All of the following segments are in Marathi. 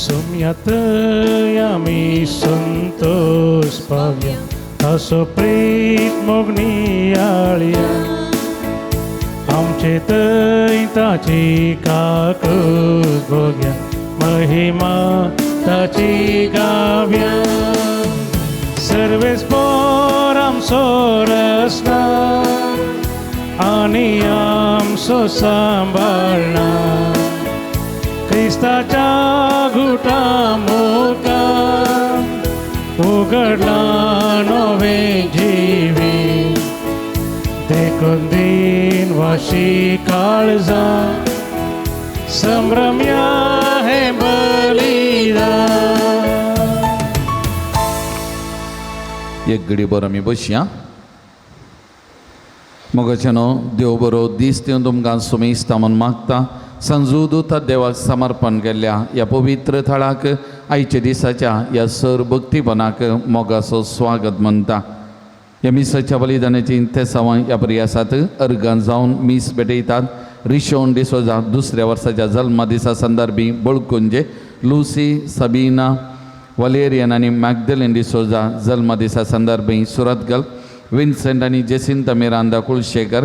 सोम्यात आम्ही संतोष पाव्या असो प्रीत मोगणी आळ्या आमचे ताची काकूज भोग्या महिमा ताची गाव्या सर्वेस पोर आमचो रसना आणि आमचो सांभाळना क्रिस्ताच्या घुटा मुखार उघडला नवे जिवी देखून दिन वाशी काळजा संभ्रम्या हे बलिदान. एक घडी बरो आमी बसया. मोगाच्यानो देव बरो दीस दिवन तुमकां सुमेस्ता म्हूण मागता. संजुदूता देवाक समर्पण केल्ल्या ह्या पवित्र थळाक आयच्या दिसाच्या ह्या सर भक्तीपणाक मोगाचो स्वागत म्हणटा. ह्या मिसाच्या बलिदानाची ते सवाय ह्या प्रयासात अर्गां जावन मीस भेटयतात. रिशोन डिसोजा दुसऱ्या वर्साच्या जल्मा दिसा संदर्भी बळकुंजे लुसी सबीना वलेरियन आनी मॅग्दलिन डिसोजा जल्मा दिसा संदर्भी सुरतगल विन्सेंट आनी Jacintha Miranda Kulshekar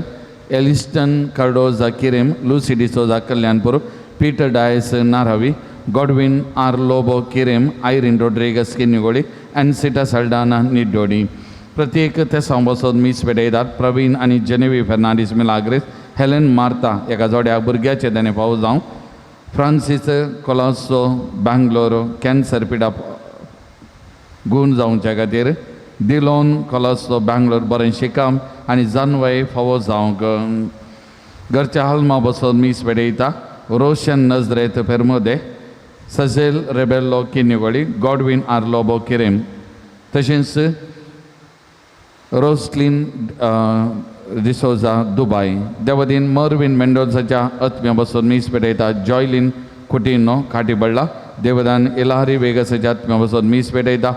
Elliston Cardoza Kirem Lucy D'Souza Kalyanpur Peter Dias Naravi Godwin R Lobo Kirem Irene Rodrigues Kinnigoli Encita Saldanha Niddodi. प्रत्येक ते सांबसोद मीस भेटयतात. प्रवीण आनी Genevieve Fernandes Milagres Helen Martha एका जोड्याक भुरग्याचे देणे फावो जावं. फ्रांसीस कोलासो बँगलोर कॅन्सर पिडा गूण जावच्या खातीर दिलोन कोलासो बँगलोर बरें शिकम आनी जानवय फावो जावंक घरच्या हालमा बसोन मीस भेटयता. रोशन नजरेत फेर्मोदे सजेल रेबेल्लो किन्निगोडी गॉडविन आर लोबो किरेम तशेंच रोस्लिन डिसोजा दुबाय. देवदीन मर्विन मेंडोजाच्या आत्म्या बसोन मीस भेटयता. जॉयलिन कुटिनो काटीबळ्ळा. देवदान इलारी वेगसाच्या आत्म्या बसोन मीस भेटयता.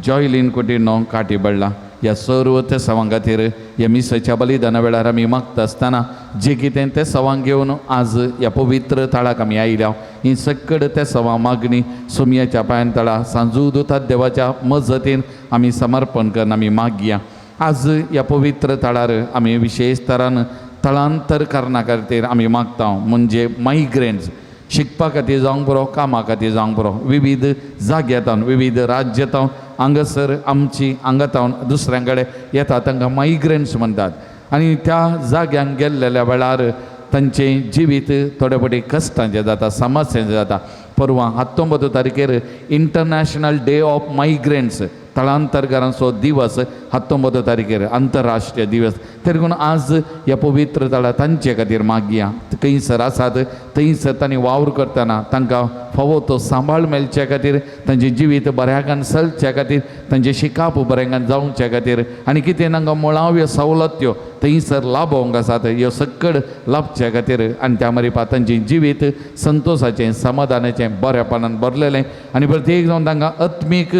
जॉयलिन कुटिनो काटीबळ्ळा. ह्या सर्व ते सवां खातीर ह्या मिसाच्या बलिदाना वेळार आमी मागता आसतना जें कितें तें सवां घेवन आज ह्या पवित्र थळाक आमी आयल्या. ही सकड ते सवां मागणी सुमयाच्या पांयां तळा सांजुदूता देवाच्या मजतीन आमी समर्पण करून आमी मागया. आज ह्या पवित्र थळार आमी विशेश तरान थळांतर करना खातीर आमी मागता. म्हणजे मायग्रेंट्स शिकपा खातीर जावंक बरो कामा खातीर जावंक बरो विविध जाग्यांतावन विविध राज्यांतावन हांगासर आमची हांगातावन दुसऱ्यां कडेन येता तांकां मायग्रेंट्स म्हणटात. आनी त्या जाग्यांक गेल्लेल्या वेळार तांचें जिवीत थोडे फावटी कश्टांचें जाता समस्येचें जाता. परवां 19 तारखेर इंटरनॅशनल डे ऑफ मायग्रेंट्स थळांतरकारांचो दिवस 19 तारखेर आंतरराष्ट्रीय दिवस. तरी पूण आज ह्या पवित्र थळा तांचे खातीर मागया. खंयसर आसात थंयसर तांणी वावर करतना तांकां फावो तो सांबाळ मेळचे खातीर तांचें जिवीत बऱ्याकान चलचे खातीर तांचें शिकाप बऱ्याकान जावचे खातीर आनी कितें तांकां मुळाव्यो सवलत्यो थंयसर लाभोवंक आसात ह्यो सकड लाभचे खातीर आनी त्या मरीपा तांचें जिवीत संतोशाचें समाधानाचें बरेपणान भरलेलें आनी प्रत्येक जावन तांकां आत्मीक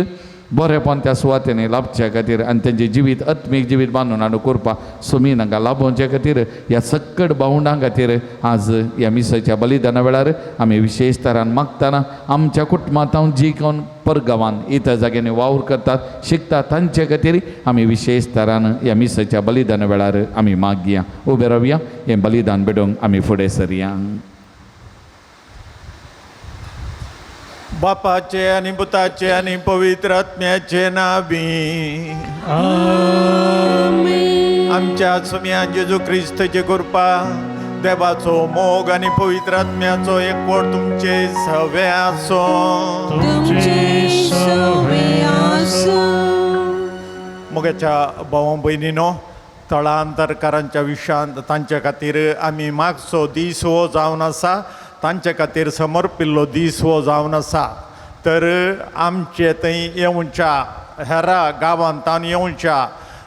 बरेपण त्या सुवातेनी लाभचे खातीर आनी तेंचें जिवीत आत्मीक जिवीत बांदून हाडून करपा सुमी तांकां लाभोवचे खातीर ह्या सकड भावंडां खातीर आज ह्या मिसाच्या बलिदाना वेळार आमी विशेश तरान मागतना आमच्या कुटुंबांत जी कोण परगांवान इतर जाग्यांनी वावर करतात शिकतात तांचे खातीर आमी विशेश तरान ह्या मिसाच्या बलिदाना वेळार आमी मागया. उबे रावया. हें बलिदान बेडोवंक आमी फुडें सरया. बापाचे आणि पुताचे आणि पवित्र आत्म्याचे नावी आमच्या सुम्या जेजू ख्रिस्ताची कृपा देवाचो मोग आणि पवित्र आत्म्याचो एकवट तुमचे सवे आसो. मोगाच्या भावां भयणीनो थळांतरकारांच्या विशयांत तांचे खातीर आमी मागचो दीस हो जावन आसा. तांचे खातीर समर्पिल्लो दीस हो जावन आसा. तर आमचे थंय येवच्या हेरा गांवांत येवच्या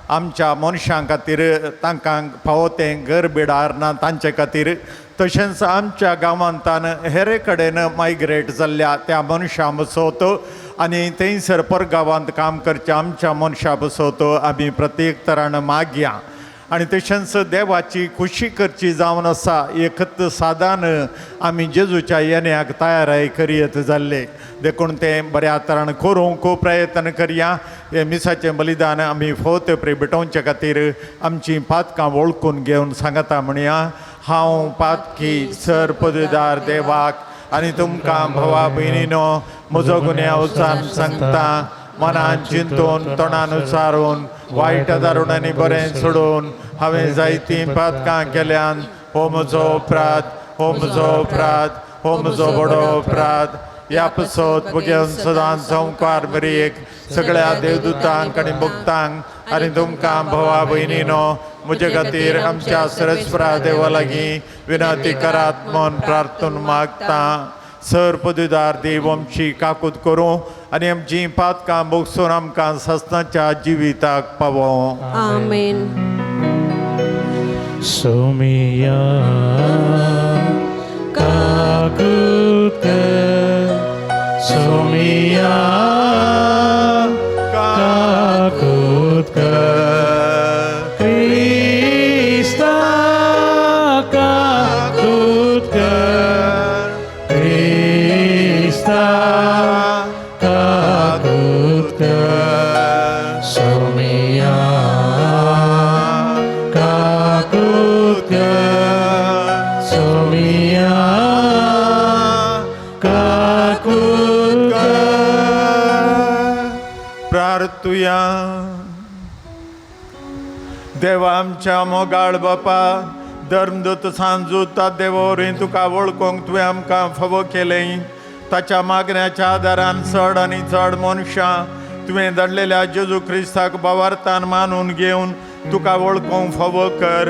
आमच्या मनशां खातीर तांकां फावो तें घर बिडार ना तांचे खातीर, तशेंच आमच्या गांवांतान हेरे कडेन मायग्रेट जाल्ल्या त्या मनशां बसोत आनी थंयसर परगांवांत काम करच्या आमच्या मनशां बसोत आमी प्रत्येक तरान मागया. आनी तशेंच देवाची खुशी करची जावन आसा एकच सादान आमी जेजूच्या येण्याक तयाराय करीत जाल्ले. देखून तें बऱ्या तरान करूंक प्रयत्न करया. हे मिसाचें बलिदान आमी फोत प्रेबिटोवचे खातीर आमची पातकां वळखून घेवन सांगता म्हणया. हांव पातकी सर पदवीदार देवाक आनी तुमकां भवा भयणीनो म्हजो गुन्यांव उचान सांगता. मनान चिंतून तोंडान उचारून वायट दारुणांनी बरें सोडून हांवें जायतीं पातकां केल्यान हो म्हजो अपराध, हो म्हजो अपराध, हो म्हजो बडो अपराध. ह्या पसत घेवन सदांच संवकार मेरेक सगळ्या देवदूतांक आनी भक्तांक आनी तुमकां भवा भयणीनो म्हजे खातीर आमच्या सरस्वरा देवा लागीं विनंती करात म्हूण प्रार्थून मागता. सर पदवीदार देव आमची काकूत करूं आनी आमची पातकां भोगसून आमकां सस्नाच्या जिविताक पावो. आमेन. सोमिया काकूत कर, सोमिया काकूत कर, क्रिस्ता काकूत कर, क्रिस्ता काकूत कर, सोमिया काकूत कर, सोमिया काकूत कर. प्रार्थुया. देवा आमच्या मोगाळ बापा, धर्मदूत सांजूता देवोरी तुका वळखूंक तुवें आमकां फावो केलें. ताच्या मागण्याच्या आदारान चड आनी चड मनशां तुवें धाडलेल्या जेजू क्रिस्ताक भावार्थान मानून घेवन तुका वळखूंक फावो कर.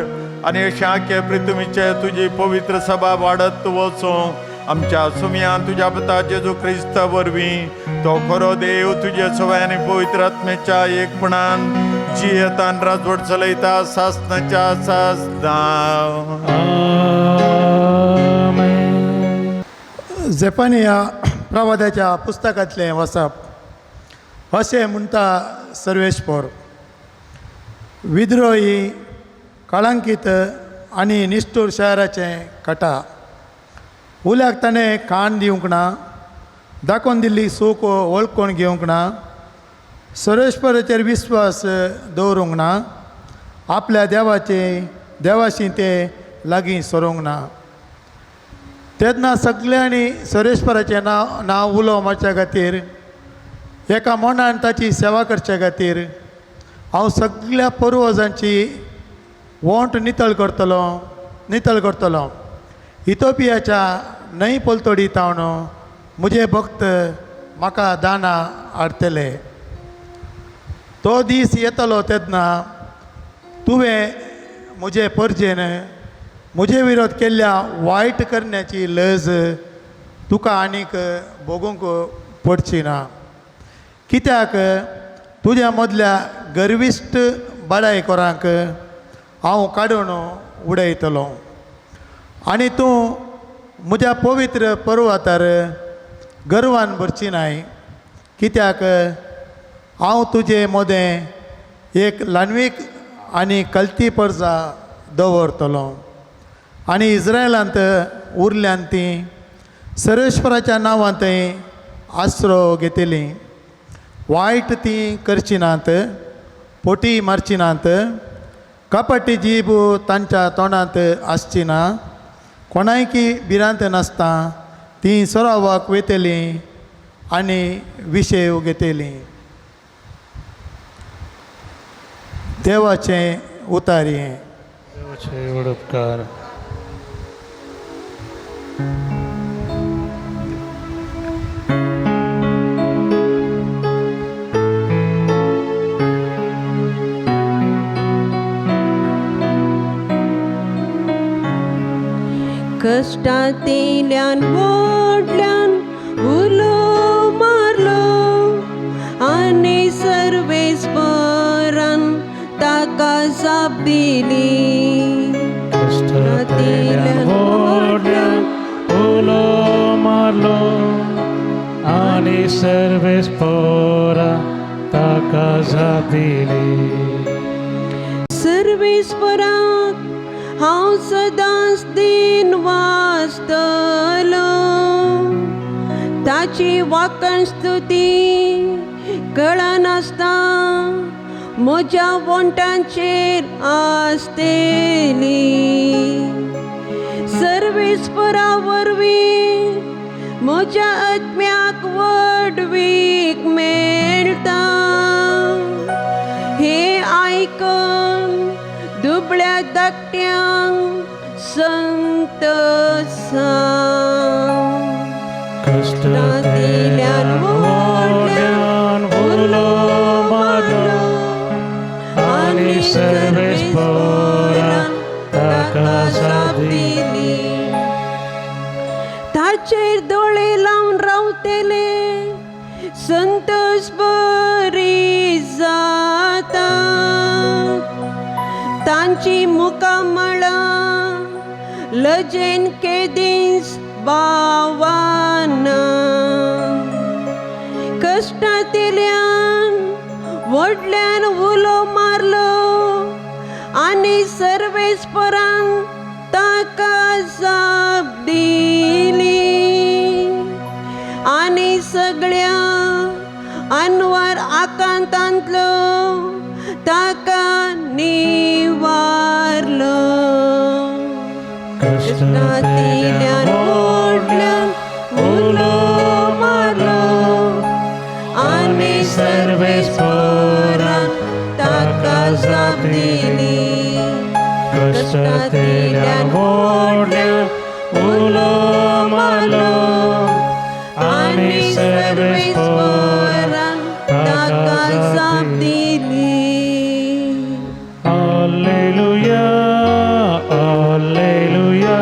आनी अशें आख्खे पृथ्वीचे तुजी पवित्र सभा वाडत वचूं. आमच्या सुमयान तुज्या पुता जेजू क्रिस्ता वरवीं तो खरो देव तुजे सवय आनी पवित्र आत्मेच्या एकपणान जियेतान राजवट चलयता सासनाच्या सासनां. आमेन. झेफानिया प्रवाद्याच्या पुस्तकांतलें वचप. अशें म्हणटा सर्वेश्वर, विद्रोही, कळंकीत आनी निश्ठूर शहराचें कटा. उल्याक ताणें कान दिवंक ना, दाखोवन दिल्ली सूख वळखून घेवंक ना, सर्वेश्वराचेर विस्वास दवरूंक ना, आपल्या देवाशी ते लागीं सरूंक ना. तेन्ना सगळ्यांनी सर्वेश्वराचें नांव उलो मारच्या खातीर, एका मनान ताची सेवा करचे खातीर हांव सगळ्या पुर्वजांची वोंट नितळ करतलो. इथोपियाच्या न्हंय पलतोडी तावन म्हजे भक्त म्हाका दानां हाडटले. तो दीस येतलो तेन्ना तुवें म्हजे परजेन म्हजे विरोध केल्ल्या वायट करण्याची लज तुका आनीक भोगूंक पडची ना. कित्याक तुज्या मदल्या गर्विश्ट बडायकोरांक हांव काडून उडयतलो. आनी तूं म्हज्या पवित्र पर्वतार गर्वान भरची नाय. कित्याक हांव तुजे मोदें एक ल्हानवीक आनी कल्ती परजा दवरतलो. आनी इस्रायलांत उरल्यांत तीं सर्वेश्वराच्या नांवांतय आसरो घेतली. वायट तीं करची नात, पोटी मारची नात, कपटी जीब तांच्या तोंडांत आसची ना, कोणायकी भिरांत नासता तीं सरावाक वेतलीं आनी विशेव घेतलीं. देवाचें उतारी. देवाचे उपकार. कष्टांतल्यान व्हडल्यान उलो मारलो आनी सर्वेस्परान ता जाप दिली कष्टातल्यान ओढल्यान उलो मारलो आणि सर्वेस पोरा ताका जाप दिली सर्वेस्पराक हांव सदांच दिन वाचतलो ताची वाकण स्तुती कळनासता म्हज्या वंटांचेर आसतेली सर्वेस्परा वरवीं म्हज्या आत्म्याक वडवीक मेळटा हे आयकून दुबळ्या धाकट्यांक संत सांग कष्टातल्यान ओढल्यान उलो मारलो आणि सर्वेस पोरा ताका जाप दिली ताचेर दोळे लावन रावतेले संतोष बरी जाता तांची मुखामळां लजेन केदीस बावाना कष्टांतल्यान व्हडल्यान उलो मारलो आनी सर्वेस्परान ताका जाप दिली आनी सगळ्या अनवर आकांतांतलो ताका निवारलो कष्टातल्यान ओढल्यान उलो मारलो आनी सर्वेस पोरान ताका जाप दिली कष्टातल्यान ओढल्यान उलो मारलो आणि सर्वेस पोरान ताका जाप दिली Alleluia, Alleluia,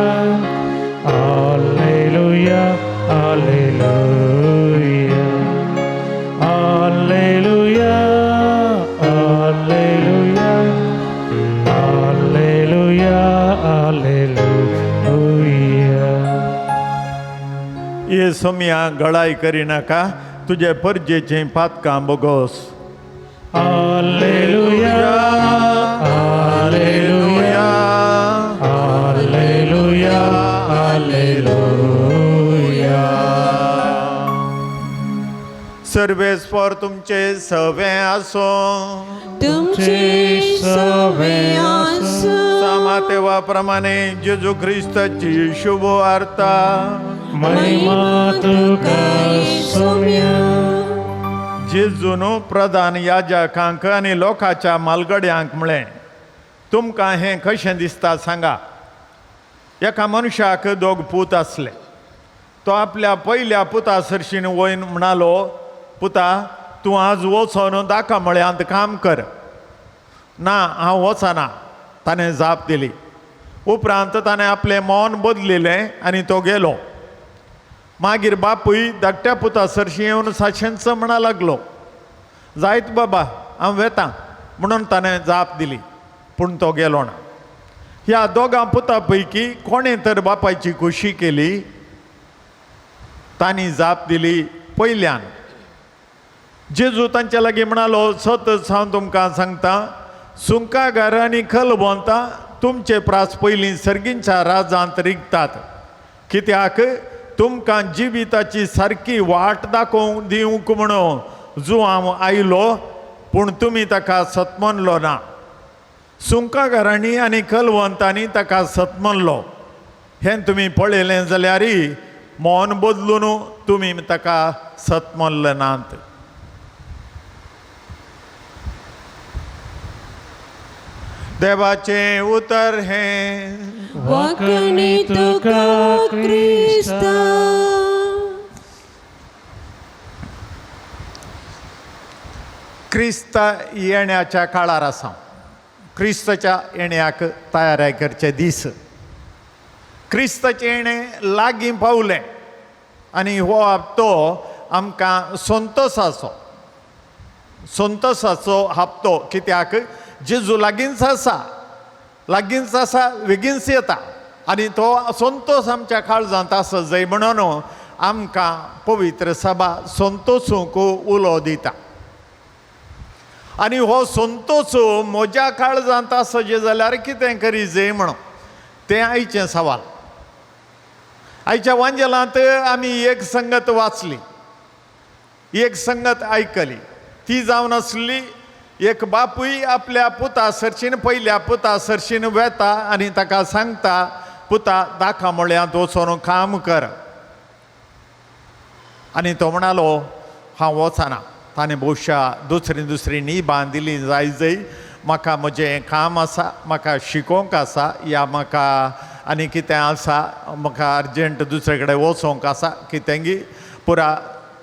Alleluia, Alleluia, Alleluia, Alleluia, Alleluia, Alleluia. ये सोम्या गळाई करी नाका तुझे परजेचे पातकां बोगोस Alleluia, Alleluia, Alleluia, Alleluia. सर्वेस्पर तुमचे सवे आसो तुमचे सवे आसो सामातेवा प्रमाणे जेजू ख्रिस्ताची शुभ वार्ता महिमा तुका सोम्या जेजून प्रधान याजकांक आनी लोकांच्या मालगड्यांक म्हळें तुमकां हें कशें दिसता सांगा एका मनशाक दोग पूत आसले तो आपल्या पयल्या पुता सरशीन वयन म्हणालो पुता तूं आज वचोन दाखा मळ्यांत काम कर ना हांव वचना ताणें जाप दिली उपरांत ताणें आपलें मौन बदलिलें आनी तो गेलो मागीर बापूय धाकट्या पुता सरशी येवन साशेंच म्हणा लागलो जायत बाबा हांव वेतां म्हणून ताणें जाप दिली पूण तो गेलो ना ह्या दोगां पुतां पैकी कोणें तर बापायची खुशी केली तांणी जाप दिली पयल्यान जेजू तांच्या लागीं म्हणालो सतत हांव तुमकां सांगता सुंका घरां आनी खलबोंतां तुमचे प्रास पयलीं सर्गींच्या राजांत रिगतात कित्याक तुमकां जिविताची सारकी वाट दाखोवंक दिवंक म्हणून जो हांव आयलो पूण तुमी ताका सतमनलो ना सुंका घरांनी आनी कलवंतांनी ताका सतमनलो हें तुमी पळयलें जाल्यार मौन बदलून तुमी ताका सतमनले नात देवाचें उतर हें वाकणी तुका क्रिस्ता क्रिस्त येण्याच्या काळार आसा क्रिस्ताच्या येण्याक तयारी करचे दीस क्रिस्ताचें येणें लागीं पावलें आनी हो हप्तो आमकां संतोशाचो हप्तो कित्याक जेजू लागींच आसा बेगीनच येता आनी तो संतोष आमच्या काळजांत आसा जंय म्हणून आमकां पवित्र सभा संतोषूंक उलो दिता आनी हो संतोष म्हज्या काळजांत आसा जे जाल्यार कितें करी जंय म्हणून तें आयचें सवाल आयच्या वांजेलांत आमी एक संगत वाचली एक संगत आयकली ती जावन आसली एक बापूय आपल्या पुता सरशीन पयल्या पुता सरशीन वेता आनी ताका सांगता पुता दाखा मळ्यांत वचून काम कर आनी तो म्हणालो हांव वचना ताणें बहुशा दुसरी न्ही बांदिली जाय जंय म्हाका म्हजें काम आसा म्हाका शिकोवंक आसा या म्हाका आनी कितें आसा म्हाका अर्जंट दुसरे कडेन वचोंक आसा कितेंगी पुरा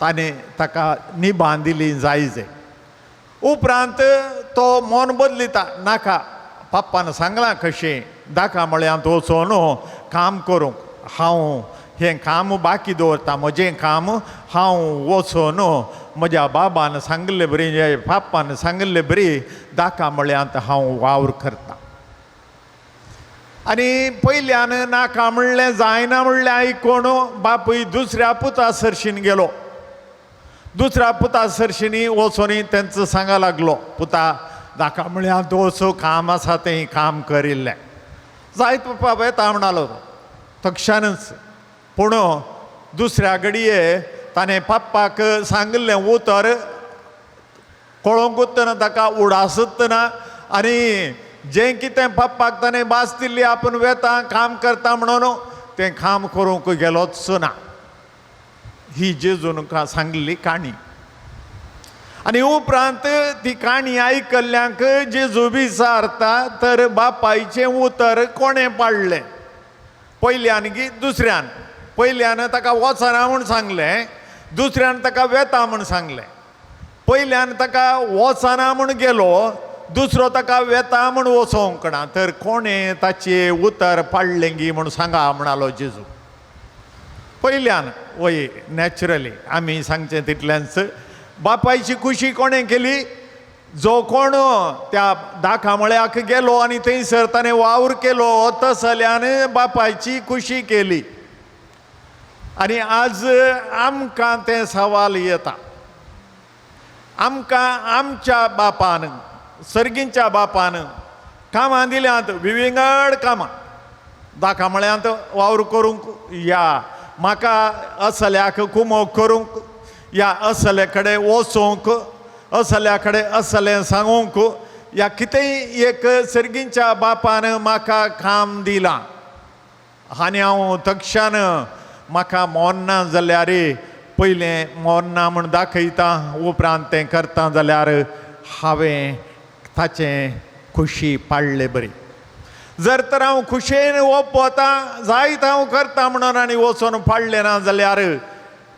ताणें ताका न्ही बांदिली जाय जंय उपरांत तो मन बदलिता नाका पाप्पान सांगलां कशें दाखा म्हळ्यांत वचोन काम करूंक हांव हें काम बाकी दवरता म्हजें काम हांव वचोन म्हज्या बाबान सांगलें बरी पाप्पान सांगलें बरी दाखा म्हळ्यांत हांव वावर करता आनी पयल्यान नाका म्हणलें जायना म्हणलें आयकोण बापूय दुसऱ्या पुता सरशीन गेलो दुसऱ्या पुता सरशिनी वचोन तेंचो सांगा लागलो पुता दाखा म्हळ्यांत वचो काम आसा तें काम करिल्लें जायत पप्पा बेता म्हणलो तक्षणच पूण दुसऱ्या घडये ताणें पप्पाक सांगलें उतर कळोवंकूच ना ताका उडासच ना आनी जें कितें पप्पाक ताणें भास दिल्ली आपूण वेता काम करता म्हणून तें काम करूंक गेलोच ना ही जेजून सांगलेली काणी आनी उपरांत ती काणी आयकल्ल्यांक जेजू विचारता तर बापायचें उतर कोणें पाडलें पयल्यान की दुसऱ्यान पयल्यान ताका वचना म्हूण सांगलें दुसऱ्यान ताका वेता म्हूण सांगलें पयल्यान ताका वचना म्हूण गेलो दुसरो ताका वेता म्हूण वचोंक ना तर कोणें ताचें उतर पाडलें गी म्हूण सांगा म्हणालो जेजू पयल्यान वय नॅचरली आमी सांगचें तितल्यांच बापायची खुशी कोणें केली जो कोण त्या दाखा मळ्याक गेलो आनी थंयसर ताणें वावर केलो तसल्यान बापायची खुशी केली आनी आज आमकां तें सवाल येता आमकां आमच्या बापान सर्गींच्या बापान कामां दिल्यांत विविंगड कामां दाखा मळ्यांत वावर करूंक या म्हाका असल्याक कुमोग करूंक या असले कडेन वचोंक असल्या कडेन असलें सांगूंक या कितेंय एक सर्गींच्या बापान म्हाका काम दिलां आनी हांव तक्षण म्हाका मोन ना जाल्यार पयलें मोन ना म्हूण दाखयता उपरांत तें करता जाल्यार हांवें ताचें खुशी पाडलें बरी जर तर हांव खुशेन वता जायत हांव करता म्हणून आनी वचोन पाडलें ना जाल्यार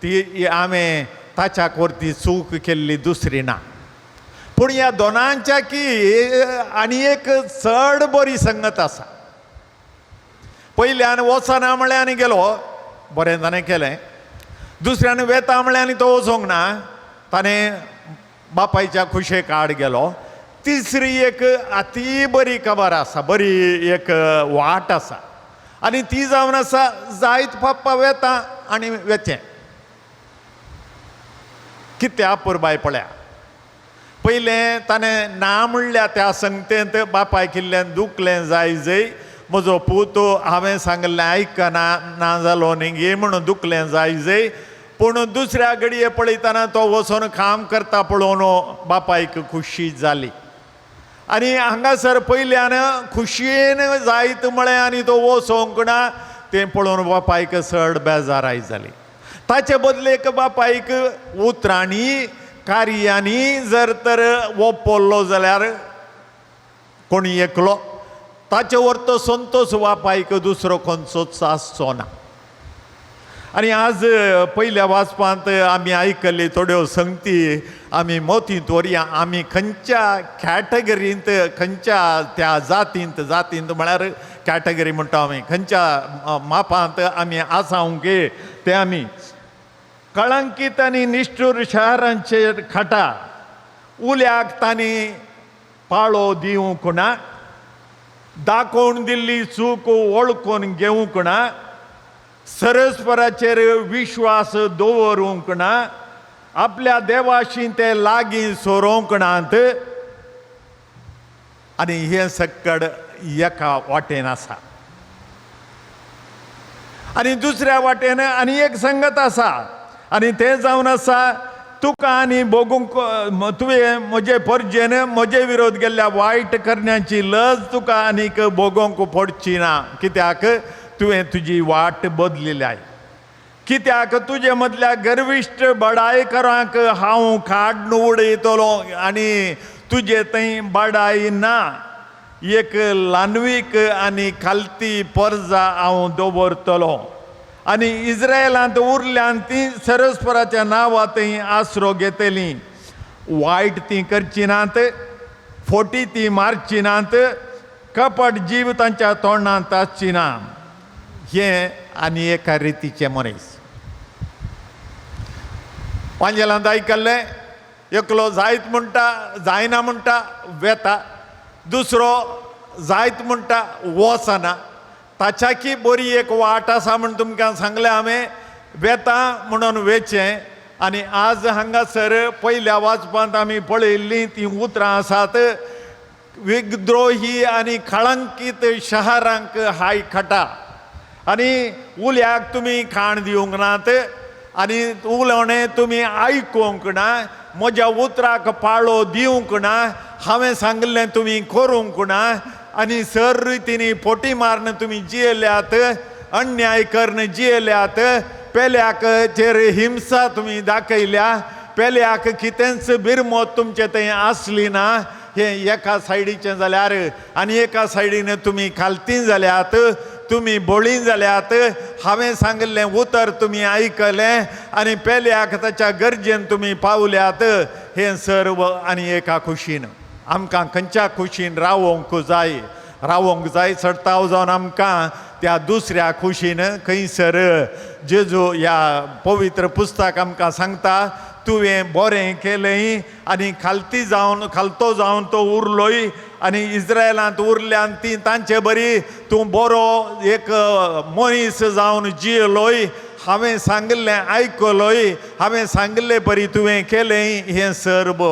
ती हांवें ताच्या कोरती चूक केल्ली दुसरी ना पूण ह्या दोनांच्या की आनी एक चड बरी संगत आसा पयल्यान वचना म्हळें आनी गेलो बरें ताणें केलें दुसऱ्यान वेता म्हळें आनी तो वचोंक ना ताणें बापायच्या खुशेक आड गेलो तिसरी एक अती बरी खबर आसा बरी एक वाट आसा आनी ती जावन आसा जायत पप्पा वेता आनी वेचें कित्या पुरबाय पळया पयलें ताणें ना म्हणल्या त्या संगतेंत बापाय किल्ल्यान दुखलें जाय जंय म्हजो पूत हांवें सांगलें आयकना ना जालो न्ही गे म्हणून दुखलें जाय जंय पूण दुसऱ्या घडये पळयतना तो वचोन काम करता पळोवन बापायक खुशी जाली आनी हांगासर पयल्यान खुशयेन जायत म्हळें आनी तो वचोंक ना तें पळोवन बापायक चड बेजाराय जाली ताचे बदलेक बापायक उतरांनी कार्यांनी जर तर वपल्लो जाल्यार कोणी एकलो ताचे व्हर तो संतोष बापायक दुसरो खंयचोच आसचो ना आनी आज पयल्या वाचपांत आमी आयकल्ली थोड्यो संगती आमी मोतींत व्हरया आमी खंयच्या कॅटेगरींत खंयच्या त्या जातींत म्हळ्यार कॅटेगरी म्हणटा आमी खंयच्या मापांत आमी आसांक ते आमी कळंकीत आनी निश्ठूर शारांचेर खाटा उल्याक तांणी पाळो दिवंक ना, दाखोवन दिल्ली चूक वळखून घेवंक ना, सरस्पराचेर विश्वास दवरूंक ना, आपल्या देवाशी ते लागीं सोरोंक नात, आनी हे सक्कड एका वाटेन आसा. आनी दुसऱ्या वाटेन आनी एक संगत आसा, आनी तें जावन आसा तुका आनी भोगूंक तुवें म्हजे परजेन म्हजे विरोध केल्ल्या वायट करण्याची लज तुका आनीक भोगोंक पडची ना. कित्याक तुवें तुजी वाट बदलिल्याय. कित्याक तुजे मदल्या गर्विश्ट बडायकारांक हांव काडून उडयतलो आनी तुजे थंय बडाय ना. एक लानवीक आनी खालती परजा हांव दवरतलो. आनी इस्रायलांत उरल्यांत ती सरस्पराच्या नांवां थंय आसरो घेतलीं. वायट ती करची नात, फोटी ती मारची नात, कपट जीव तांच्या तोंडांत आसची ना. हे आनी एका रितीचे मनीस. पांजेलांत आयकल्लें, एकलो जायत म्हणटा जायना म्हणटा वेता, दुसरो जायत म्हणटा वचना. ताच्याकी बरी एक वाट आसा म्हूण तुमकां सांगलें हांवें. वेता म्हणून वेचें. आनी आज हांगासर पयल्या वाचपांत आमी पळयल्लीं ती उतरां आसात. विद्रोही आनी कळंकीत शहरांक हाय खटा. आनी उल्याक तुमी खाण दिवंक नात, आनी उलोवणें तुमी आयकूंक ना, म्हज्या उतराक पाळो दिवंक ना, हांवें सांगलें तुमी करूंक ना, आनी सर रितीनी फोटी मारन तुमी जियेल्यात, अन्याय करन जियेल्यात, पेल्याक चेर हिंसा तुमी दाखयल्या, पेल्याक कितेंच बिरमत तुमचे थंय आसली ना. हे एका सायडीचें जाल्यार आनी एका सायडीन तुमी खालती जाल्यात, तुमी बोळी जाल्यात. हांवें सांगलें उतर तुमी आयकलें आनी पेल्याक ताच्या गरजेन तुमी पावल्यात. हे सर्व आनी एका खुशीन आमकां खंयच्या खुशीन रावोंक जाय सडताव जावन आमकां त्या दुसऱ्या खुशीन खंयसर जेजू ह्या पवित्र पुस्तक आमकां सांगता तुवें बरें केलें आनी खालतो जावन तो उरलोय आनी इस्रायलांत उरल्यान ती तांचे बरी तूं बरो एक मनीस जावन जियलोय. हांवें सांगलें आयकलोय, हांवें सांगलें बरी तुवें केलें. हें सर्व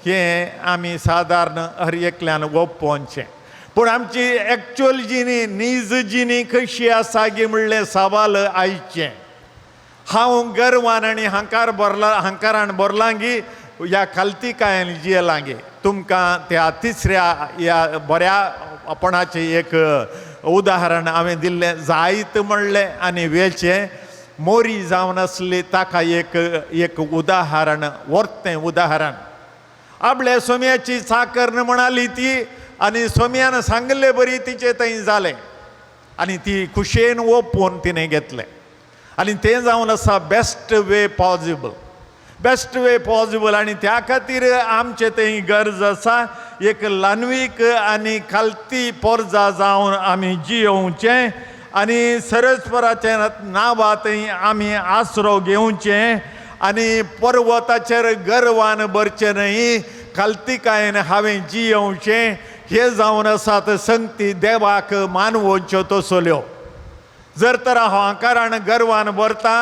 हें आमी सादारण हर एकल्यान ओपोवचें. पूण आमची एक्चुअल जिणी नीज जिणी कशी आसा गी म्हणलें सवाल आयचें. हांव गर्वान आनी हंकारान भरलां गी ह्या खालतीकायेन जियेलां गे. तुमकां त्या तिसऱ्या ह्या बऱ्यापणाचें एक उदाहरण हांवें दिल्लें. जायत म्हणलें आनी वेचें मोरी जावन आसली ताका एक उदाहरण वर्तें उदाहरण. आपल्या सोम्याची साकर म्हणाली ती आनी सोम्यान सांगले बरी तिचे थंय जालें आनी ती खुशेन ओपून तिणें घेतलें. आनी तें जावन आसा बेस्ट वे पॉसिबल. आनी त्या खातीर आमचे थंय गरज आसा एक लानवीक आनी खालती परजा जावन आमी जियोवचें आनी सरस्पराच्या नांवां थंय आमी आसरो घेवचें आनी पर्वताचेर गर्वान भरचें न्हय, खालतीकायेन हांवें जियोवचें. हे जावन आसात संगती देवाक मानवच्यो तसल्यो. जर तर हांव हंकारान गर्वान भरता,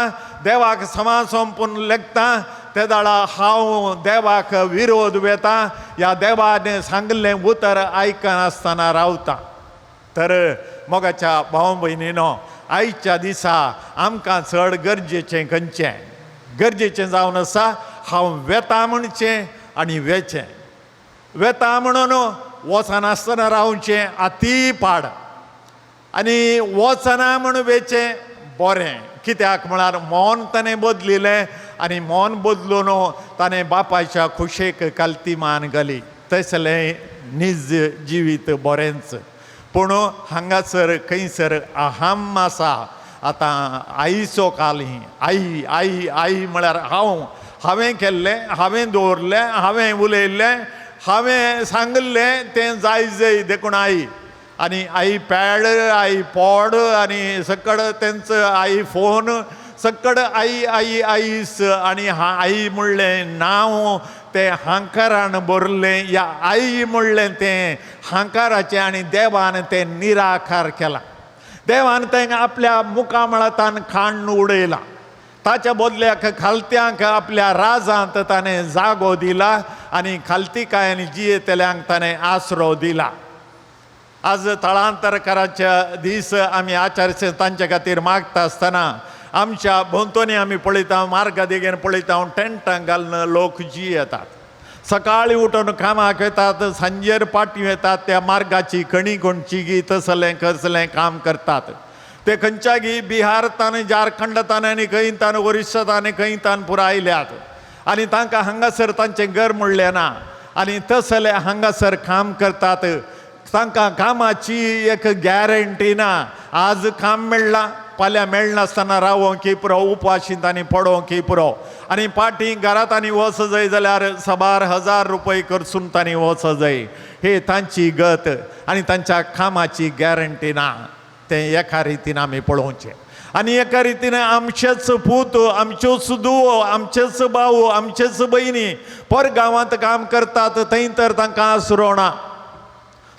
देवाक समाज संपून लेखता, ते दाडा हांव देवाक विरोध वेता, ह्या देवान सांगलें उतर आयकनासतना रावता. तर मोगाच्या भाव भयणीनो, आयच्या दिसा आमकां चड गरजेचें खंयचें? गरजेचें जावन आसा हांव वेता म्हणचें आनी वेचें. वेता म्हणून वचनासतना रावचें अती पाड आनी वचना म्हण वेचें बरें. कित्याक म्हळ्यार मोन ताणें बदलिलें आनी मोन बदलून ताणें बापायच्या खुशेक कालती मान घाली. तसलें निज जिवीत बरेंच. पूण हांगासर खंयसर अहम आसा. आतां आईचो काल ही आई आई आई म्हळ्यार हांवें केल्लें, हांवें दवरलें, हांवें उलयल्लें, हांवें सांगलें तें जाय देखून आई. आनी आई पॅड, आई पॉड आनी सकड तेंचो आई फोन सकड आई आई आईस आणि हा आई म्हणलें नांव ते हांकारान बरलें या आई म्हणलें तें हांकाराचें आनी देवान तें निराकार केलां. देवान तें आपल्या मुखामळांतान खाण उडयलां. ताच्या बदल्याक खालत्यांक आपल्या राजांत ताणें जागो दिला आनी खालतीकायांनी जियेतल्यांक ताणें आसरो दिला. आज थळांतरकाराच्या दीस आमी आचारसंहितांचे खातीर मागता आसतना आमच्या भोंवतणी आमी पळयता, मार्गा देगेन पळयता टेंटां घालून लोक जियेतात. सकाळीं उठून कामाक येतात, सांजेर पाटी येतात, त्या मार्गाची कणी कोणची तसलें कसलें काम करतात. ते खंयच्यागी बिहारतान, झारखंडातान आनी खंय तान ओरिसातान आनी खंय तान पुराय आयल्यात आनी तांकां हांगासर तांचें घर म्हणलें ना आनी तसले हांगासर काम करतात. तांकां कामाची एक गॅरंटी ना. आज काम मेळ्ळां, फाल्यां मेळनासतना रावोंक पुरो, उपाशींत आनी पडोंक पुरो. आनी फाटीं घरांत आनी वच जाय जाल्यार 12,000 रुपये करसून तांणी वच जाय. हे तांची गत आनी तांच्या कामाची गॅरंटी ना. तें एका रितीन आमी पळोवचें. आनी एका रितीन आमचेच पूत, आमच्योच धुवो, आमचेच भाऊ, आमचेच भयणी परगांवांत काम करतात, थंय तर तांकां आसरो ना.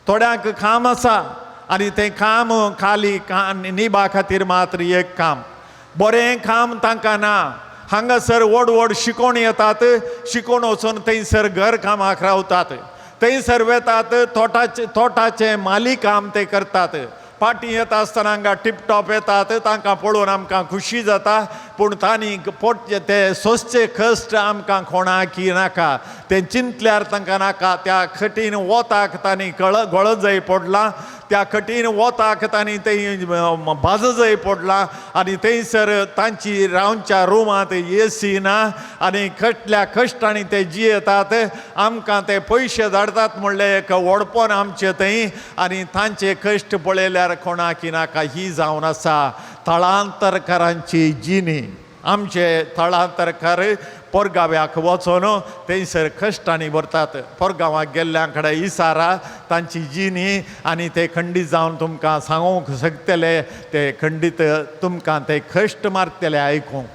थोड्यांक काम आसा आनी तें काम खाली निभा खातीर मात्र एक काम, बरें काम तांकां ना. हांगासर व्हड व्हड शिकोण येतात, शिकोण वचून थंयसर घर कामाक रावतात, थंयसर वेतात, तोटाचे मालीक काम ते करतात. पाटी येता आसतना हांगा टिपटॉप येतात, तांकां पळोवन आमकां खुशी जाता. पूण तांणी ते सोंसचे कश्ट आमकां कोणाक नाका, तें चिंतल्यार तांकां नाका. त्या कठीण वोताक तांणी गळजय पडलां, त्या कठीण वोताक तांणी थंय भाजजय पडलां आनी थंयसर तांची रावच्या रुमांत एसी ना आनी कसल्या कश्टांनी ते जियेतात. आमकां ते पयशे धाडटात म्हणलें एक व्हडपण आमचें थंय आनी तांचे कश्ट पळयल्यार कोणाक नाका. ही जावन आसा थळांतरकारांची जिणी. आमचे थळांतरकार परगाव्याक वचून थंयसर कश्टांनी भरतात. परगांवाक गेल्ल्या कडेन इसारा तांची जिणी आनी ते खंडीत जावन तुमकां सांगूंक शकतले, ते खंडीत तुमकां ते कश्ट मारतले आयकूंक.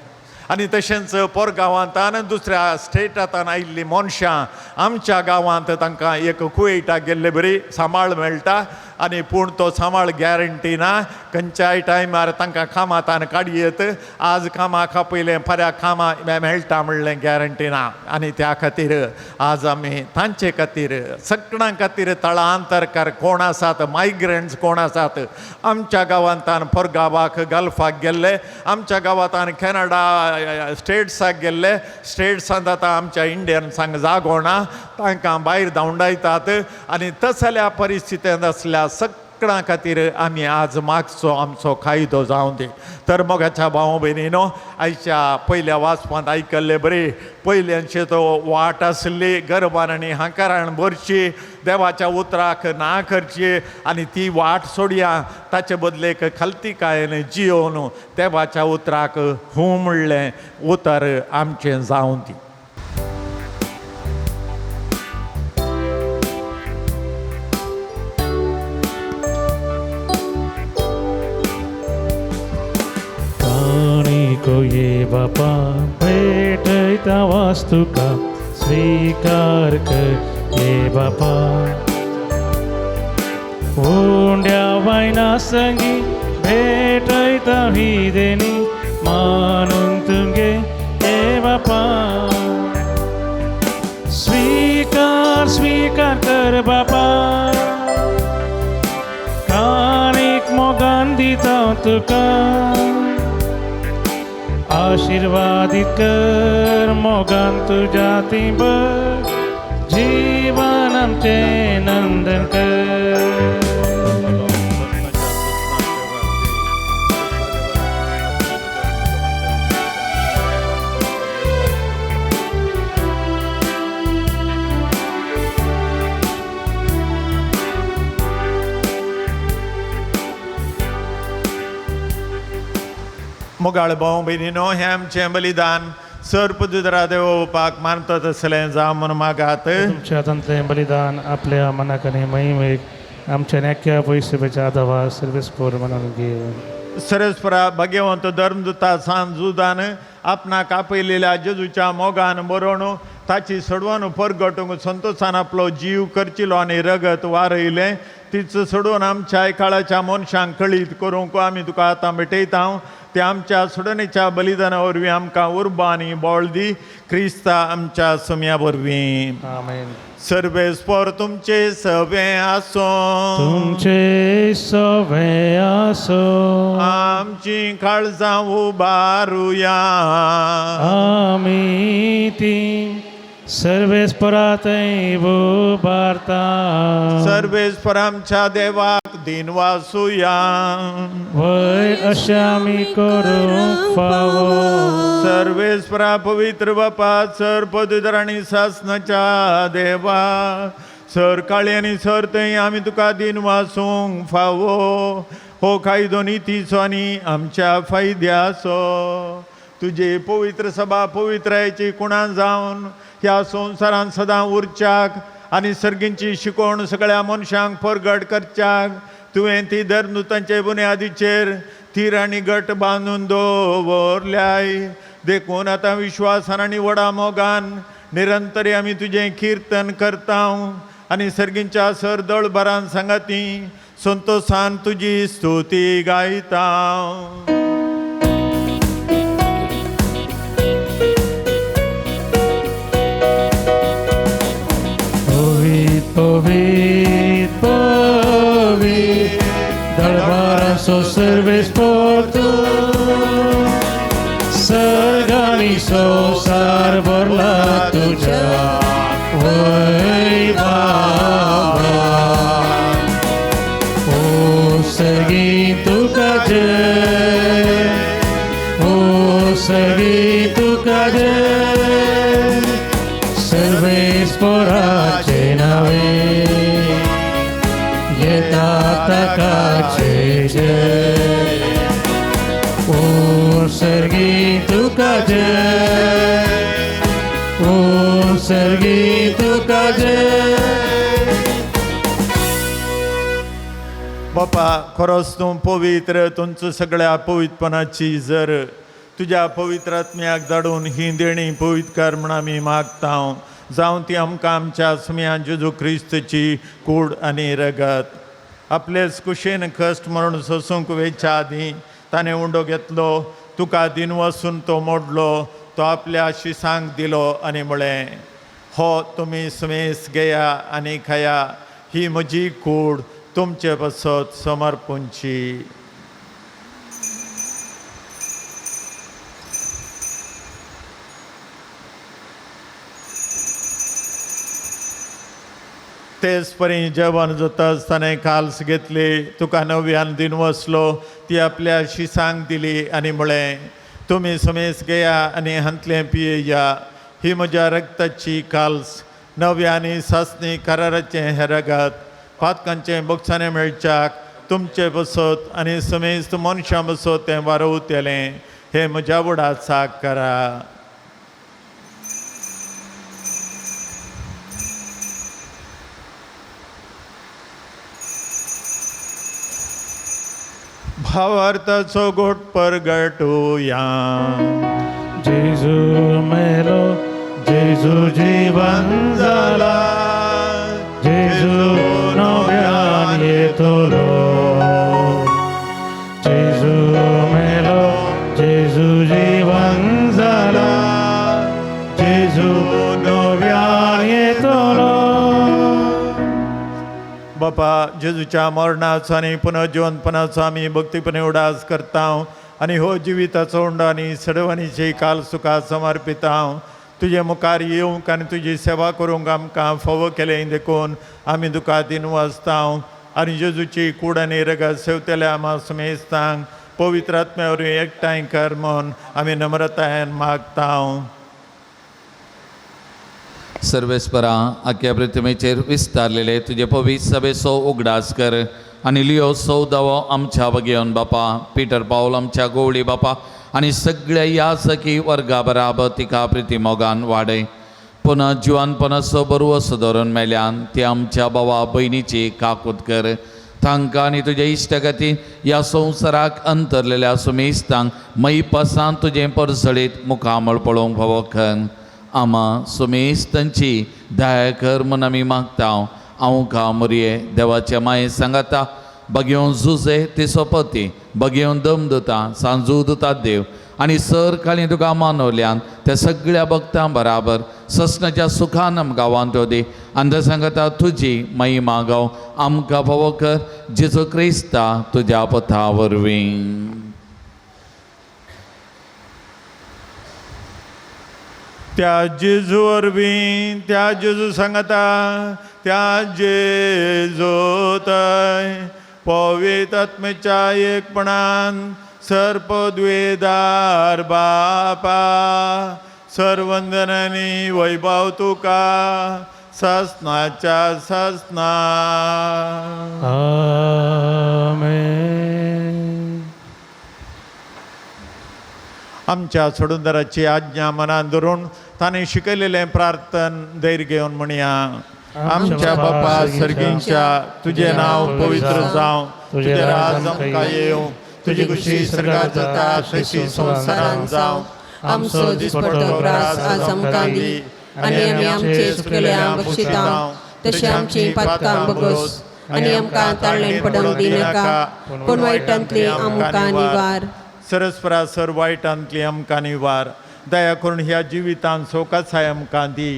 आनी तशेंच परगांवांतान दुसऱ्या स्टेटांतान आयिल्लीं मनशां आमच्या गांवांत तांकां एक कुवेटाक गेल्ले बरी सांबाळ मेळटा आनी पूण तो सांबाळ गॅरंटी ना. खंयच्याय टायमार तांकां कामांतान काडयेत. आज कामाक पयलें फाल्यां कामां मेळटा म्हणलें गॅरंटी ना. आनी त्या खातीर आज आमी तांचे खातीर सगळ्यां खातीर थळांतरकार कोण आसात, मायग्रंट्स कोण आसात, आमच्या गांवांतान परगांवाक गल्फाक गेल्ले, आमच्या गांवांतान कॅनडा स्टेट्साक गेल्ले, स्टेट्सांत आतां आमच्या इंडियन्सांक जागो ना, तांकां भायर धांवडायतात. आनी तसल्या परिस्थितींत आसल्या सगळ्यां खातीर आमी आज मागचो आमचो कायदो जावं दी. तर मोगाच्या भाव भयणीनो, आयच्या पयल्या वाचपांत आयकल्ले बरे, पयल्यांचे तो वाट आसली गर्भान आनी हांकारान भरची, देवाच्या उतराक ना करची आनी ती वाट सोडया. ताचे बदलेक खालतीकायेन जियोवन देवाच्या उतराक हूं म्हणलें उतर आमचें जावं दी. को ये बापा भेटैता वास्तु का स्वीकार कर ये बापा. उंड्या वायना संगी भेटैता ही देणी मानून तुंगे ये बापा. स्वीकार स्वीकार कर बापा, कानीक मोगान दिता तुका. आशीर्वादित कर मोगान तुझ्या तिंबर, जीवन आमचे नंदन कर. मोगाळ भाव भयणीनो, हें आमचें बलिदान सर्पदुदरा देवोवपाक मानता तसलें जावं म्हूण मागात. तुमच्या हातांतलें बलिदान आपल्या मनाक आनी महिमेक आमच्या नेक्या पयशेच्या आदावा सर्वेस कोर म्हणून घे. सरस्परा भगवंत धर्मदुता सांजुदान आपणाक आपयलेल्या जेजूच्या मोगान बरोवन ताची सडवण परगटूंक संतोषान आपलो जीव करचिलो आनी रगत वारयलें तीच सोडून आमच्या काळाच्या मनशांक कळीत करूंक आमी तुका आतां भेटयता ते आमच्या सोडणेच्या बलिदाना वरवीं आमकां उर्बा आनी बळ दी क्रिस्ता आमच्या सुम्या वरवीं आमेन. सर्वेस्पर तुमचे सवे आसो तुमचे सवे आसो आमची काळजां उबारुया आमी ती सर्वेस्परात उबारता सर्वेस्पर आमच्या देवाक दिन वासुया वय अशें आमी करूंक फावो सर्वेस्परा पवित्र बापा सर पदवीधर आनी सासनाच्या देवा सर काळी आनी सर थंय आमी तुका दिन वासूंक फावो हो कायदो नितीचो आनी आमच्या फायद्याचो तुजे पवित्र सभा पवित्रायेची कुणां जावन ह्या संवसारान सदां उरच्याक आनी सर्गींची शिकोवण सगळ्या मनशांक परगट करच्याक तुवें ती धर्मदुतांचे बुन्यादीचेर थीर आनी गट बांदून दवरल्याय देखून आतां विश्वासान आनी व्हडा मोगान निरंतरी आमी तुजें किर्तन करता आनी सर्गींच्या सर दळभरान सांगाती संतोषान तुजी स्तुती गायता Povit, povit, darbara so सर्वेस्पर तू सगळी संसार भरला तुझ्या वैभवा ओ सगळी तुका जय ओ सगळी तुका जय सर्वेस्पराचे नावे येता ताकाचे जय ओ सर्गी तुका जय ओ सर्गी तुका जय बापा खरोच तूं पवित्र तुमचो सगळ्या पवित्रपणाची जर तुज्या पवित्र आत्म्याक धाडून ही देणी पवित्र कर म्हण आमी मागता जावं ती आमकां आमच्या सुम्या जेजू क्रिस्तची कूड आनी रगत आपलेच कुशेन कश्ट मरण सोसूंक वेच्या आदीं ताणें उंडो घेतलो तुका दिन वसून तो मोडलो तो आपल्या शिसांक दिलो आनी म्हळें हो तुमी सुमेस घेया आनी खाया ही म्हजी कूड तुमचे बसत समर्पूंची तेच परी जेवण जाता आसतना काल्स घेतली तुका नव्यान दिन वसलो ती आपल्या शिसांक दिली आनी म्हळें तुमी समेस घेया आनी हांतलें पियेया ही म्हज्या रक्ताची काल्स नव्यानी सासणी कराराचें हें रगत पातकांचें बक्षांनी मेळच्याक तुमचे बसत आनी समेस्त मनशां बसत तें वारवतेलें हें म्हज्या वडाचाक करा भावार्थाचो घोट परगटुया जेजू मेलो जेजू जीवन जाला जेजू नव्यान येतलो जेजू मेलो जेजू जीवन जाला जेजू नव्यान येतलो बापा जेजूच्या मरणाचो आनी पुनर्जिवंतपणाचो आमी भक्तीपणे उडास करता आनी हो जिविताचो उंडो आनी सडवणीची काल सुखा समर्पिता तुजे मुखार येवंक आनी तुजी सेवा करूंक आमकां फावो केलें देखून आमी तुका दिन वाजता आनी जेजूची कूड आनी रगत सेवतल्या आमा समेस्तांक पवित्र आत्म्यावर एकठांय कर म्हूण आमी नम्रतायेन मागता सर्वेस्परा आख्या पृथ्वीचेर विस्तारलेले तुजे पवित्र सभेचो उगडास कर आनी लियो सौदावो आमच्या बगेवन बापा पिटर पावल आमच्या गोवळी बापा आनी सगळ्या यासकी वर्गा बराबर तिका प्रिती मोगान वाडय पुनः जिवानपणाचो बरो असो धरून मेल्यान ती आमच्या भावा भयणीची काकूत कर तांकां आनी तुज्या इश्टा खातीर ह्या संवसाराक अंतरलेल्या सुमेस्तांक मई पासान तुजें परसळीत मुखामळ पळोवंक फावो कर. आमा सुमेस्तांची दया कर म्हूण आमी मागता. हांव का मोरये देवाच्या माये सांगाता बगेवन झुजे तिचो पती बगेवन दमदुता सांजू दुता देव आनी सर काळी तुका मानवल्यान त्या सगळ्या भक्तां बराबर ससनाच्या सुखान आमकां वांटो दी. आनी सांगता तुजी माई मागाव आमकां फावो कर जेजू क्रिस्ता तुज्या पथा वरवीं. त्या जेजू वरवीं त्या जेजू सांगता त्या जेजू थंय पवित्र आत्मेच्या एकपणान सर्पद्वेदार बापा सर्वंदनांनी वैभव तुका ससनाच्या ससना. आमेन. आमच्या सोडूनदाराची आज्ञा मनात धरून ताणें शिकयलेलें प्रार्थन धैर्य घेवन म्हणया. आमच्या बापा सर्गींच्या तुझे नाव पवित्र जावं, तुझे राज आमकां येवं, तुजी खुशी स्वर्गांत जाता तशी संवसारांत जावं. आमचो दिसपट्टो ग्रास आज आमकां दी आनी आमी आमचे चुकल्यांक बक्षितांव तशी आमची पातकां बगोस आनी आमकां ताळणें पडोवंक दिनाका पूण वायटांतली आमकां निवार. सरस्परा सर वायटांतली आमकां निवार. दया करून ह्या जिवितांत सोकासाय आमकां दी.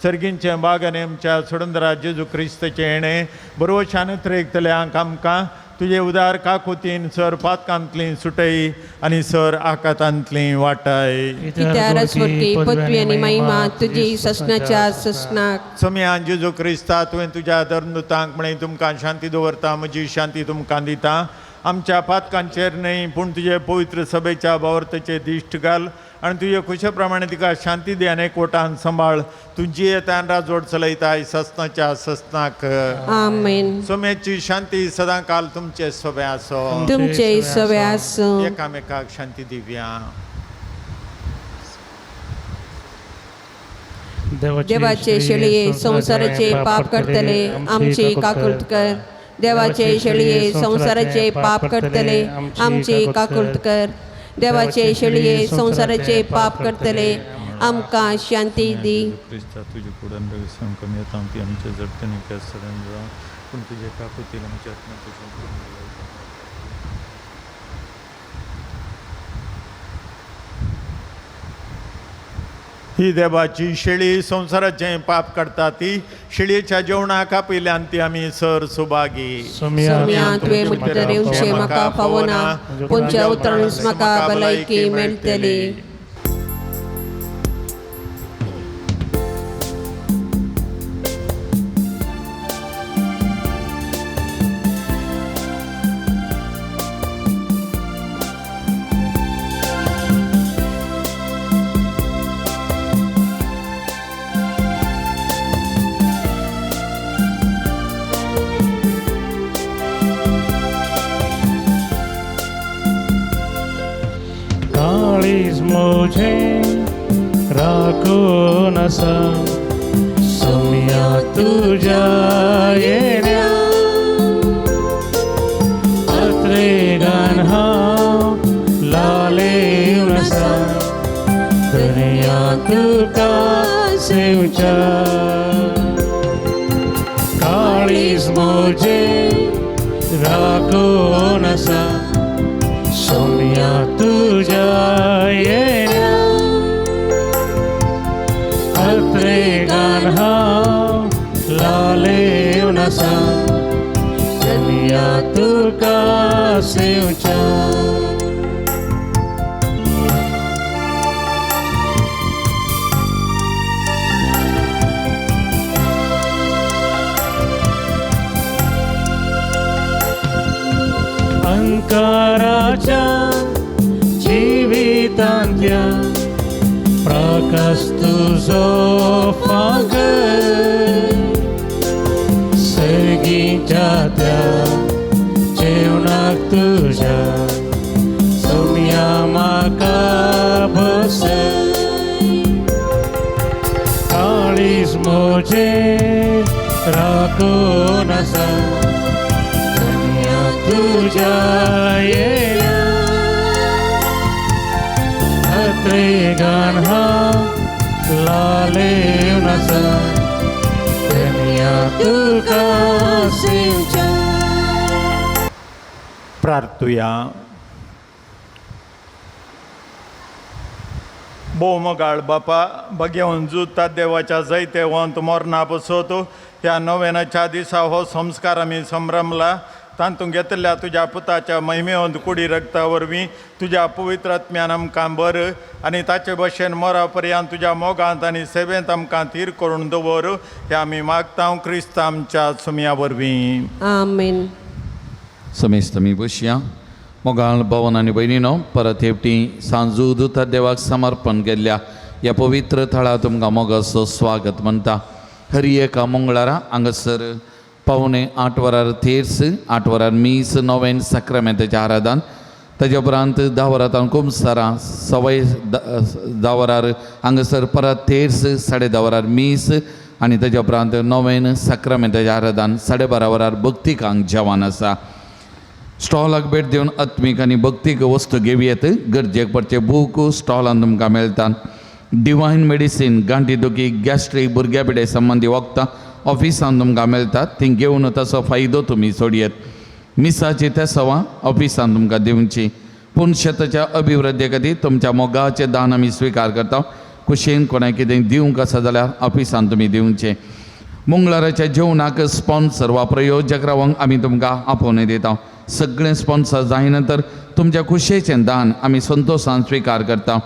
सर्गींचे बागाने आमच्या सोडूनदारा जेजू क्रिस्ताचे येणे बरोवशान त्रेकतल्यांक आमकां तुजे उदार काकुतीन सर पातकांतली सुटय आनी सर आकातांतली वाटाय. कित्याक रसवटी पदवी आनी महिमा तुजी ससनाच्या ससनाक. समयान जेजू क्रिस्ता तुवें तुज्या धर्मदुतांक म्हणे तुमकां शांती दवरता म्हजी शांती तुमकां दिता. आमच्या पातकांचेर न्हय पूण तुजे पवित्र सभेच्या बावर्ताचे दिश्ट घाल आनी तुजे खुशे प्रमाणे तिका शांती दी आनी एकवटान सांबाळ. तुजी येतान राजवट चलयताय ससनाच्या ससनाक. आमेन. सोम्याची शांती सदां काल तुमचे सोबे आसो. तुमचे सवे आसूं. एकामेकाक शांती दिव्या. देवाचे शेळये संसाराचे पाप करतले आमची काकुळत कर. देवाचे शेळये संसाराचे पाप करतले आमची काकुळत कर. देवाचे शेळये संसाराचे पाप करतले आमकां शांती दी. क्रिस्ता तुजे कुडन रविसम कमी येता ती आमच्या जडतनी केसडन जा पूण तुजे काकुतील आमच्या ही देवाची शेळी संसाराचे पाप करता ती शेळयेच्या जेवणाक आपयल्यान ती आमी सर सुभागी. सोम्या तुवें मुद्दर येवचें म्हाका फावना पुंच्या उतरणूच म्हाका भलायकी मेळटली. काळीज मोझे राखून असा सोम्या तुझ्या येण्या अत्रेगान हांव लालेवन आसा दुनिया तुका सेवच्या. काळीज मोझे राखून आसा सोम्या तुझ्या येण्या अत्रेगान हांव लालेवन आसा दुनिया तुका सेवच्या. अंकाराच्या जिवितांतल्या प्रकाश तुजो फागर सर्गीच्या त्या जेवणाक तुज्या सोम्या म्हाका बसय. काळीज मोझे राखून आसा तुझ्या येण्या अत्रे गान हा लाले नसा धन्या तुका सिंचा प्रार्थुया. बोमगाळ बापा बघेवन जुता देवाच्या जैते वंत मोरणा बसवतो ह्या नव्यानाच्या दिसा हो संस्कार आम्ही संभ्रमला तांतून घेतल्या तुझ्या पुताच्या महिमेवंत कुडी रक्तावरवी तुझ्या पवित्र आत्म्यान आमकां बर आनी ताचे भशेन मरापर्यंत तुझ्या मोगांत आनी सेवेंत आमकां थीर करून दवर हे आमी मागता क्रिस्त आमच्या सुमया वरवीं. आमेन. समेस्त मी बसया. मोगाळ भवन आनी भयणीनो परत हेवटी सांजू दुता देवाक समर्पण केल्ल्या ह्या पवित्र थळा तुमकां मोगाचो स्वागत म्हणटा. हरी एका मंगळारा हांगासर पावणे 8 वरार थेर्स 8 वरार मीस नोवेन सक्रामेंताचें आराधन ताजे उपरांत 10 वरांत कुंभसारां सवय 10 वरार हांगासर परत थेर्स 10:30 वरार मीस आनी ताजे उपरांत नोवेन सक्रामेंताचें आराधन 12:30 वरार भक्तिकांक जेवण आसा. स्टॉलाक भेट दिवन आत्मीक आनी भक्तीक वस्तू घेवयेत. गरजेक पडचे बूक स्टॉलान तुमकां मेळटात. डिवायन मेडिसीन गांठी दुखी गॅस्ट्रीक भुरग्या पिडे संबंदी वखदां ऑफिसान तुमकां मेळटात. ती घेवन ताचो फायदो तुमी सोडयेत. मिसाची तेसवां ऑफिसान तुमकां दिवची. पुणशताच्या अभिवृद्धी खातीर तुमच्या मोगाचें दान आमी स्विकार करता. कुशीन कोणाक कितें दिवंक आसा जाल्यार ऑफिसान तुमी दिवचें. मंगळाराच्या जेवणाक स्पॉन्सर वा प्रयोजक रावंक आमी तुमकां आपोवणी दिता. सगळे स्पॉन्सर जायनंतर तुमच्या खुशेचें दान आमी संतोशान स्विकार करता.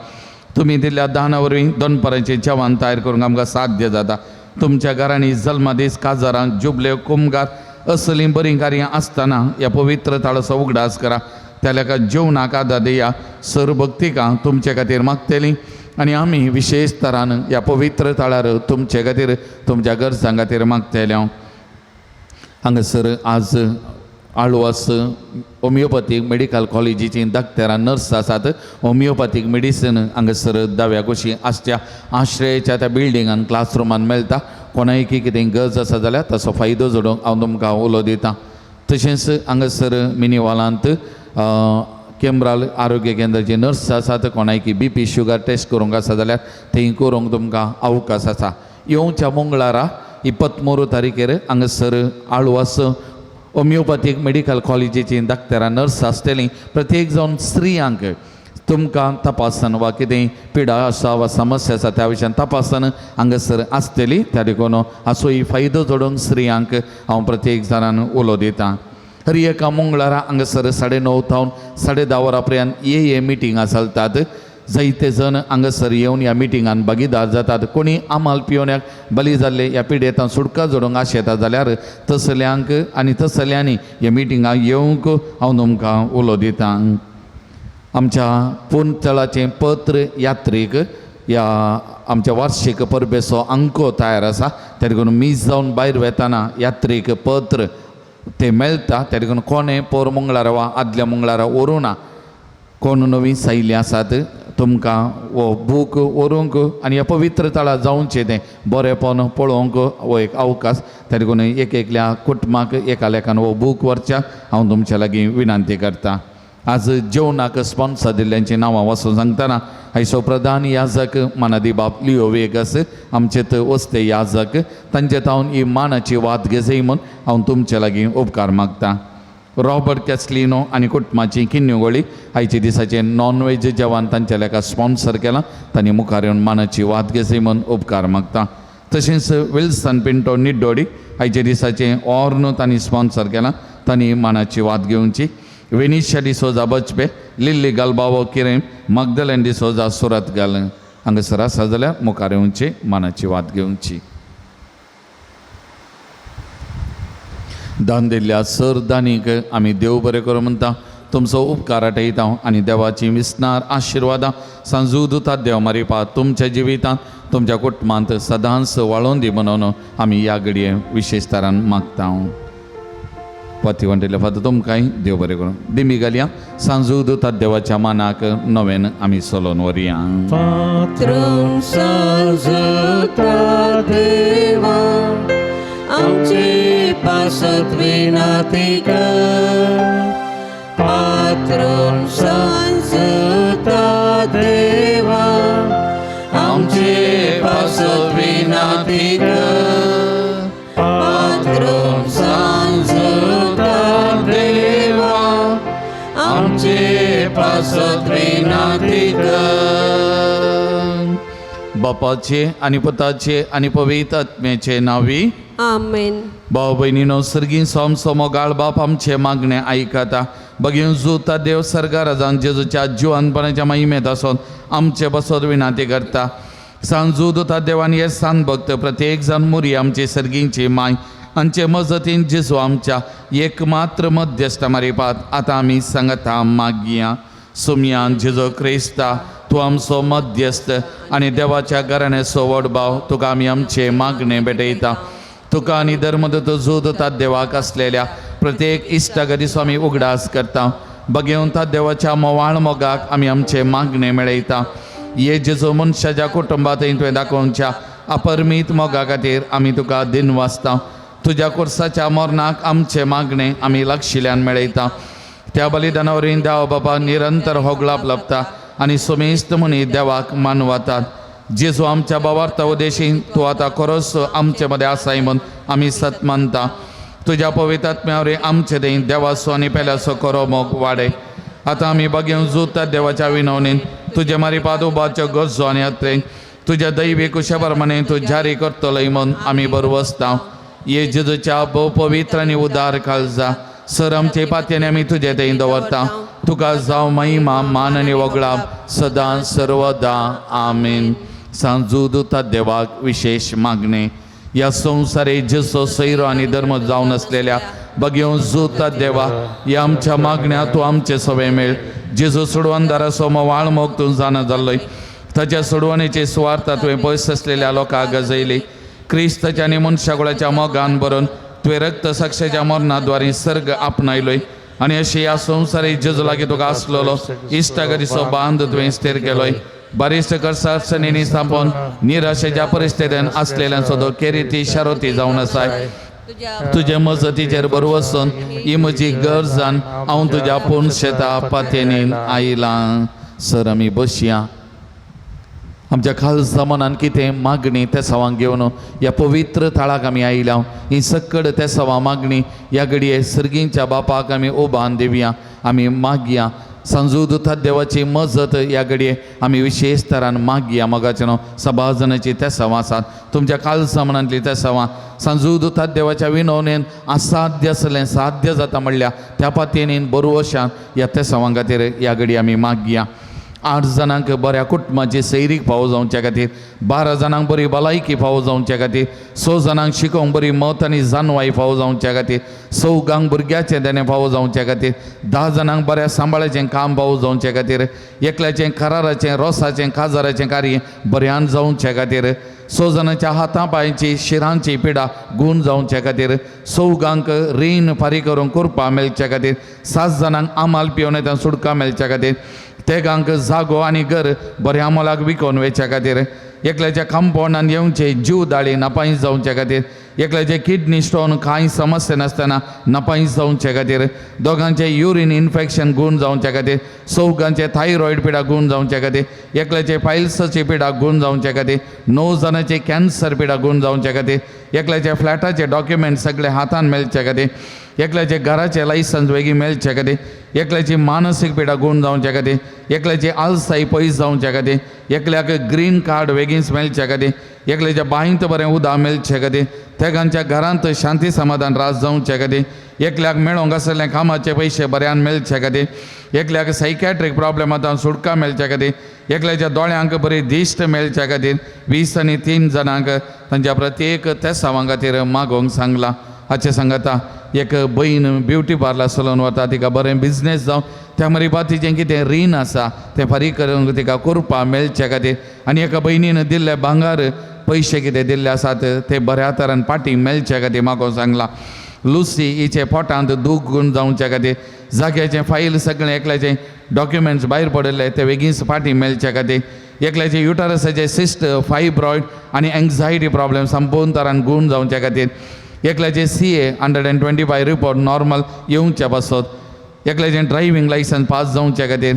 तुमी दिल्ल्या दाना वरवीं दनपाराचें जेवण तयार करूंक आमकां साध्य जाता. तुमच्या घरांनी जल्मादीस काजारां जुबल्यो कुमगार असलीं बरीं कार्यां आसतना ह्या पवित्र थळाचो उगडास करा. त्या लेखा जेवणाक आदार दिया. सरभक्तिकां तुमचे खातीर मागतलीं आनी आमी विशेश तरान ह्या पवित्र थळार तुमचे खातीर तुमच्या गरजां खातीर मागतले. हांगासर आज आळवास होमिओपॅथीक मेडिकल कॉलेजीची डॉक्टरां नर्स आसात. होमिओपॅथीक मेडिसीन हांगासर दाव्या कुशी आसच्या आश्रयाच्या त्या बिल्डिंगान क्लासरुमान मेळटा. कोणाय कितें गरज आसा जाल्यार ताचो फायदो जोडूंक हांव तुमकां उलो दितां. तशेंच हांगासर मिनीवालांत केंब्राल आरोग्य केंद्राची नर्स आसात. कोणायकी BP शुगर टेस्ट करूंक आसा जाल्यार थंय करूंक तुमकां अवकाश आसा. येवच्या मंगळारा 23 तारीखेर हांगासर आळवास होमिओपॅथीक मेडिकल कॉलेजीची डॉक्टरां नर्स आसतलीं. प्रत्येक जावन स्त्रियांक तुमकां तपासन वा कितें पिडा आसा वा समस्या आसा त्या विशयान तपासन हांगासर आसतली. त्या देखून हाचोय फायदो जोडूंक स्त्रियांक हांव प्रत्येक जाणान उलो दितां. हर एका मंगळारा हांगासर 9:30 थावन 10:30 वरां पर्यंत हे मिटिंगां चलतात. जायते जण हांगासर येवन ह्या मिटिंगान भागीदार जातात. कोणी आमाल पिवण्याक बली जाल्ले ह्या पिडेंतां सुटका जोडूंक आशेता जाल्यार तसल्यांक आनी तसल्यांनी ह्या मिटिंगाक येवंक हांव तुमकां उलो दितां. आमच्या पुंतळाचें पत्र यात्रेक ह्या आमच्या वार्षिक परबेचो अंको तयार आसा. त्या देखून मीस जावन भायर वेताना यात्रेक पत्र तें मेळटा. त्या देखून कोणें पोर मंगळारा वा आदल्या मंगळारा व्हरूं ना. कोण नवीं सायली आसात तुमकां वो बूक व्हरूंक आनी ह्या पवित्र थळार जावचें तें बरेंपण पळोवंक हो एक अवकाश. त्या देखून एकल्या कुटुंबाक एका लेखान हो बूक व्हरच्या हांव तुमच्या लागीं विनंती करतां. आज जेवणाक स्पॉन्सर दिल्ल्यांची नांवां वाचून सांगतना आयचो प्रधान याजक मानादी बाब लिओ वेगस आमचेत वस्ते याजक तांचे तावन ही मानाची वाद घेजय म्हूण हांव तुमचे लागीं उपकार मागतां. रॉबर्ट कॅस्लिनो आनी कुटुंबाची किन्युगोळी आयचे दिसाचें नॉनवेज जेवण तांच्या लेखा स्पॉन्सर केलां. तांणी मुखार येवन मानाची वाद घेजय म्हूण उपकार मागतां. तशेंच विल्सन पिंटो निड्डोडी आयचे दिसाचें ऑर्न तांणी स्पॉन्सर केलां. तांणी मानाची वाद घेवची. वेनिशिया डिसोजा बचपे लिल्ली गालबावो किरेम मगदलेन डिसोजा सुरत घाल हांगासर आसा जाल्यार मुखार येवची मानाची वाद घेवची. दान दिल्ल्या सर दानीक आमी देव बरें करूं म्हणटा. तुमचो उपकार आठयता आनी देवाची विस्नार आशिर्वादां सांजू दितात. देव मारिपा तुमच्या जिवितांत तुमच्या कुटुंबांत सदांच वाळोवन दी म्हणून आमी ह्या घडये विशेश तरान मागता. पती म्हणटले फातर तुमकांय देव बरें करूं. दिमी घालया सांजू दितात देवाच्या मानाक नवेन आमी चलोवन वरया. पात्रं साजता देवा आमचे पासत विनाती कर आमचे पासत विनंती कर. बापाचे आणि पुताचे आणि पवित्र आत्म्याचे नावी. आमेन. भाऊ बहिणीनो, सर्गी सोमसो मोगाळ बाप आमचे मागणे ऐकता. बघून जुता देव सर्गा राजान जेजूच्या जिवनपणाच्या महिमेत असून आमचे बसत विनंती करता. सांजू दुता देवान ये सांग भक्त प्रत्येक जण मुरी आमची सर्गींची माय आमचे मजतीन जेजू आमच्या एकमात्र मध्यस्थ मारिपात आता आम्ही सांगता मागिया. सुमयान जेजू क्रिस्ता तू आमचो मध्यस्थ आणि देवाच्या घराण्याचो वडभाव तुका आम्ही आमचे मागणे भेटयता. तुका आणि धर्मदूत जोदतात देवाक असलेल्या प्रत्येक इष्टागती स्वामी उगडास करता. बघेवन त्या देवाच्या मोवाळ मोगाक आम्ही आमचे मागणे मेळयता. ये जेजो मनशाच्या कुटुंबात तुवें दाखोवच्या अपरमीत मोगा खातीर आमी तुका दिन वाचता. तुज्या कुर्साच्या मरणाक आमचे मागणे आमी लागशिल्ल्यान मेळयता. त्या बलिदाना वरवीं देव बाबा निरंतर होगळाप लपता आनी सुमेस्त मुनी देवाक मानवतात. जेजू आमच्या बावार्था उदेशीन तूं आतां खरोच आमचे मदें आसाय म्हूण आमी सत मानता. तुज्या पवित्र आत्म्यावरी आमचे दें देवाचो आनी पेल्याचो खरो मोग वाडय. आतां आमी बगेवन जुतात देवाच्या विनवणेन तुजे मारिपाद उबाच्यो गरजो आनी यात्रेक तुज्या दैवी कुशा प्रमाणे तूं जारी करतलोय म्हूण आमी बरवसता. ये जेजूच्या भोव पवित्र आनी उदार काळजा सर आमचे पातयेन आमी तुजे दें दवरता. तुका जावं महिमा मान आनी वगळाप सदां सर्वदा. आमीन. सांजू दुतात देवाक विशेष मागणे. या संवसारे जेजो सैरो आनी धर्म जावन असलेल्या बगेवन जुतात देवा या आमच्या मागण्या तूं आमचे सवे मेळ. जेजू सोडवणदाराचो मोवाळ मोग तूं जाणा जाल्लोय. ताच्या सोडवणेचे सुवार्थ तुवें पयस असलेल्या लोकांक गजयली. क्रिस्ताच्या आनी मनशाकुळाच्या मोगान बरोवन तुवें रक्त साक्षाच्या मरणाद्वारे सर्ग आपणायलोय आनी अशी ह्या संवसारी जेजू लागीं तुका आसलेलो इश्टागतीचो बांद तुवें स्थिर केलोय. बरिश्ट करसासनीनी स्थापन निराशेच्या परिस्थितीन आसलेल्या सुद्दां केरिती शारोती जावन आसाय. तुझे मजतीचेर बरवसून ही म्हजी गरजान हांव तुज्या पूर्ण शेता पातयेनीन आयलां. सर आमी बसया. आमच्या खालसा मनान कितें मागणी त्या सवांक घेवन ह्या पवित्र थाळाक आमी आयल्या. ही सकड त्या सवा मागणी ह्या घडये सर्गींच्या बापाक आमी ओबान दिवया. आमी मागया. सांजू दुतात देवाची मजत ह्या घडये आमी विशेष तरान मागया. मोगाचें न्हू सभाजनाची त्या सवा आसात तुमच्या खालसा मनांतली त्या सवा सांजू दुतात देवाच्या विनवणेन असाध्य आसलें साध्य जाता म्हणल्या त्या पातयेनीन बरोवशान ह्या त्या सवां खातीर ह्या घडये आमी मागया. 8 जाणांक बऱ्या कुटुंबाची सैरीक फावो जावच्या खातीर, 12 जाणांक बरी भलायकी फावो जावच्या खातीर, 6 जाणांक शिकोवंक बरी मत आनी जानवाई फावो जावच्या खातीर, 4 भुरग्याचें देणें फावो जावच्या खातीर, 10 जाणांक बऱ्या सांबाळाचें काम फावो जावच्या खातीर, एकल्याचें कराराचें रोसाचें काजाराचें कार्य बऱ्यान जावच्या खातीर, 6 जाणांच्या हातां पांयांची शिरांची पिडा गूण जावच्या खातीर, 4 रीण फारीक करूंक कुरपा मेळच्या खातीर, 7 जाणांक आमाल पिवन येता सुडका मेळच्या खातीर, तेगांक जागो आनी घर बऱ्या मोलाक विकोन वेच्या खातीर, एकल्याच्या कंपाउंडान येवचे जीव दाळी नापायींच जावच्या खातीर, एकल्याचे किडनी स्टोन कांय समस्या नासतना नापायींच जावच्या खातीर, 2 युरीन इन्फेक्शन गूण जावच्या खातीर, 4 थायरॉयड पिडा गूण जावच्या खातीर, एकल्याचे पायल्साची पिडा गूण जावच्या खातीर, 9 जाणांचे कॅन्सर पिडा गूण जावच्या खातीर, एकल्याचे फ्लॅटाचे डॉक्युमेंट सगळे हातान मेळच्या खातीर, एकल्याचे घराचे लायसन्स वेगळी मेळच्या खातीर, एकल्याची मानसीक पिडा गूण जावच्या खातीर, एकल्याची आलसाई पयस जावच्या खातीर, एकल्याक ग्रीन कार्ड वेगीच मेळच्या खातीर, एकल्याच्या बांयत बरें उदक मेळचें खातीर, तेगांच्या घरांत शांती समाधान रास जावच्या खातीर, एकल्याक मेळोंक आसलेले कामाचे पयशे बऱ्यान मेळचे खातीर, एकल्याक सायकॅट्रीक प्रॉब्लेमांतल्यान सुटका मेळच्या खातीर, एकल्याच्या दोळ्यांक बरी दिश्ट मेळच्या खातीर, 20 आनी 3 जाणांक तांच्या प्रत्येक त्या सावां खातीर मागोवंक सांगलां. हाचे सांगता एक बहीण ब्युटी पार्लर चलोवन वता, तिका बरें बिझनेस जावं त्या मरीपात तिचें कितें रीण आसा तें फारीक करूंक तिका कुरपा मेळच्या खातीर, आनी एका भयणीन दिल्ले भांगार पयशे कितें दिल्ले आसात ते बऱ्या तरान पाटी मेळच्या खातीर म्हाका सांगलां. लुसी हिचे पोटांत दूख गूण जावच्या खातीर, जाग्याचें फायल सगळें एकल्याचें डॉक्युमेंट्स भायर पडिल्ले ते बेगीच पाटी मेळच्या खातीर, एकल्याचे युटरसाचे सिस्ट फायब्रॉयड आनी एंग्जायटी प्रॉब्लेम संपूर्ण तरान गूण जावच्या खातीर, एकल्याचे CA 125 रिपोर्ट नॉर्मल येवच्या पासत, एकल्याचें ड्रायव्हिंग लायसन्स पास जावच्या खातीर,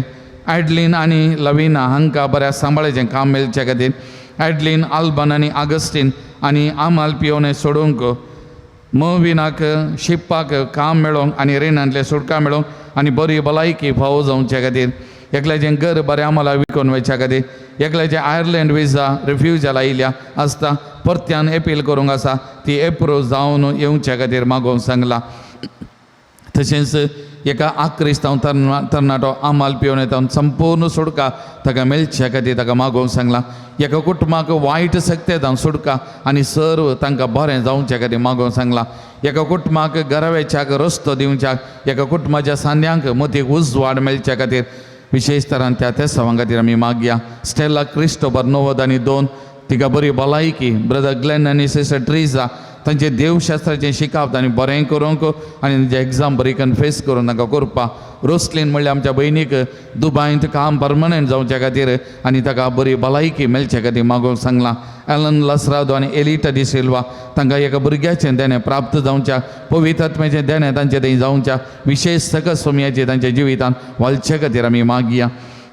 ॲडलीन आनी लविना हांकां बऱ्या सांबाळाचें काम मेळच्या खातीर, ॲडलीन आल्बन आनी आगस्टीन आनी आमाल पियोने सोडूंक, मविनाक शिप्पाक काम मेळोवंक आनी रिणांतले सुटका मेळोवंक आनी बरी भलायकी फावो जावचे खातीर एकल्याचें घर बरें आम्हाला विकून वयच्या खातीर एकल्याचें आयर्लंड विजा रिफ्युजल आयिल्ल्या आसता परत्यान एपील करूंक आसा ती एप्रूव जावन येवच्या खातीर मागोवंक सांगला तशेंच एका आक्रिस्तांव तरणाटो आमाल पिवन येता संपूर्ण सुटका ताका मेळच्या खातीर ताका मागोवंक सांगला एका कुटुंबाक वायट सक्तेतां सुटका आनी सर्व तांकां बरें जावच्या खातीर मागोवंक सांगला एका कुटुंबाक घरावेच्याक रस्तो दिवच्याक एका कुटुंबाच्या सांद्यांक मतीक उजवाड मेळच्या खातीर विशेष तरान त्या सवां खातीर आमी मागया स्टेला क्रिस्टोबर 92 तिका बरी भलायकी ब्रदर ग्लेन आनी सिस्टर ट्रिजा तांचे देवशास्त्राचें शिकप तांणी बरें करूंक आनी तांचे एग्जाम बरी कन्फेस करून ताका करपाक रोस्लीन म्हणल्यार आमच्या भयणीक दुबयंत काम परमनंट जावच्या खातीर आनी ताका बरी भलायकी मेळच्या खातीर मागोवंक सांगलां एलन लसरादो आनी एलिटा डी सिल्वा तांकां एका भुरग्याचें देणें प्राप्त जावच्या पवित्र आत्म्याचें देणें तांचे थंय जावच्या विशेष सकस सोमयाचें तांच्या जिवितांत वालच्या खातीर आमी मागया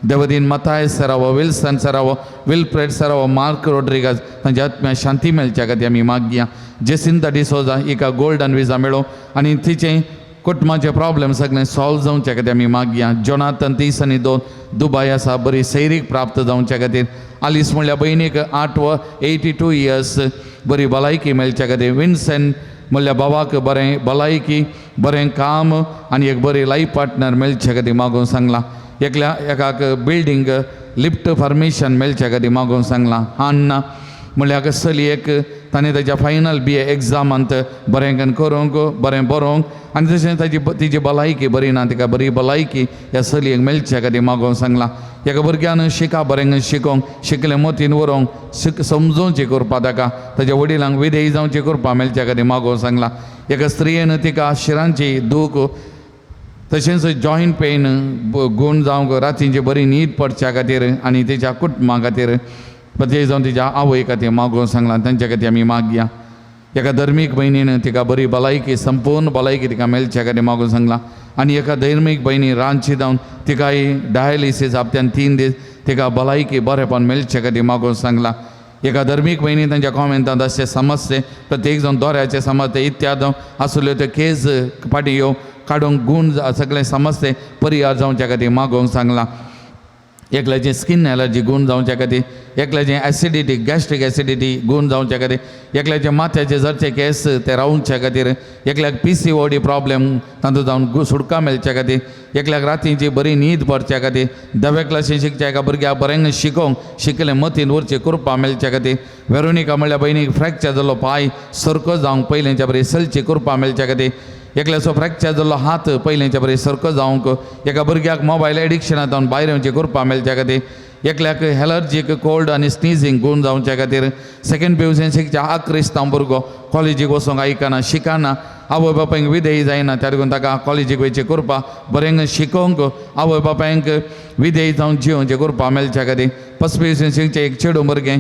देवदीन मताय सरावो विल्सन सरावो विल्फ्रेड सरावो मार्क रोड्रिगाज तांच्या आत्म्याक शांती मेळच्या खातीर आमी मागया जेसिंता डिसोजा हिका गोल्डन विजा मेळो आनी तिचें कुटुंबाचे प्रॉब्लेम सगळें सॉल्व जावच्या खातीर आमी मागया जोनाथन 30 आनी 2 दुबय आसा बरी सैरीक प्राप्त जावच्या खातीर आलीस म्हणल्यार भयणीक 82 इयर्स बरी भलायकी मेळच्या खातीर विन्सेंट म्हणल्यार बाबाक बरें भलायकी बरें काम आनी एक बरी लायफ पार्टनर मेळच्या खातीर मागोवंक सांगलां एकाक बिल्डींग लिफ्ट फॉर्मेशन मेळच्या खातीर मागोवंक सांगलां हान्ना म्हणल्यार चलयेक ताणें ताच्या फायनल BA एग्जामांत बरें करूंक बरें बरोवंक आनी तशें तिची भलायकी बरी ना तिका बरी भलायकी ह्या चलयेक मेळच्या खातीर मागोवंक सांगलां एका भुरग्यान बरें शिकोवंक शिकलें मतीन व्हरूंक समजोवचें करपा ताका ताच्या वडिलांक विधेय जावचें करपा मेळच्या खातीर मागोवंक सांगलां एका स्त्रियेन तिका शिरांची दूख तशेंच जॉयंट पेन गूण जावंक रातींची बरी न्हीद पडच्या खातीर आनी तिच्या कुटुंबा खातीर ते जावन तिच्या आवय खातीर मागोवंक सांगलां तांच्या खातीर आमी मागया एका धर्मीक भयणीन तिका बरी भलायकी संपूर्ण भलायकी तिका मेळच्या खातीर मागोवंक सांगलां आनी एका धर्मीक भयणी रांदची जावन तिकाय डायलिसीस हप्त्यान 3 दीस तिका भलायकी बरेंपण मेळच्या खातीर मागोवंक सांगलां एका धर्मीक भयणी तांच्या कॉमेंटांत अशे समस्ये प्रत्येक जावन दोऱ्याचे समस्ये इत्याद आसल्यो त्यो केस फाटीं येवं काडूंक गूण सगळे समस्ये परिहार जावच्या खातीर मागोवंक सांगलां एकल्याचें स्किन एलर्जी गूण जावच्या खातीर एकल्याचें एसिडिटी गॅस्ट्रीक एसिडिटी गूण जावच्या खातीर एकल्याचें माथ्याचे जरचे केस ते रावच्या खातीर एकल्याक PCOD प्रॉब्लेम तातूंत जावन सुटका मेळच्या खातीर एकल्याक रातींची बरी न्हीद पडच्या खातीर 10वे क्लासीन शिकच्या एका भुरग्याक बरें शिकोवंक शिकलें मतीन उरचें करपा मेळच्या खातीर वेरोनिका म्हणल्यार भयणीक फ्रॅक्चर जाल्लो पांय सरको जावंक पयलेंच्या बरी सलची करपा मेळच्या खातीर एकल्याचो फ्रॅक्चर जाल्लो हात पयलेंच्या बरी सरको जावंक एका भुरग्याक मोबायल एडिक्शनांतून भायर येवचें करपा मेळच्या खातीर एकल्याक एलर्जीक कोल्ड आनी स्निजींग गूण जावच्या खातीर सेकंड PUCन शिकच्या आक्रिस्तांव भुरगो कॉलेजीक वचूंक आयकना शिकना आवय बापायक विधेय जायना त्या देखून ताका कॉलेजीक वयचें करपा बरें शिकोवंक आवय बापायक विधेय जावन जियोवचें करपा मेळच्या खातीर फर्स्ट PUCन शिकचें एक चेडूं भुरगें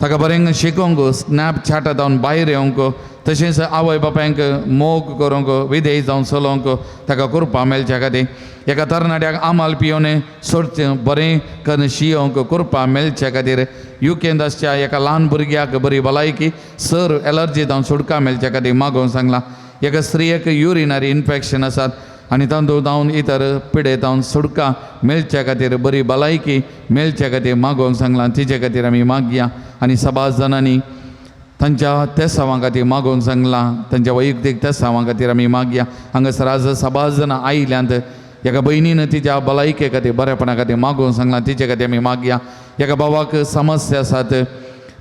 ताका बरें शिकोवंक स्नॅपचॅटांतून भायर येवंक तशेंच आवय बापायक मोग करूंक विधेय जावन चलोवंक ताका करपा मेळच्या खातीर एका तरणाट्याक आमाल पियोन सोडचें बरें करून शियोवंक करपा मेळच्या खातीर UKन आसच्या एका ल्हान भुरग्याक बरी भलायकी सर एलर्जी जावन सुटका मेळच्या खातीर मागोवंक सांगलां एका स्त्रियेक युरिनरी इन्फेक्शन आसात आनी तातूंत जावन इतर पिडे जावन सुटका मेळच्या खातीर बरी भलायकी मेळच्या खातीर मागोवंक सांगलां तिचे खातीर आमी मागया आनी सभास जाणांनी तांच्या त्या सवां खातीर मागोवंक सांगलां तांच्या वैयक्तीक त्या सवां खातीर आमी मागया हांगासर आज सभास जाणां आयल्यांत एका भयणीन तिच्या भलायके खातीर बरेपणा खातीर मागोवंक सांगलां तिचे खातीर आमी मागया एका बाबाक समस्या आसात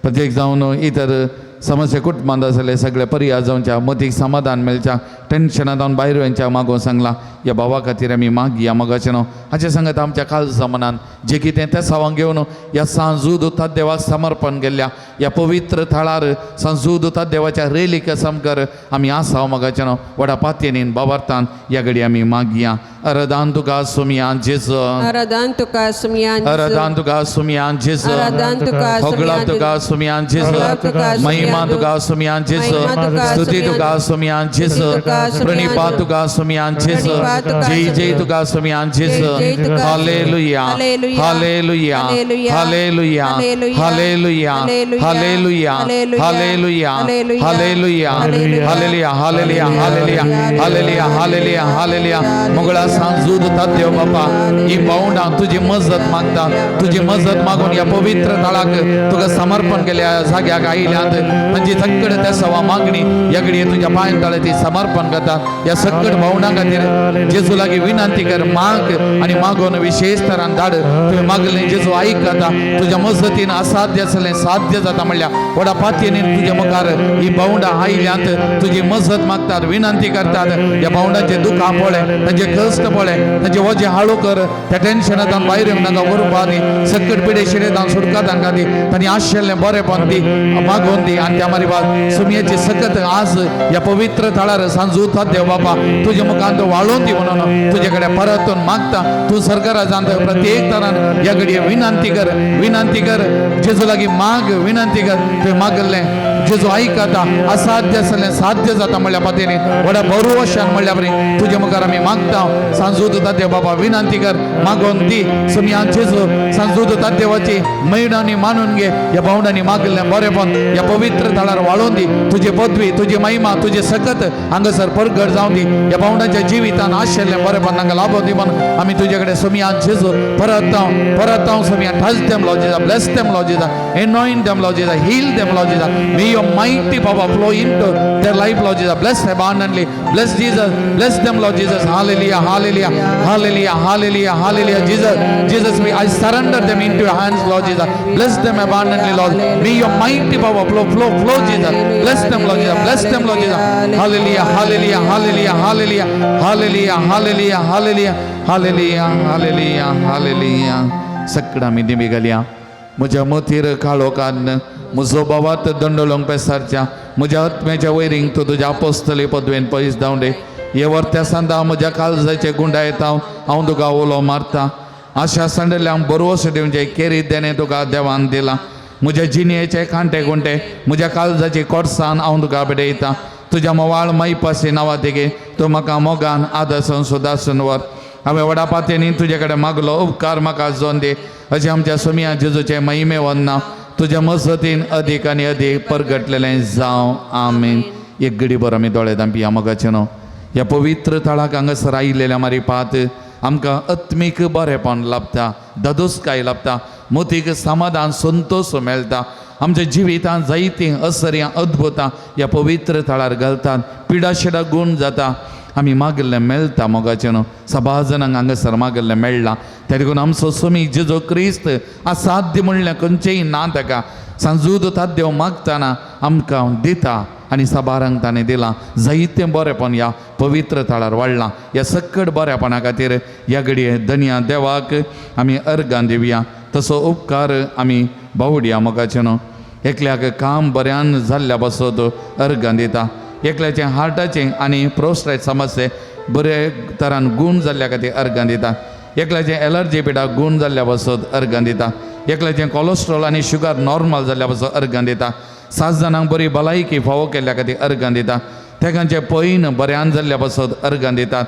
प्रत्येक जावन इतर समस्या कुटुंबांत आसले सगळे परिहार जावच्या मतीक समाधान मेळच्या टेन्शनां जावन भायर वयच्या मागोवंक सांगलां ह्या भावा खातीर आमी मागया मोगाचें न्हू हाचे सांगत आमच्या काळजा मनान जें कितें त्या सवांक घेवन ह्या सांजूद उतात देवाक समर्पण केल्ल्या ह्या पवित्र थळार सांजूद उतात देवाच्या रेलीक समकर आमी आसा मोगाचें न्हू व्हडा पातयेनीन बाबार्थान ह्या घडी आमी मागया अरदान तुका सुमियान जेजू आराधन तुका सुमियान अरदान तुका सुमियान जेजू आराधन तुका होगळा तुका सुमियान जेजू महिमा तुका सुमियान जेजू स्तुती तुका सुमियान जेजू प्रणिपा तुका स्वामी आमचेच प्रणिपा तुका जय जय स्वामी. तुका स्वामी आमचेच जय जय तुका हालेलुया हालेलुया. हालेलुया हालेलुया. हालेलुया हालेलुया. हालेलुया हालेलुया हालेलुया. हालेलुया हालेलुया. हालेलुया हालेलुया हालेलुया हालेलुया हालेलुया हालेलुया मुगळा सांजूद देव बापा ही बावंडा तुझी मजत मागता तुझी मजत मागून या पवित्र तळाक तुका समर्पण केल्या जाग्याक आयल्यांत म्हणजे सक्कड त्या सवा मागणी याकडे तुझ्या पांय तळे ती समर्पण करता या सक्कड भावना खातीर जेजू लागी विनंती कर माग आणि मागून विशेष तरान धाड तुम्ही मागले जेजू ऐकता तुझ्या मजतीन असाध्य असले साध्य जाता म्हणल्या वडा पातयेन तुझ्या मुखार ही बावंडा आयल्यांत तुझी मजत मागतात विनंती करतात या बावंडाचे दुःख पळे तांचे कष्ट पळे तांचे वजे हाळू कर त्या टेन्शनांतल्यान भायर येवंक नाका वरपानी सक्कड पिडे शिडेतान सुटका तांकां दी तांणी आशिल्लें बरेपण दी मागोवन दी आनी त्या मारी बाद सुमयेची सकत आज या पवित्र तळार सांजूत देव बापा तुझ्या मुखांत वाळून दी म्हणून तुझे कडेन परतून मागता तूं सरकारांत प्रत्येक तरान या घडये विनंती कर जेजू लागीं माग विनंती कर तुवें मागल्लें जेजू ऐकता असाध्य असलें साध्य जाता म्हणल्या पातयेनी व्हडा भरवशान म्हणल्या बरी तुझे मुखार आमी मागता सांजूत देव बाबा विनंती कर मागोवन दी सुमयान जेजू सांजूत देवाची मैदानी मानून घे या भावंडांनी मागल्लें बरेपण या पवित्र तळार वाळून दी तुझी पदवी तुझी महिमा तुझे सकत हांगासर परगट जावन दी या भावंडाच्या जिवितान आशिल्लें बरेपण तांकां लाभोवन दी म्हणून आमी तुजे कडेन सुमयान जेजू परत सुमयान touch them Lord Jesus bless them Lord Jesus anoint them Lord Jesus heal them Lord Jesus may your mighty power flow into their life Lord Jesus bless abundantly bless Jesus bless them Lord Jesus hallelujah hallelujah hallelujah hallelujah hallelujah Jesus I surrender them into your hands Lord Jesus bless them abundantly Lord may your mighty power flow Jesus bless them Lord Jesus bless them Lord Jesus hallelujah hallelujah hallelujah hallelujah hallelujah hallelujah hallelujah hallelujah hallelujah hallelujah सक्कडा मी दिमी घालया म्हज्या मतीर काळो कान्न म्हजो बोवात दंडोलंक पेसारच्या म्हज्या आत्म्याच्या वैरींक तूं तुज्या अपोस्तली पदवेन पयस धांवडे हे वर्त्या सांदा म्हज्या काळजाचे गुंडायत हांव तुका उलो मारता आशा संडल्यांक बरोवस दिवचे केरी देणे तुका देवान दिला म्हज्या जिणयेचे खांटे गुंटे म्हज्या काळजाची कोर्सान हांव तुका भेटयता तुज्या मोवाळ मैपासी नांवा देगे तूं म्हाका मोगान आदर्शन सुदासन वर हांवें व्हडा पातयेनी तुजे कडेन मागलो उपकार म्हाका जोन दे अशें आमच्या सुमया जेजूचे महिमे वन्ना तुज्या मजतीन अदीक आनी अदीक परगटलेलें जावं आमीन एक घडी भर आमी दोळे धांपिया मोगाचे न्हू ह्या पवित्र तळाक हांगासर आयिल्लेल्या मारी पात आमकां आत्मीक बरेपण लाभता ददुसकाय लाभता मोतीक समाधान संतोष मेळटा आमच्या जिवितांत जायतीं असर्यां अद्भुतां ह्या पवित्र तळार घालतात पिडाशिडा गूण जाता आमी मागल्लें मेळटा मोगाचें न्हू सभा जाणांक हांगासर मागल्लें मेळ्ळां त्या देखून आमचो सुमी जेजू क्रिस्त असाध्य म्हणलें खंयचेंय ना ताका सांजूद देव मागतना आमकां दिता आनी सभारांक ताणें दिलां जायतें बरेपण ह्या पवित्र तळार वाडलां ह्या सक्कड बरेपणा खातीर ह्या घडये धन्या देवाक आमी अर्गां दिवया तसो उपकार आमी बावडया मोगाचें न्हू एकल्याक काम बऱ्यान जाल्ल्या बसत अर्गां दिता एकल्याचे हार्टाचे आनी प्रोस्टेट समस्ये बरे तरान गूण जाल्ल्या खातीर अर्गां दिता एकल्याचे एलर्जी पिडाक गूण जाल्ल्या बसत अर्गां दिता एकल्याचे कोलेस्ट्रॉल आनी शुगर नॉर्मल जाल्ल्या बसत अर्गां दिता 7 जाणांक बरी भलायकी फावो केल्ल्या खातीर अर्गां दिता तेकांचे पैन बऱ्यान जाल्ल्या बसत अर्गां दितात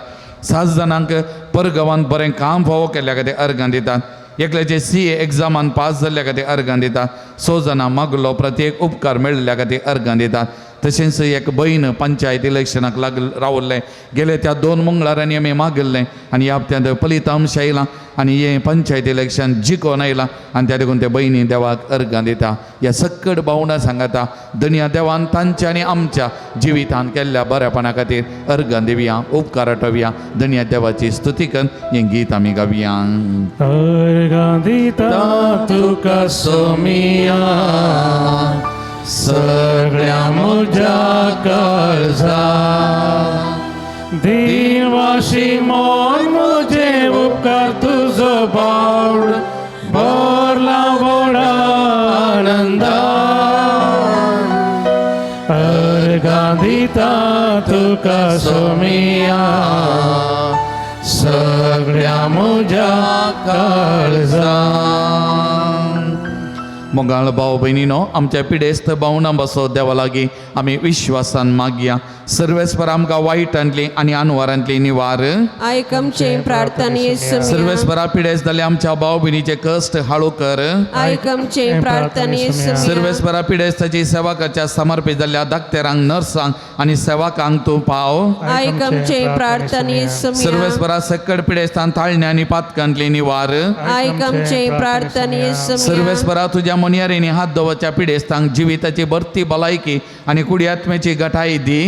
7 जाणांक परगांवांत बरें काम फावो केल्ल्या खातीर अर्गां दितात एकल्याचे CA एग्जामान पास जाल्ल्या खातीर अर्गां दितात 6 जाणां मागलो प्रत्येक उपकार मेळिल्ल्या खातीर अर्गां दितात तशेंच एक बहीण पंचायत इलेक्शनाक रावल्लें गेले त्या 2 मंगळारांनी आमी मागल्लें आनी ह्या हप्त्यांत फलितांश आयलां आनी हे पंचायत इलेक्शन जिखोन आयलां आनी त्या देखून ते बहिणी देवाक अर्गां दिता ह्या सक्कड भावंडा सांगता धन्या देवान तांच्या आनी आमच्या जिवितांत केल्ल्या बरेपणा खातीर अर्गां दिवया उपकार आठवया धन्या देवाची स्तुती करून हें गीत आमी गावया अर्गां दिता तुका सोमिया सगळ्या म्हज्या काळजा देवाशी मोन म्हजे उपकार तुजो बावड भरला व्हडा आनंदा अर्गां दिता तुका सोमिया सगळ्या म्हज्या काळजा मोगाळ भाव भयणीनो आमच्या पिडेस्त भावना बसो देवा लागीं आमी विश्वासान मागया सर्वेस्पर आमकां वायटांतली आनी अनवरांतली निवार आयक आमचे प्रार्थना येसुमिया सर्वेस्परा पिडेस्त जाल्ले आमच्या भाव भयणीचे कश्ट हाळू कर आयक आमचे प्रार्थना येसुमिया सर्वेस्परा पिडेस्ताची सेवा करच्या समर्पित जाल्ल्या धाकटेरांक नर्सांक आनी सेवकांक तूं पाव आयक आमचे प्रार्थना येसुमिया सर्वेस्परा सकड पिडेस्तान ताळण्या आनी पातकांतली निवार आयक आमचे प्रार्थना येसुमिया सर्वेस्परा तुझ्या मुनयारीने हात दवरच्या पिडेस्तांक जिविताची भरती भलायकी आनी कुडी आत्म्याची गठाई दी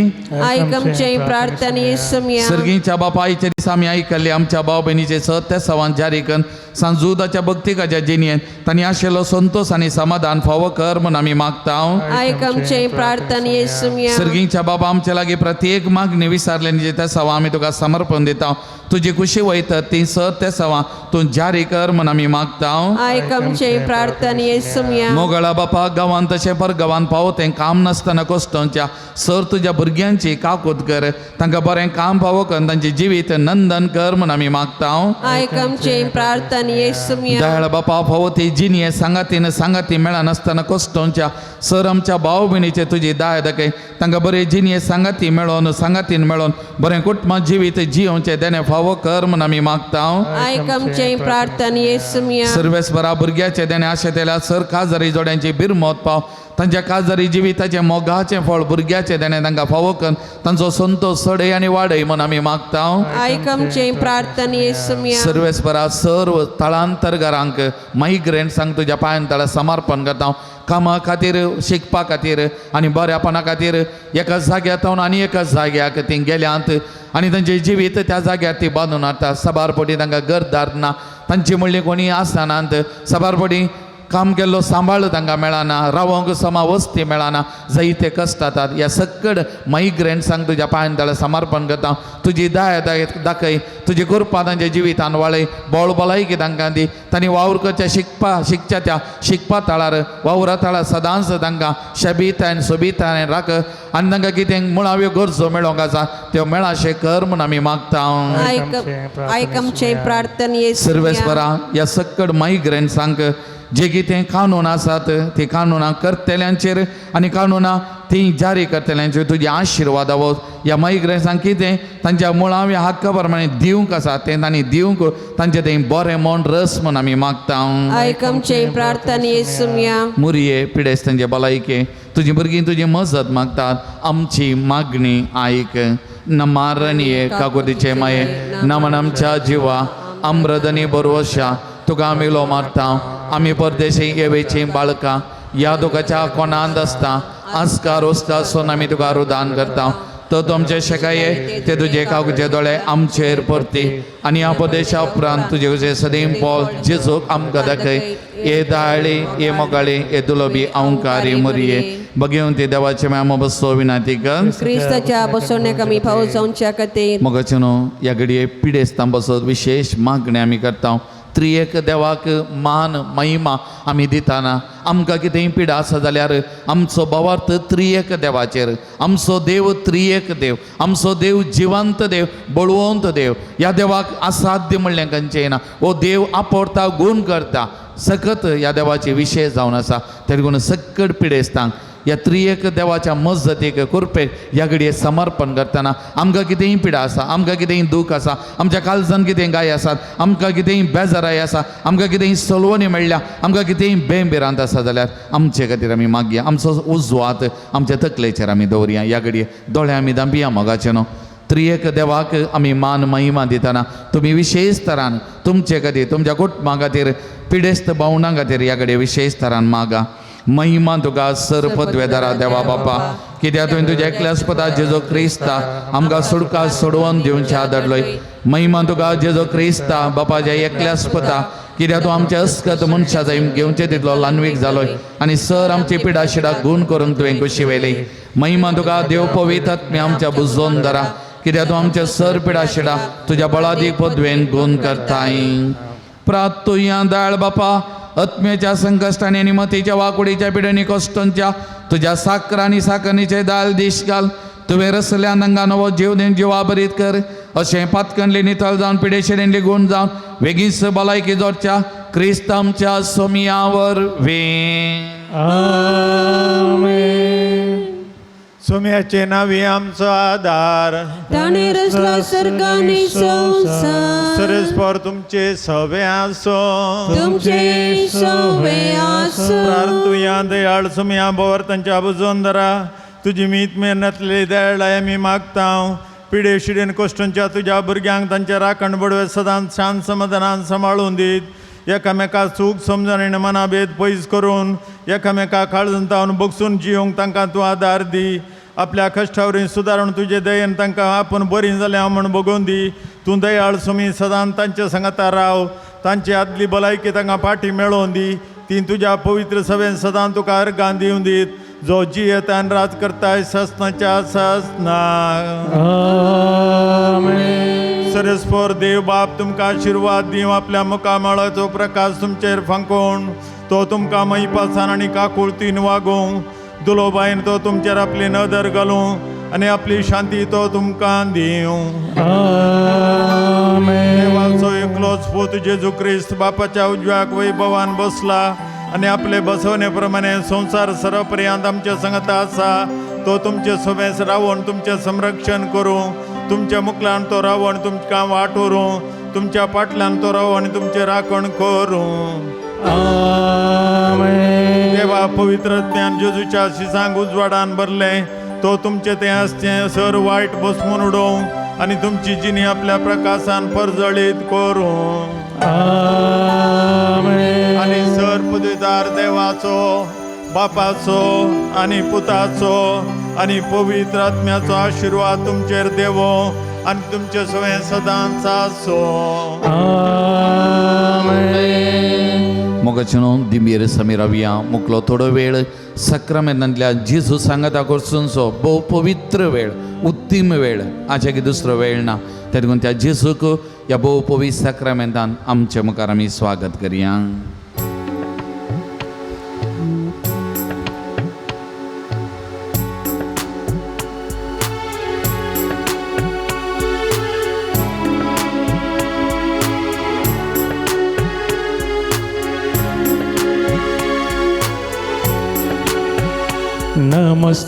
आयक आमचे प्रार्थना येसुमिया सर्गीच्या बापा आयच्या दिसा आमी आयकल्ले आमच्या भाव भयणीचे सत्य सवान जारी करून सांजुदाच्या भक्तिकाच्या जिणयेन तांणी आशिल्लो संतोष आनी समाधान फावो कर म्हूण आमी मागता आयक आमचे प्रार्थना येसुमिया सर्गीच्या बाबा आमच्या लागीं प्रत्येक मागणी विचारले त्या सवा आमी तुका समर्पण दिता तुजी खुशी वयता ती सत्य सवा तूं जारी कर म्हूण आमी मागता आयक आमचे प्रार्थना येसुमिया मोगळा बापा गांवांत तशें परगांवांत पावतें काम नासतना कश्टांच्या सर तुज्या भुरग्यांची काकूट कर तांकां बरें काम फावो कर तांचें जिवीत नंदन कर म्हूण आमी मागता आयक आमचे प्रार्थना येसुमिया दयाळ बापा फावो ती जिणये सांगाती मेळनासतना कश्टांच्या सर आमच्या भाव भयणीचे तुजी दाय दाखय तांकां बरे जिणये सांगातीन मेळोन बरें कुटुंबां जिवीत जियोवचें देणे फावो कर म्हूण आमी मागता आयक आमचे प्रार्थना येसुमिया सर्वेस्परा भुरग्याचे देणे आशेतेल्या सर काजारी जोड्यांची बिरमोत पाव तांच्या काजारी जिविताचे मोगाचें फळ भुरग्याचे देणे तांकां फावो कर तांचो संतोष सडय आनी वाडय म्हूण आमी मागता आयक आमचे प्रार्थना येसुमिया सर्वेस्परा सर्व स्थळांतरकारांक मायग्रेंट्सांक तुज्या पांयान तळा समर्पण करता कामा खातीर शिकपा खातीर आनी बऱ्यापणा खातीर एका जाग्यार आनी एका जाग्याक ती गेल्यांत आनी तांचें जिवीत त्या जाग्यार ती बांदून हाडटा सबारपटी तांकां घरदार ना तांची म्हणली कोणी आसनांत सबारपटी काम केल्लो सांबाळ तांकां मेळना रावोंक समा वस्ती मेळना जायते कश्ट जातात ह्या सकड मायग्रेंट्सांक तुज्या पांयान तळा समर्पण करता तुजी दाय दाखय तुजी कृपा तांच्या जिवितान वाळय बोळ भलायकी तांकां दी तांणी वावर करच्या शिकच्या त्या शिकपा थळार वावरा थळार सदांच तांकां शबितायन सोबितायन राख आनी तांकां कितें मुळाव्यो गरजो मेळोंक आसा त्यो मेळाशे कर म्हूण आमी मागता आयक आमचे प्रार्थना येसुमिया सर्वेस्परा ह्या सकड मायग्रेंट्सांक जे कितें कानून आसात ती कानुनां करतल्यांचेर आनी कानुनां ती जारी करतल्यांचेर तुजी आशिर्वाद आव ह्या मायग्रेंट्सांक कितें तांच्या मुळाव्या हक्का प्रमाणे दिवंक आसा तें तांणी दिवंक तांचें तें बरें मन रस म्हूण आमी मागता आयक आमचे प्रार्थना येसुमिया मुरये पिडेस्तांचे भलायके तुजी भुरगीं तुजी मजत मागतात आमची मागणी आयक नमारणये काकुतीचे माये नमन आमच्या जिवा अमृतनी बरोवशा तुका आमी लो मारता आमी परदेशी येवेची बाळकां ह्या दुखाच्या कोणांत आसता आस्कार वस्ता आसून आमी तुका रुदान करता तो तुमचे शेकाये ते तुजे काकुचे दोळे आमचेर परती आनी ह्या प्रदेशा उपरांत तुजे कशें सदैव पोल जेजूक आमकां दाखय ये दाळी ये मोगाळी ये दुलोबी अवंकारी मुरये बघेवन ते देवाचे माम बसो विनाती कर क्रिस्ताच्या बसवण्याक आमी फावो जावच्या खातीर मोगाचे न्हू ह्या घडये पिडेस्तां बसत विशेष मागणी आमी करता त्रियेक देवाक मान महिमा आमी दिताना आमकां कितेंय पिडा आसा जाल्यार आमचो भावार्थ त्रियेक देवाचेर आमचो देव त्रियेक देव आमचो देव जिवंत देव बळवंत देव ह्या देवाक असाध्य म्हणलें खंयचें ना हो देव आपोडटा गूण करता सकत ह्या देवाचे विशेष जावन आसा ते लागून सकट पिडेस्तांक ह्या त्रियेक देवाच्या मजतीक कुरपेक ह्या घडये समर्पण करतना आमकां कितेंय पिडा आसा आमकां कितेंय दूख आसा आमच्या काळजान कितेंय गाय आसात आमकां कितेंय बेजाराय आसा आमकां कितेंय सलवणी मेळ्ळ्या आमकां कितेंय बेंबिरांत आसा जाल्यार आमचे खातीर आमी मागया आमचो उजो हात आमच्या तकलेचेर आमी दवरया ह्या घडये दोळे आमी दांबिया मोगाचे न्हू त्रियेक देवाक आमी मान महिमा दितना तुमी विशेष तरान तुमचे खातीर तुमच्या कुटुंबा खातीर पिडेस्त भावंडां खातीर ह्या घडये विशेष तरान मागा महिमा तुका सर पदवेदारा देवा बापा कित्याक तुवें तुज्या एकल्यास्पदा जेजो क्रिस्ता आमकां सुडका सोडवून दिवचे आदरलोय महिमा तुका जेजो क्रिस्ता बापाच्या एकल्यास्पदा कित्याक तूं आमचे अस्कत मनशा जाय घेवचे तितलो लानवीक जालोय आनी सर आमची पिडा शिडा गूण करूंक तुवें कुशी वेली महिमा तुका देव पवित्र आत्म्या आमच्या बुजोवन धरा कित्याक तूं आमचे सर पिडा शिडा तुज्या बळादी पदवेन गूण करताय प्रार्थुया दाळ बापा आत्म्याच्या संकश्टांनी आनी मतीच्या वाकुडीच्या पिडेनी कश्टांच्या तुज्या साकर आनी साकरणीचे दाल दिश घाल तुवें रसल्या नंगा नवो जीव देन जिवा बरीत कर अशें पातकणली नितळ जावन पिडेशेरेन लेगून जावन वेगीच भलायकी जोडच्या क्रिस्त आमच्या सोमियावर वे आमेन. सोम्याचे नावी आमचो आधार ताणे रचला सर्गाने संसार सरस्पर तुमचे सवे आसो तुमचे सवे आसो प्रार्थुया दयाळ सोम्या भवर्तांच्या बुजोंदरा तुजी मीत मेहनतली दयाळाय आमी मागता पिडे शिडेन कोश्टांच्या तुझ्या भुरग्यांक तांच्या राखण बडवे सदांच शांत समाधानान सांबाळून दीत एकामेका सूख समजण मनाभेद पयस करून एकामेका काळजंतावन बगसून जिवंक तांकां तूं आदार दी आपल्या कश्टावरी सुदारून तुजे दयेन तांकां आपूण बरी जाल्या म्हूण बगोवन दी तूं दयाळ सोमी सदांच तांच्या संगता राव तांची आदली भलायकी तांकां फाटी मेळोवन दी ती तुज्या पवित्र सभेन सदां तुका अर्गां दिवन दीत जो जियेत आनी राज करताय ससनाच्या ससना आमेन. सरस्पर देव बाप तुमकां आशिर्वाद दिव आपल्या मुखामळाचो प्रकाश तुमचेर फांकोवन तो तुमकां मैपासान आनी काकुळतीन वागोवं दुलोबायन तो तुमचेर आपली नदर घालूं आनी आपली शांती तो तुमकां दिवं आमेन. देवाचो एकलोच पूत जेजू क्रिस्त बापाच्या उजव्याक वैभवान बसला आनी आपले बसवणे प्रमाणे संसार सरपर्यंत आमच्या संगता आसा तो तुमचे सोबेस रावून तुमचें संरक्षण करूं तुमच्या मुखल्यान तो रावून तुमकां वाटोरूं तुमच्या फाटल्यान तो रावून आनी तुमचें राखण करूं आमेन. देवा पवित्र ज्ञान जेजूच्या शिसांक उजवाडान भरले तो तुमचे तें आसचें सर वायट बसमून उडोवं आनी तुमची जिणी आपल्या प्रकाशान परजळीत करूं आमेन. आनी सर पदवीदार देवाचो बापाचो आनी पुताचो आनी पवित्र आत्म्याचो आशिर्वाद तुमचेर देवो आनी तुमचे सगळें सदांच आसो आमेन. मोगाचनो दिंबीर समीराविया मुकलो थोडो वेळ सक्रामेंतांतल्या जेजू सांगता करसूनचो भोव पवित्र वेळ उत्तीम वेळ आजच्या की दुसरो वेळ ना त्या देखून त्या जेजूक ह्या भोव पवित्र सक्रामेंतान आमच्या मुखार आमी स्वागत करया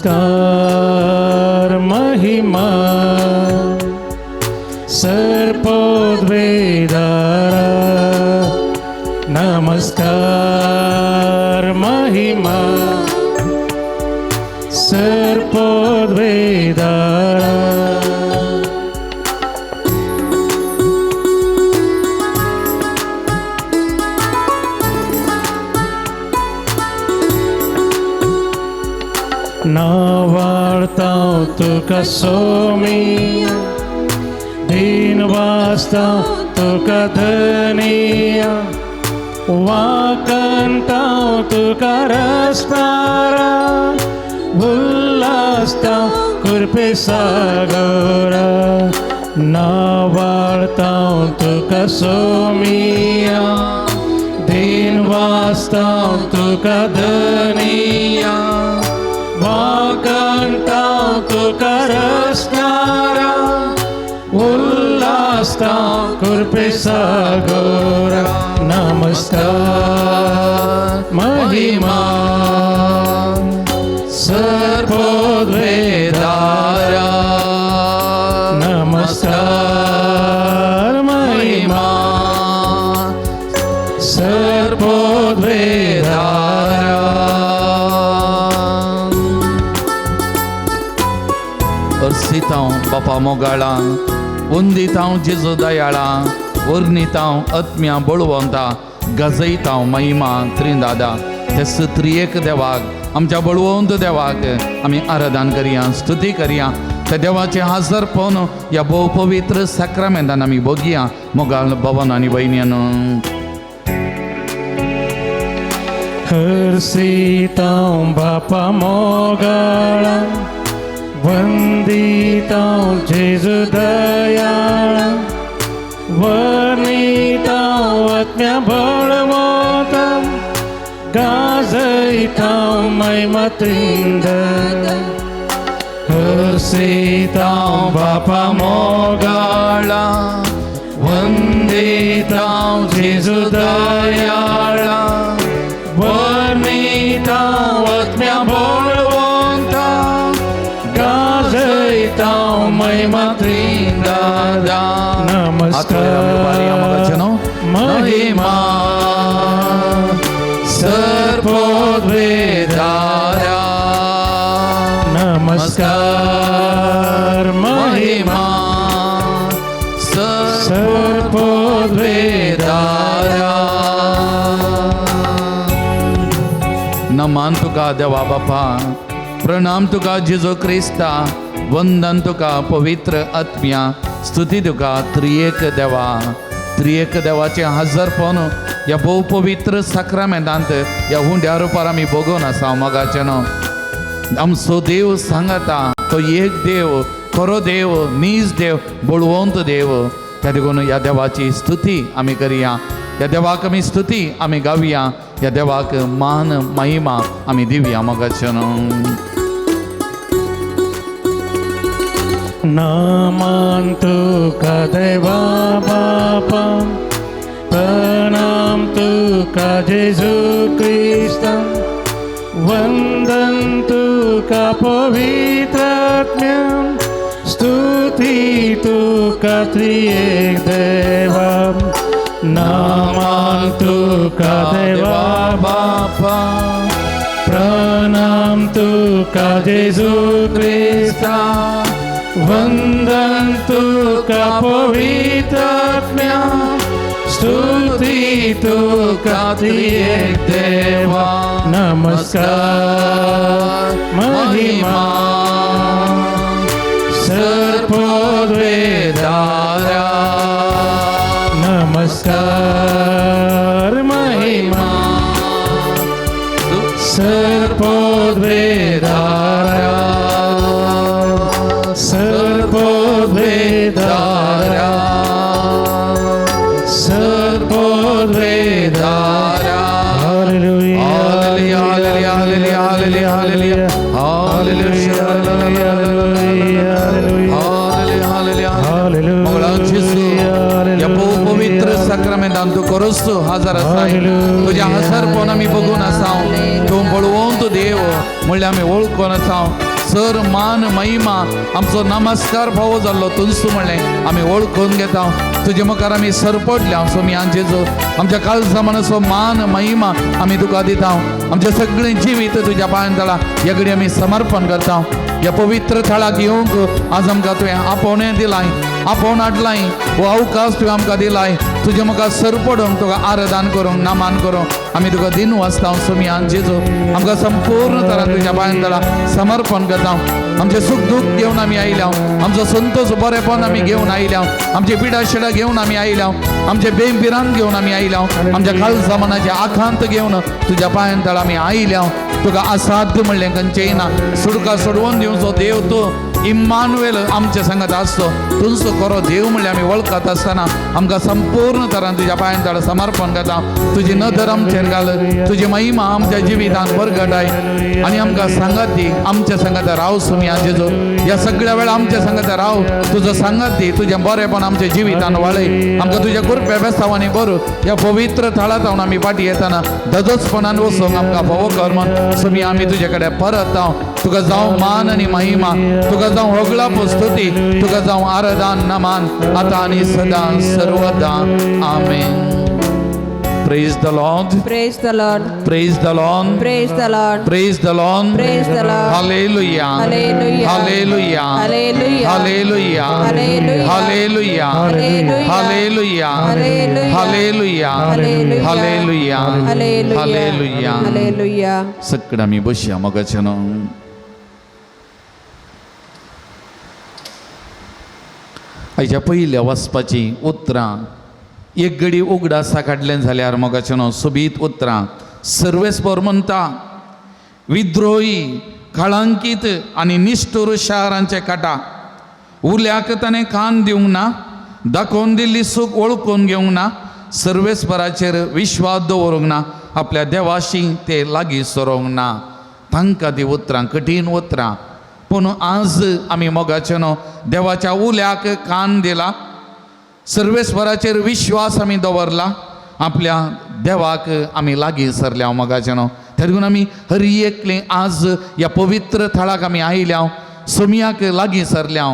नमस्कार महिमा सर्पोद्वेदारा नमस्कार महिमा सर्पोद्वेदारा नावाळतां तुका सोमिया दिन वाचतां तुका धनिया वाकंतां तुका रस्तारा उल्हासतां कृपे सागरा नावाळतां तुका सोमिया दिन वाचतां तुका धनिया वाकंतां तुका रस्तारा उल्हासतां कृपे सागरा नमस्कार महिमा सर्वोद्वेदारा नमस्कार महिमा सर्वोद्वेदारा अर्सितां बापा मोगाळा वंदितां जेजू दयाळा वर्णितां आत्म्या बळवंता गजयतां महिमा त्रिदादा ते त्रिएक देवाक आमच्या बळवंत देवाक आमी आराधन करया स्तुती करया त्या देवाचे हाजर पोवन ह्या भोव पवित्र सक्रामेंतान आमी बगया मोगाळ भवन आनी भयण्यान हर्षितां बापा मोगाळा वंदितां जेजू दयाळा वर्णितां आत्म्या बळवंतां गाजयतां महिमा त्रिदादा बसयता बापा मोगाळा वंदिता जेजू दयाळा वर्णिता आत्म्या बळवंता गाजयता महिमा त्रिंदादा नमस्कार महिमा सर्वोद्वेदारा नमस्कार महिमा सर्वोद्वेदारा नमान तुका देवा बापा प्रणाम तुका जेजू क्रिस्ता वंदन तुका पवित्र आत्म्या स्तुती तुका त्रिएक देवाचे हजरपण या बहुपवित्र साक्रामेंतांत या हुंड्या रुपार आमी बघून आसा मगाचे न्हू आमचो देव सांगता तो एक देव खरो देव नीज देव बळवंत देव त्या देखून या देवाची स्तुती आमी करुया या देवाक आमी स्तुती आमी गावया या देवाक मान महिमा आमी दिवया मगाचे न्हू नामान तुका देवा बापा प्रणाम तुका जेजू क्रिस्ता वंदन तुका पवित्र आत्म्या स्तुती तुका त्रिएक देवा नामान तुका देवा बापा प्रणाम तुका जेजू क्रिस्ता वंदन तुका पवित्र आत्म्या स्तुती तुका त्रिएक देवा नमस्कार महिमा सर्वोद्वेदारा नमस्कार महिमा सर्वोद्वेदारा सर्वोद्वेदारा सर्वोद्वेदारा हालेलुया हालेलुया हालेलुया हालेलुया हालेलुया हालेलुया हालेलुया या पवित्र साक्रामेंतांत तू करोस हजार आसाय तुझ्या हजरपण आमी बघून आसाव तू बळवंत देव म्हणल्यार आमी वळखून आसाव सर मान महिमा आमचो नमस्कार फावो जाल्लो तुलसू म्हणलें आमी वळखून घेता तुजे मुखार आमी सरपडल्या सोमी जेजू आमच्या काळजामनाचो मान महिमा आमी तुका दिता आमचें सगळें जिवीत तुज्या पांयां तळा ह्या घडी आमी समर्पण करता ह्या पवित्र थळाक येवंक आज आमकां तुवें आपोवणें दिलाय आपोवन हाडलाय हो अवकाश तुवें आमकां दिलाय तुजे मुखार सरपडूंक तुका आराधन करूंक नामान करूंक आमी तुका दिनू आसता सोमी जेजू आमकां संपूर्ण तरान तुज्या पांयां तळा समर्पण करता आमचे सुख दुख घेवन आमी आयल्या आमचो संतोष बरेपण आमी घेवन आयल्या आमची पिडा शिडा घेवन आमी आयल्या आमचे बेंबिरान घेवन आमी आयल्या आमच्या काळजामनाचे आखांत घेवन तुज्या पांयां तळा आमी आयल्या तुका असाध्य म्हणलें खंयचेंय ना सुडका सोडवून दिवचो देव तूं इम्मानुएल आमचे सांगत आसतो तुजो खरो देव म्हणल्यार आमी वळखत आसतना आमकां संपूर्ण तरान तुज्या पांयां तळा समर्पण करता तुजी नदर आमचेर घाल तुजी महिमा आमच्या जिवितांत परगटाय आनी आमकां सांगत दी आमच्या सांगत राव सुमी जेजू ह्या सगळ्या वेळा आमच्या सांगत राव तुजो सांगत दी तुजें बरेपण आमच्या जिवितांत वाडय आमकां तुज्या कृपे बेस्तावांनी बरो ह्या पवित्र थळांत हांव आमी फाटीं येतना धजोचपणान वचूंक आमकां फावो कर म्हण सुमी आमी तुजे कडेन परत हांव तुका जावं मान आनी महिमा तुका जावं होगळा स्तुती तुका जावं आराधन नमान आतां आनी सदां सर्वदा आमेन Praise the Lord. Praise the Lord. Praise the Lord. Praise the Lord. Praise the Lord. Praise the Lord. Hallelujah. Hallelujah. Hallelujah. Hallelujah. Hallelujah. Hallelujah. Hallelujah. Hallelujah. Hallelujah. Hallelujah. Hallelujah. Hallelujah. Hallelujah. सगळं आमी बसया मोगाचें न्हू हाच्या पयल्या वचपाची उतरां एक घडी उगडासा काडलें जाल्यार मोगाचें न्हू सोबीत उतरां सर्वेस्पर म्हणटा विद्रोही कळंकीत आनी निश्ठूर शारांचे काटा उरल्याक ताणें कान दिवंक ना दाखोवन दिल्ली सूख वळखून घेवंक ना सर्वेस्पराचेर विश्वास दवरूंक ना आपल्या देवाशी ते लागीं सरोंक ना तांकां ती उतरां कठीण उतरां पूण आज आमी मोगाचे न्हू देवाच्या उल्याक कान दिला, सर्वेस्वराचेर विश्वास आमी दवरला, आपल्या देवाक आमी लागीं सरल्या मोगाचे न्हू. तेदून आमी हर एकले आज ह्या पवित्र थळाक आमी आयल्या, सोमयाक लागीं सरल्या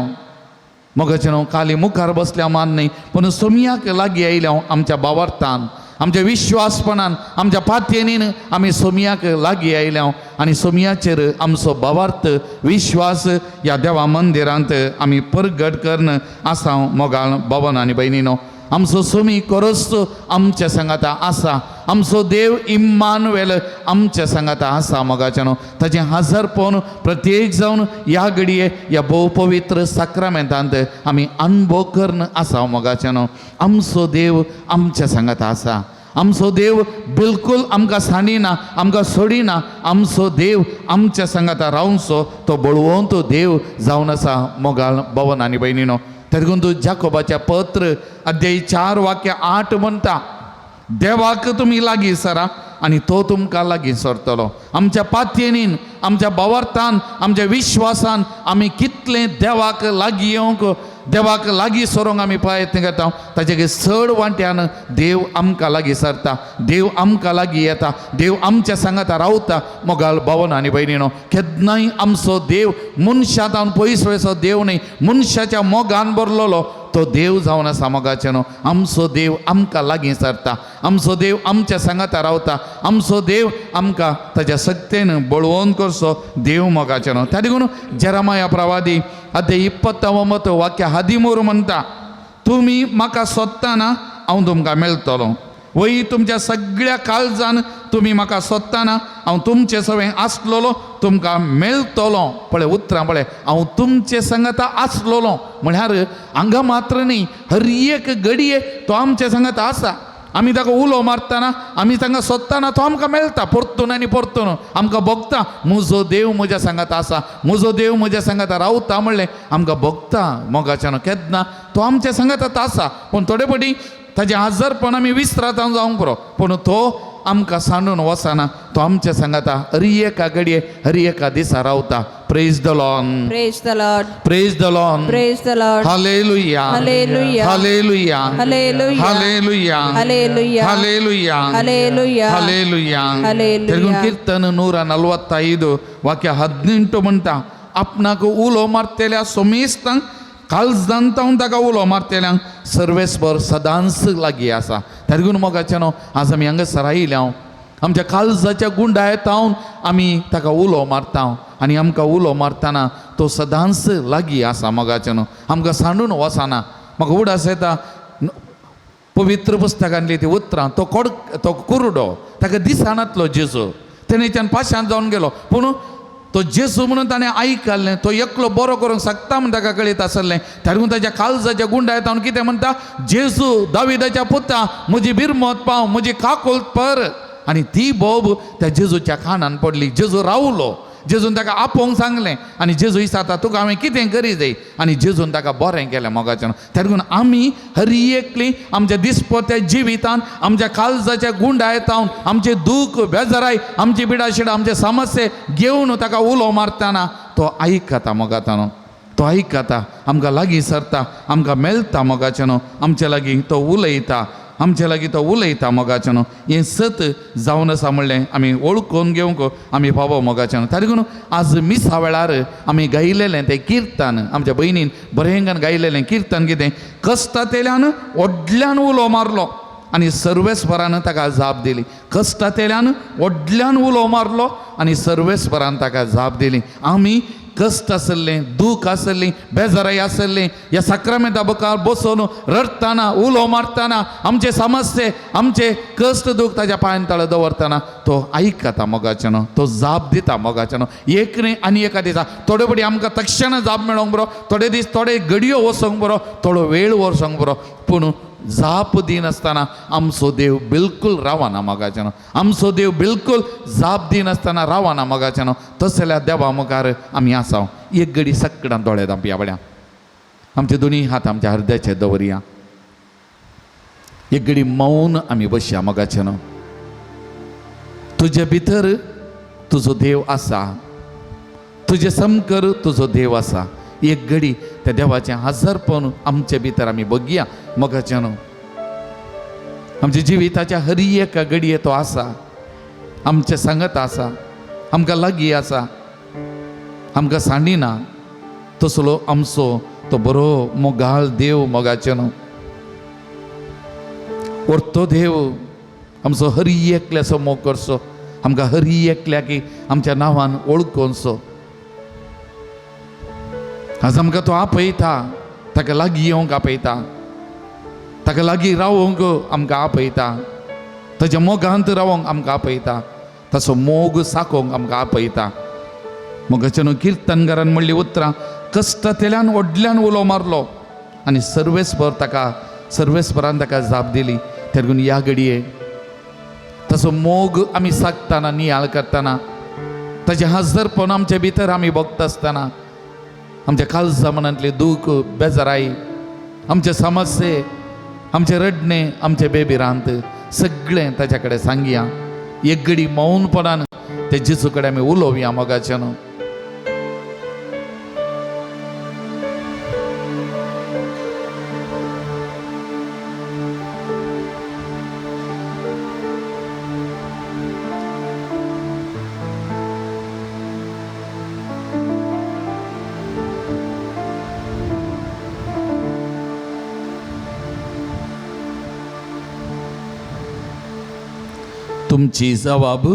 मोगाचे न्हू. खाली मुखार बसल्या मान न्ही, पूण सोमयाक लागीं आयल्या आमच्या भावार्थान, आमच्या विश्वासपणान, आमच्या पातयेनीन आमी सोमयाक लागीं आयल्या आनी सोमयाचेर आमचो भावार्थ विश्वास ह्या देवा मंदिरांत आमी परगट करन आसा मोगाळ भावन आनी भयणीनो. आमचो सोमी कोरोस्तो आमच्या सांगाता आसा, आमचो देव इम्मानुएल आमच्या सांगाता आसा मोगाचे न्हू. ताचें हाजर पोवन प्रत्येक जावन ह्या घडये ह्या भोव पवित्र साक्रामेंतांत आमी अनुभव करन आसा मोगाचे न्हू. आमचो देव आमच्या सांगाता आसा, आमचो देव बिलकूल आमकां सांडिना, आमकां सोडिना. आमचो देव आमच्या सांगाता रावचो तो बळवंत देव जावन आसा मोगाळ भवन आनी भयणीनो. तेदून तूं जाकोबाच्या पत्र अध्याय 4 वाक्य 8 म्हणटा, देवाक तुमी लागीं सरा आनी तो तुमकां लागीं सरतलो. आमच्या पातयेनीन, आमच्या भावार्थान, आमच्या विश्वासान आमी कितलें देवाक लागीं येवंक, देवाक लागीं सरोंक आमी प्रयत्न करता, ताचे चड वांट्यान देव आमकां लागीं सरता, देव आमकां लागीं येता, देव आमच्या सांगाता रावता मोगाळ भावन आनी भयणीनो. केन्नाय आमचो देव मनशांतावन पयस वयसो देव न्ही, मनशाच्या मोगान भरलेलो तो देव जावन आसा मोगाचे न्हू. आमचो देव आमकां लागीं सरता, आमचो देव आमच्या सांगाता रावता, आमचो देव आमकां ताच्या सक्तेन बळवून करचो देव मोगाचे न्हू. त्या देखून जेरमाया प्रवादी अध्याय 29 वाक्य 13 म्हणटा, तुमी म्हाका सोदताना हांव तुमकां मेळटलो. वय तुमच्या सगळ्या काळजान तुमी म्हाका सोदताना हांव तुमचे सवें आसलोलो, तुमकां मेळटलो. पळय उतरां पळय, हांव तुमचे सांगाता आसलोलो म्हळ्यार हांगा मात्र न्ही, हर एक घडये तो आमचे सांगाता आसा. आमी ताका उलो मारतना, आमी तांकां सोदताना तो आमकां मेळटा परतून आनी परतून. आमकां भोगता म्हजो देव म्हज्या सांगाता आसा, म्हजो देव म्हज्या सांगाता रावता म्हणलें आमकां भोगता मोगाच्यान. केन्ना तो आमच्या सांगाता आसा, पूण थोडे फावटी ताजें आजारपण आमी विसरात जावंक पुरो, पूण तो आमकां सांडून वचना, तो आमच्या सांगाता हर एका घडये हर एका दिसा रावता. Praise the Lord, praise the Lord, praise the Lord, praise the Lord. हालेलुया, हालेलुया, हालेलुया, हालेलुया, हालेलुया, हालेलुया, हालेलुया, हालेलुया, हालेलुया. हालेलुया. तेलुगू कीर्तन 145 वाक्य 18 म्हणटा, आपणाक उलो मारतेल्या सोमेस्तांक काळजांतावन ताका उलो मारतेल्यांक सर्वेस्वर सदांच लागीं आसा. तेलुगून मोगाचे न्हू आज आमी हांगासर आयल्या, आमच्या काळजाच्या गुंडायतावन आमी ताका उलो मारता आनी आमकां उलो मारतना तो सदांच लागीं आसा मोगाचे न्हू, आमकां सांडून वचना. म्हाका उडास येता पवित्र पुस्तकांतली ती उतरां, तो कुरडो ताका दिसनातलो जेजू, तेणेच्यान पाशांत जावन गेलो, पूण तो जेजू म्हणून ताणें आयकल्लें, तो एकलो बरो करूंक शकता म्हूण ताका कळीत आसलें. तेन्ना ताच्या काळजाच्या गुंडायतावन कितें म्हणटा, जेजू दाविदाच्या पुता म्हजी बिरमत पाव, म्हजी काकुळट पर. आनी ती बोब त्या जेजूच्या कानान पडली. जेजू रावलो, जेजून ताका आपोवंक सांगलें आनी जेजू विचारता तुका हांवें कितें करी जाय, आनी जेजून ताका बरें केलें मोगाचें. तेन्ना आमी हर एकली आमच्या दिसपट्या जिवितान आमच्या काळजाच्या गुंडायतावन आमचे दूख बेजाराय, आमची बिडाशिडा, आमचे समस्ये घेवन ताका उलो मारतना तो आयकता मोगाचो न्हू, तो आयकता, आमकां लागीं सरता, आमकां मेळटा मोगाचें न्हू, आमचे लागीं तो उलयता, आमचे लागीं तो उलयता मोगाचें न्हू. हें सत जावन आसा म्हणलें आमी वळखून घेवंक आमी फावो मोगाचें न्हू. ताका लागून आज मिसा वेळार आमी गायलेलें तें किर्तन, आमच्या भयणीन बरेंगान गायलेलें किर्तन कितें, कश्टांतल्यान व्हडल्यान उलो मारलो आनी सर्वेस्वरान ताका जाप दिली. कश्टांतल्यान व्हडल्यान उलो मारलो आनी सर्वेस्वरान ताका जाप दिली. आमी कश्ट आसलें, दूख आसलीं, बेजाराई आसलीं, ह्या साक्रामेंता मुखार बसून रडटाना, उलो मारतना, आमचे समस्ये, आमचे कश्ट दूख ताच्या पांयां तळा दवरतना तो आयकता मोगाचें न्हू, तो जाप दिता मोगाचें न्हू. एक न्ही आनी एका दिसा थोडे फावटी आमकां तक्षण जाप मेळोंक बरो, थोडे दीस थोडे घडयो वचोंक बरो, थोडो वेळ वचोंक बरो, पूण जाप दिनासतना आमचो देव बिलकूल रावना मोगाचें न्हू, आमचो देव बिलकूल जाप दिनासतना रावना मोगाचें न्हू. तसल्या देवा मुखार आमी आसा. एक घडी सगळ्यां दोळे धांपया बड्या, आमचे दोनी हात आमच्या हृदयाचे दवरया, एक घडी मौन आमी बसया मोगाचें न्हू. तुजे भितर तुजो देव आसा, तुझे समकर तुझो देव आसा. एक घडी त्या देवाचें हजरपण आमचे भितर आमी बगया. मोगाच्यान आमच्या जिविताच्या हर एका घडये तो आसा, आमचे सांगत आसा, आमकां लागीं आसा, आमकां सांडिना. तसलो आमचो तो बरो मोगाळ देव. मोगाच्यान तो देव आमचो हर एकल्याचो मोग करचो, आमकां हर एकल्याक आमच्या नांवान वळखोनचो. आज आमकां तो आपयता, ताका लागीं येवंक आपयता, ताका लागीं रावोंक आमकां आपयता, ताच्या मोगांत रावोंक आमकां आपयता, ताचो मोग साकोंक आमकां आपयता. मोगाच्यान किर्तनकारान म्हणली उतरां, कश्टांतल्यान व्हडल्यान उलो मारलो आनी सर्वेस्परान ताका जाप दिली. तेगून ह्या घडये ताचो मोग आमी साकताना, नियाळ करतना, ताचें हजरपण आमचे भितर आमी भोगता आसतना, आमच्या काळजा मनांतले दूख, बेजाराई, आमचे समस्ये, आमचे रडणे, आमचे बेबिरांत सगळें ताच्या कडेन सांगया. एक घडी मौनपणान ते जेजू कडेन आमी उलोवया. मोगाच्यान तुमची जबाब,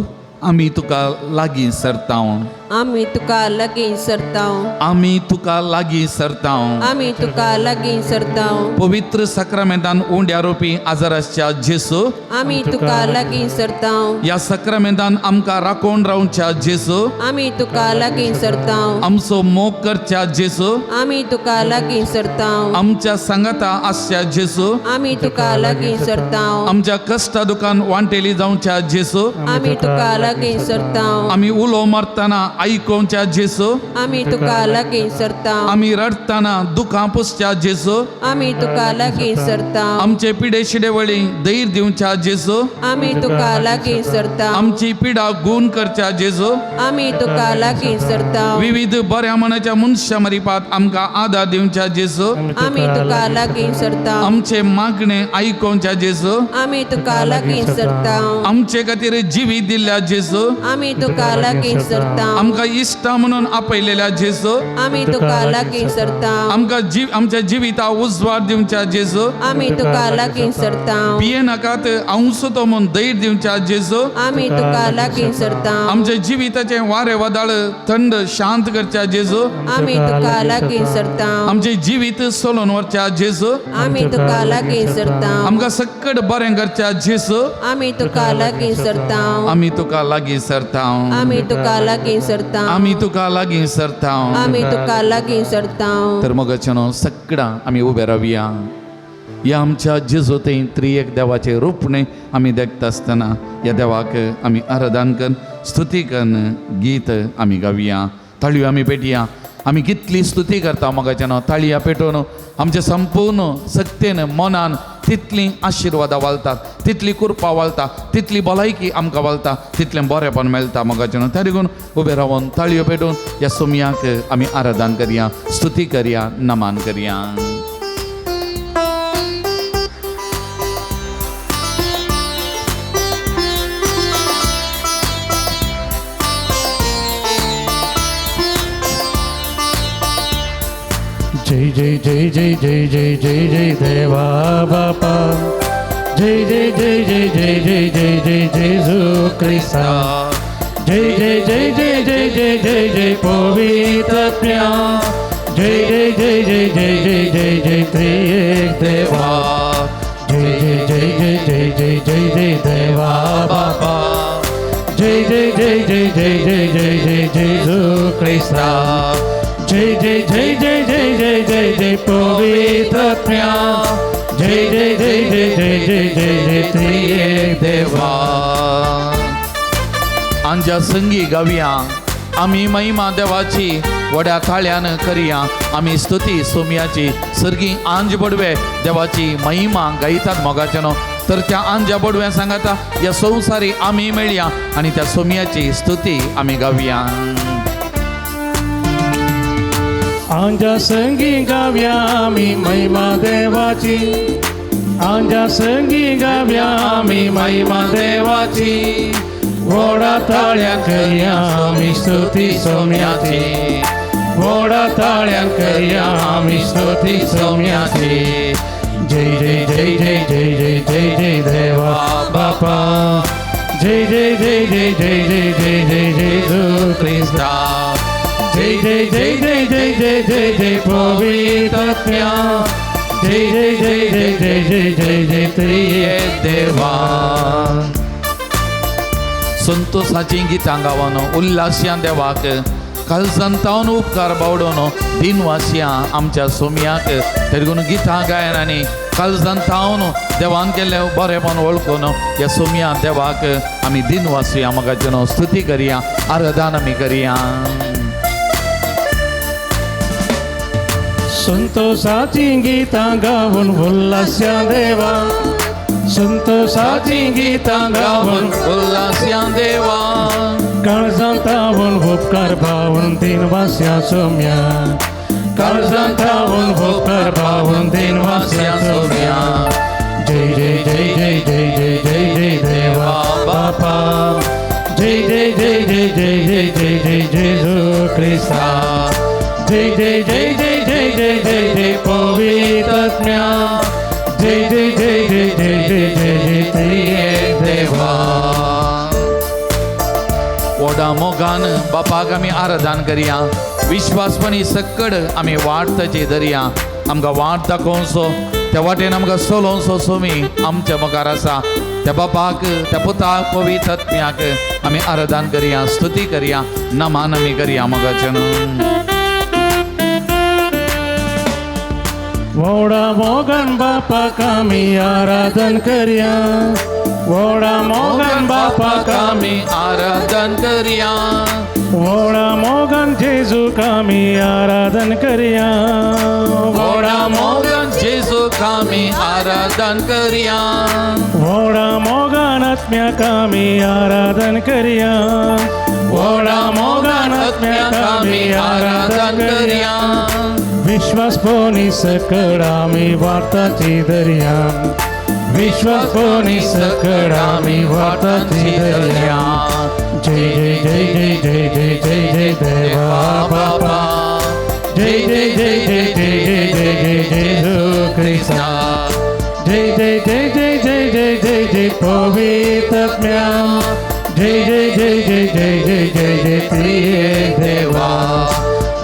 आमी तुका लागीं सरताव, आमी तुका लागीं सरताव, आमी तुका लागीं सरताव. आमी तुका लागीं सरताव. पवित्र साक्रामेंतान उंड्या रोवपी आजाराच्या जेसू, आमी तुका लागीं सरताव. ह्या साक्रामेंतान आमकां राखोवन रावच्या जेसू, आमी तुका लागीं सरताव. आमचो मोग करच्या जेसू, आमी तुका लागीं सरताव. आमच्या सांगाता आसच्या जेसू, आमी तुका लागीं सरताव. आमच्या कश्टा दुखान वांटेली जावच्या जेसू, आमी तुका लागीं सरताव. आमी उलो मारतना आयकोवच्या जेसू, आमी तुका लागीं सरताव. आमी रडतना दुखां पुसच्या जेसू, आमी तुका लागीं सरताव. आमचे पिडे शिडे वळी धैर्य दिवच्या जेसू, आमी तुका लागीं सरताव. आमची पिडा गुण करच्या जेसू, आमी तुका लागीं सरताव. विविध बऱ्या मनाच्या मनशा मरिपात आमकां आदार दिवच्या जेसू, आमी तुका लागीं सरताव. आमचे मागणे आयकोवच्या जेसू, आमी तुका लागीं सरताव. आमचे खातीर जिवीत दिल्ल्या जेसू, आमी तुका लागीं सरताव. आमकां इश्टा म्हणून आपयलेल्या जेसू, आमी तुका लागीं सरताव. आमकां आमच्या जिविता उजवाड दिवच्या जेसू, आमी तुका लागीं सरताव. पिये नाकात अंसतो म्हूण धैर्य दिवच्या जेसू, आमी तुका लागीं सरताव. आमच्या जिविताचे वारे वदाळ थंड शांत करच्या जेसू, आमी तुका लागीं सरताव. आमचे जिवीत सोलोन व्हरच्या जेसू, आमी तुका लागीं सरताव. आमकां सक्कड बरें करच्या जेसू, आमी तुका लागीं सरताव. आमी तुका लागीं सरताव, आमी तुका लागीं सरताव. आमी तुका लागीं सरताव. आमी तुका लागीं सरताव. तर मोगाच्यान सगळां आमी उबे रावया. ह्या आमच्या जेजू थंय त्रिएक देवाचे रूपणे आमी देखता आसतना ह्या देवाक आमी आराधन करून स्तुती करून गीत आमी गावया. ताळयो आमी पेटया. आमी कितली स्तुती करता मोगाच्यान ताळया पेटोवन आमच्या संपूर्ण सक्तेन मनान तितली आशिर्वादां वालतात, तितली कृपा वालता, तितली भलायकी आमकां वालता, तितलें बरेंपण मेळटा मोगाच्यान. त्या देखून उबे रावन ताळयो पेटोवन ह्या सोमयाक आमी आराधन करया, स्तुती करया, नमान करया. जय जय जय जय जय जय जय जय देवा बापा. जय जय जय जय जय जय जय जय जेजू ख्रिस्ता. जय जय जय जय जय जय जय जय पवित्रात्म्या. जय जय जय जय जय जय जय जय त्रिएक देवा. जय जय जय जय जय जय जय जय देवा बापा. जय जय जय जय जय जय जय जय जेजू ख्रिस्ता. जय जय जय जय जय जय जय जय पवित्रात्म्या. जय जय जय जय जय जय जय जय त्रिएक देवा. आमच्या संगी गावया. आमी महिमा देवाची व्हड्या थाळ्यान करया. आमी स्तुती सोमयाची सर्गी आंज बडवे देवाची महिमा गायतात मोगाच्यान. तर त्या आंजा बडव्या सांगाता या संवसारी आमी मेळया आनी त्या सोमयाची स्तुती आमी गावया. आंजा संगी गाव्या आम्ही महिमा देवाची आंजा संगी गाव्या आम्ही महिमा देवाची घोडा ताळ्या करूया आम्ही स्तुती सौम्याची घोडा ताळ्या करूया आम्ही स्तुती सौम्याची जय जय जय जय जय जय जय जय देवा बापा जय जय जय जय जय जय जय जय जेजू ख्रिस्ता जय जय जय जय जय जय जय जय पवित्रात्म्या जय जय जय जय जय जय जय जय त्रिएक देवा संतोषाची गितां गावन उल्हास्यान देवाक काल संतावन उपकार बावडोन दिनवासियां आमच्या सोमयाक तेगून गितां गायनांनी काल संतावन देवान केल्ले बरेपण वळखून ह्या सोमया देवाक आमी दिनवासियां मोगाचें स्तुती करया आराधना आमी करया संतोषाची गीतां गावून उल्हास्या देवा संतोषाची गीतां गावून उल्हास्यां देवा काळजांतावून उपकार भावून दिनवास्या सोम्या काळजांतावून उपकार भावून दिनवास्या सोम्या जय जय जय जय जय जय जय जय देवा बापा जय जय जय जय जय जय जय जय जेजू ख्रिस्ता जय जय जय जय जय जय जय जय पवित्रात्म्या जय जय जय जय जय जय जय जय त्रिएक देवा व्हडा मोगान बापाक आमी आराधना करया विश्वासपणी सक्कड आमी वाट ताची धरया आमकां वाट दाखोवचो त्या वाटेन आमकां चलोवचो सोमी आमच्या मुखार आसा त्या बापाक त्या पुताक पवित्र आत्म्याक आमी आराधना करया स्तुती करया नमान आमी करया मोगाचें वोडा मोगन बापाक आमी आराधन करया वोडा मोगन बापाक आमी आराधना करया वोडा मोगन जेजूक आमी आराधन करया व्हडा मोगन जेजूक आमी आराधना करया वोडा मोगन आत्म्याक आमी आराधन करया वोडा मोगन आत्म्याक आमी आराधन करया विश्वास पोनी सकड आमी वार्ताची दर्या विश्वास पोनी सकड आमी वार्ताची दर्या जय जय जय जय जय जय जय जय देवा बापा जय जय जय जय जय जय जय जय जेजू ख्रिस्ता जय जय जय जय जय जय जय जय पवित्रात्म्या जय जय जय जय जय जय जय जय त्रिएक देवा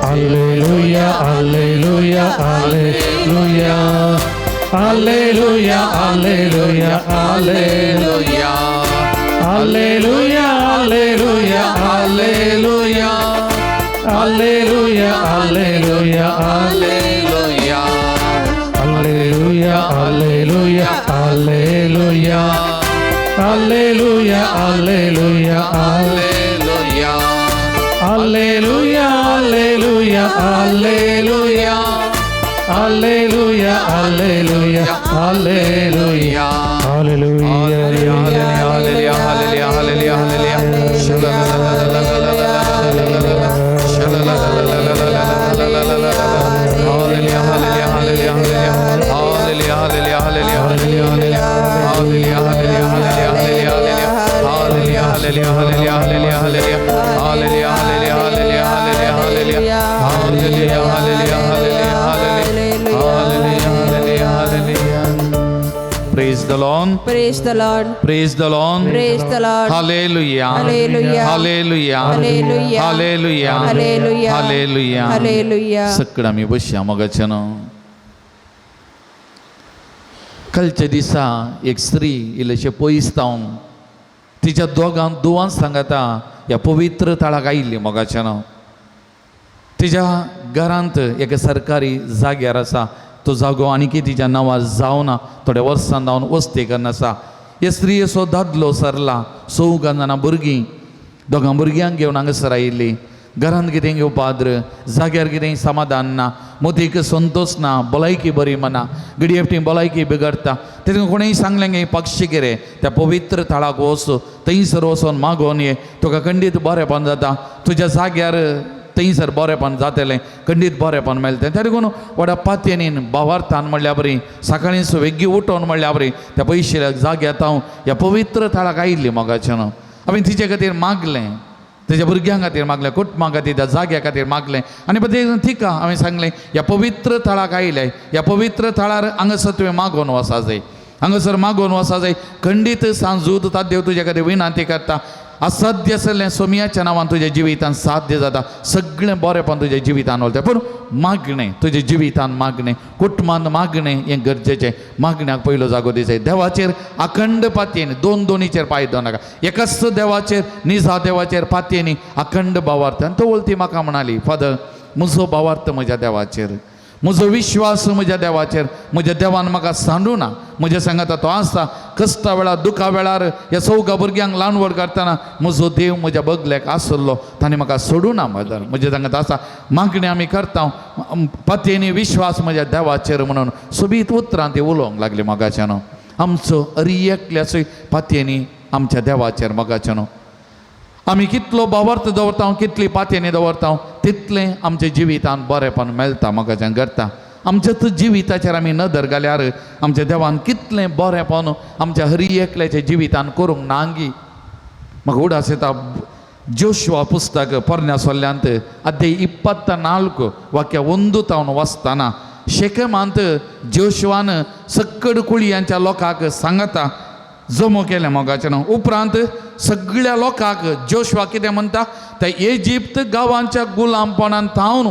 Alleluia, alleluia, alleluia. Alleluia, alleluia, alleluia. Alleluia, alleluia, alleluia. Alleluia, alleluia, alleluia. Alleluia, alleluia, alleluia. Alleluia, alleluia, alleluia. Alleluia, alleluia, alleluia. Alleluia, alleluia, alleluia. Praise the Lord. Praise the Lord. Praise the Lord. Praise the Lord. Hallelujah. Hallelujah. Hallelujah. Hallelujah. Hallelujah. Hallelujah. Hallelujah. Hallelujah. सक्कड आमी बसया मोगाचें कालच्या दिसा एक स्त्री इल्लेशे पयस जावन तिच्या दोगांक दुवान सांगाता ह्या पवित्र तळाक आयिल्ली मोगाचें तिच्या घरांत एका सरकारी जाग्यार आसा तो जागो आनीकय तिच्या नांवार जावना थोड्या वर्सां जावन वस्तेकन आसा हे स्त्रियेचो दादलो सरला 6 जाणां भुरगीं दोगां भुरग्यांक घेवन हांगासर आयिल्ली घरांत कितें घेवपाद्र जाग्यार कितें समाधान ना मोतीक संतोष ना भलायकी बरी मना घडये फावटी भलायकी बिगडटा तेका कोणेंय सांगलें गे पक्षी रे त्या पवित्र तळाक वच थंयसर वचोन मागोवन ये तुका खंडीत बरेंपण जाता तुज्या जाग्यार थंयसर बरेंपण जातलें खंडीत बरेंपण मेळटलें त्या देखून व्हडा पातयेनीन भावार्थान म्हणल्या बरी सकाळीं सुवेगी उठोवन म्हणल्या बरी त्या पयशेल्या जाग्यात हांव ह्या पवित्र थळाक आयिल्ली मोगाचें न्हू हांवें तिचे खातीर मागलें तेज्या भुरग्यां खातीर मागलें कुटुंबा खातीर त्या जाग्या खातीर मागलें आनी पळय थिका हांवें सांगलें ह्या पवित्र थळाक आयले ह्या पवित्र थळार हांगासर तुवें मागोवन वचा जाय हांगासर मागोवन वचा जाय खंडीत सांजूद देव तुजे खातीर विनंती करता असाध्य आसलें सोमियाच्या नांवान तुज्या जिवितान साध्य जाता सगळें बरेंपण तुज्या जिवितान उरता पूण मागणें तुज्या जिवितान मागणें कुटुंबान मागणें हें गरजेचें मागण्याक पयलो जागो दी जाय देवाचेर अखंड पातयेन दोनीचेर पांय दवरनाका नाका एकाच देवाचेर निजा देवाचेर पातयेनी अखंड भावार्थ आनी तो वळती म्हाका म्हणाली फादर म्हजो भावार्थ म्हज्या देवाचेर म्हजो विश्वास म्हज्या देवाचेर म्हज्या देवान म्हाका सांडू ना म्हज्या सांगाता तो आसता कश्टा वेळार दुखा वेळार ह्या चौगा भुरग्यांक ल्हान व्हड करतना म्हजो देव म्हज्या बगल्याक आसलो ताणें म्हाका सोडू ना मदर म्हज्या सांगात आसा मागणी आमी करता पातयेनी विश्वास म्हज्या देवाचेर म्हणून सोबीत उतरां ती उलोवंक लागली मोगाचें न्हू आमचो एकल्याचोय पातयेनी आमच्या देवाचेर मोगाचें न्हू आमी कितलो भावार्थ दवरता कितली पातयेनी दवरता तितलें आमच्या जिवितान बरेंपण मेळटा मोगाचें करता आमच्याच जिविताचेर आमी नदर घाल्यार आमच्या देवान कितलें बरेंपण आमच्या एकल्याच्या जिवितान करूंक नांगी म्हाका उडास येता जोशुआ पुस्तक पोरण्या सोल्ल्यांत अध्याय 24 वाक्य 1 तावन वाचतना शेकेमांत जोशुआन सक्कड कुळयांच्या लोकांक सांगता जमो केलें मोगाचें न्हू उपरांत सगळ्या लोकांक जोशुआ कितें म्हणटा त्या इजिप्त गांवांच्या गुलामपणान थावन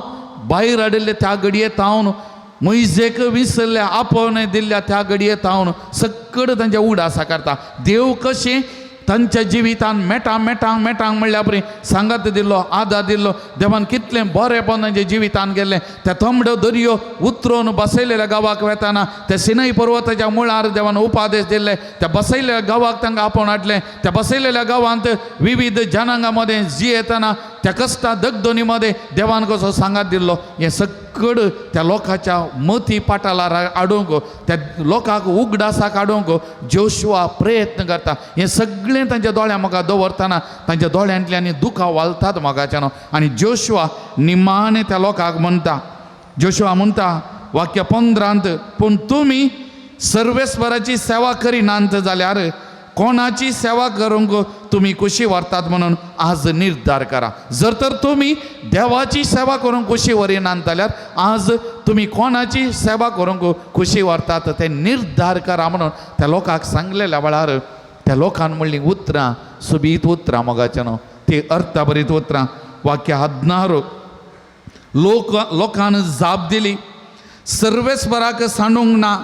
भायर हाडिल्ले त्या घडये थावन मोइजेक विसरल्या आपोवणे दिल्ल्या त्या घडये थावन सक्कड तांच्या उडासा करता देव कशें तांच्या जिवितान मेटांक म्हणल्या बरी सांगात दिल्लो आदार दिल्लो देवान कितलें बरेंपण तांच्या जिवितान गेल्लें त्या थंबडो दर्यो उतरोवन बसयलेल्या गांवाक वेताना त्या सिनाई पर्वताच्या मुळार देवान उपादेश दिल्ले त्या बसयलेल्या गांवाक तांकां आपोवन हाडलें त्या बसयलेल्या गांवांत विविध जनांगा मदें जी येताना त्या कश्टा दगदोनी मध्ये देवान कसो सांगात दिल्लो हें सक्कड त्या लोकांच्या मती पाटालार हाडूंक त्या लोकांक उगडासाक हाडूंक जोशुआ प्रयत्न करता हें सगळें तांच्या दोळ्यां म्हाका दवरतना तांच्या दोळ्यांतल्यान दुखां वालतात म्हाकाच्या न्हू आनी जोशुआ निमाणें त्या लोकांक म्हणटा जोशुआ म्हणटा वाक्य 15 पूण तुमी सर्वेस्वराची सेवा करिनात जाल्यार कोणाची सेवा करूंक तुम्ही कुशी व्हरतात म्हणून आज निर्धार करा जर तर तुम्ही देवाची सेवा करूंक कुशी व्हरिनात जाल्यार आज तुम्ही कोणाची सेवा करूंक कुशी व्हरतात ते निर्धार करा म्हणून त्या लोकांक सांगलेल्या वेळार त्या लोकांन म्हणली उतरां सुबीत उतरां मोगाचें न्हू ती अर्थभरीत उतरां वाक्य 16 लोकांन जाप दिली सर्वेस्वराक सांडूंक ना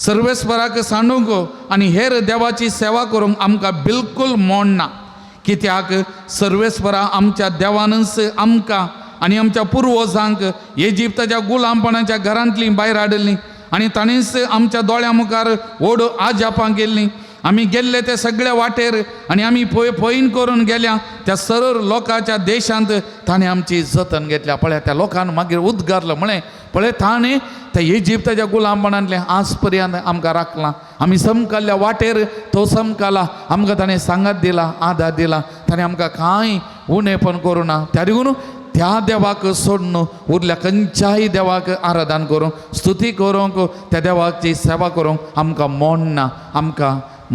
सर्वेस्वराक सांडूंक आनी हेर देवाची सेवा करूंक आमकां बिलकुल मोड ना कित्याक सर्वेस्वरा आमच्या देवानच आमकां आनी आमच्या पुर्वजांक इजिप्ताच्या गुलामपणाच्या घरांतली भायर हाडिल्लीं आनी ताणींच आमच्या दोळ्या मुखार व्हड आजापां गेल्लीं आमी गेल्ले ते सगळ्या वाटेर आनी आमी पयन करून गेल्या त्या सरळ लोकांच्या देशांत ताणें आमची जतन घेतल्या पळय त्या लोकांन मागीर उद्गारलो म्हळें पळय ताणें त्या इजिप्ताच्या गुलामपणांतले आज पर्यंत आमकां राखलां आमी समकाल्ल्या वाटेर तो समकाला आमकां ताणें सांगात दिला आदार दिला ताणें आमकां कांय उणेपण करूं ना त्या देखून त्या देवाक सोडून उरल्या खंयच्याय देवाक आराधन करूंक स्तुती करूंक त्या देवाची सेवा करूंक आमकां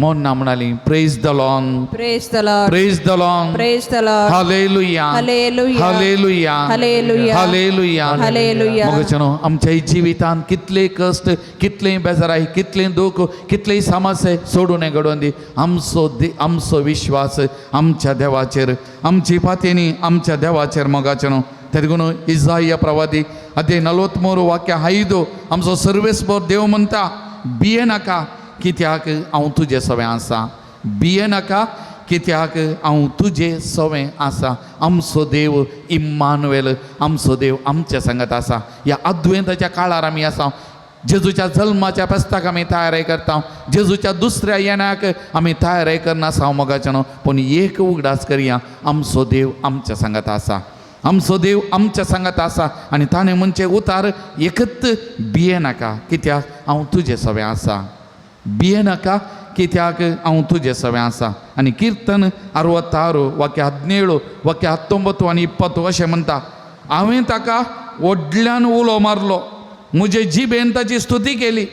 मोड ना म्हणाली praise the Lord praise the Lord praise the Lord praise the Lord हालेलुया हालेलुया हालेलुया हालेलुया हालेलुया हालेलुया मोगाचें आमच्या जिवितान कितले कश्ट कितले बेजाराय कितले दुख कितले समस्या सोडून घडोवन दी आमचो विश्वास आमच्या देवाचेर आमची पातयेनी आमच्या देवाचेर मोगाचें त्या देखून इसाया प्रवादी अध्याय 43 वाक्य 5 आमचो सर्वेस्वर देव म्हणटा भिये नाका कित्याक हांव तुजें सवें आसा भिये नाका कित्याक हांव तुजें सवें आसा आमचो देव इम्मानुएल आमचो देव आमच्या सांगत आसा ह्या अद्वैताच्या काळार आमी आसा जेजूच्या जल्माच्या फेस्ताक आमी तयारी करता जेजूच्या दुसऱ्या येण्याक आमी तयारी करना आसा मोगाचें न्हू पूण एक उगडास करया आमचो देव आमच्या सांगत आसा आमचो देव आमच्या सांगत आसा आनी ताणें म्हणचे उतार एकच भिये नाका कित्याक हांव तुजें सवें आसा भिये नाका कित्याक हांव तुजे सवें आसा. आनी किर्तन 66 वाक्य 17 वाक्य 19 आनी 20 अशें म्हणटा, हांवें ताका व्हडल्यान उलो मारलो, म्हजे जिबेन ताची स्तुती केली.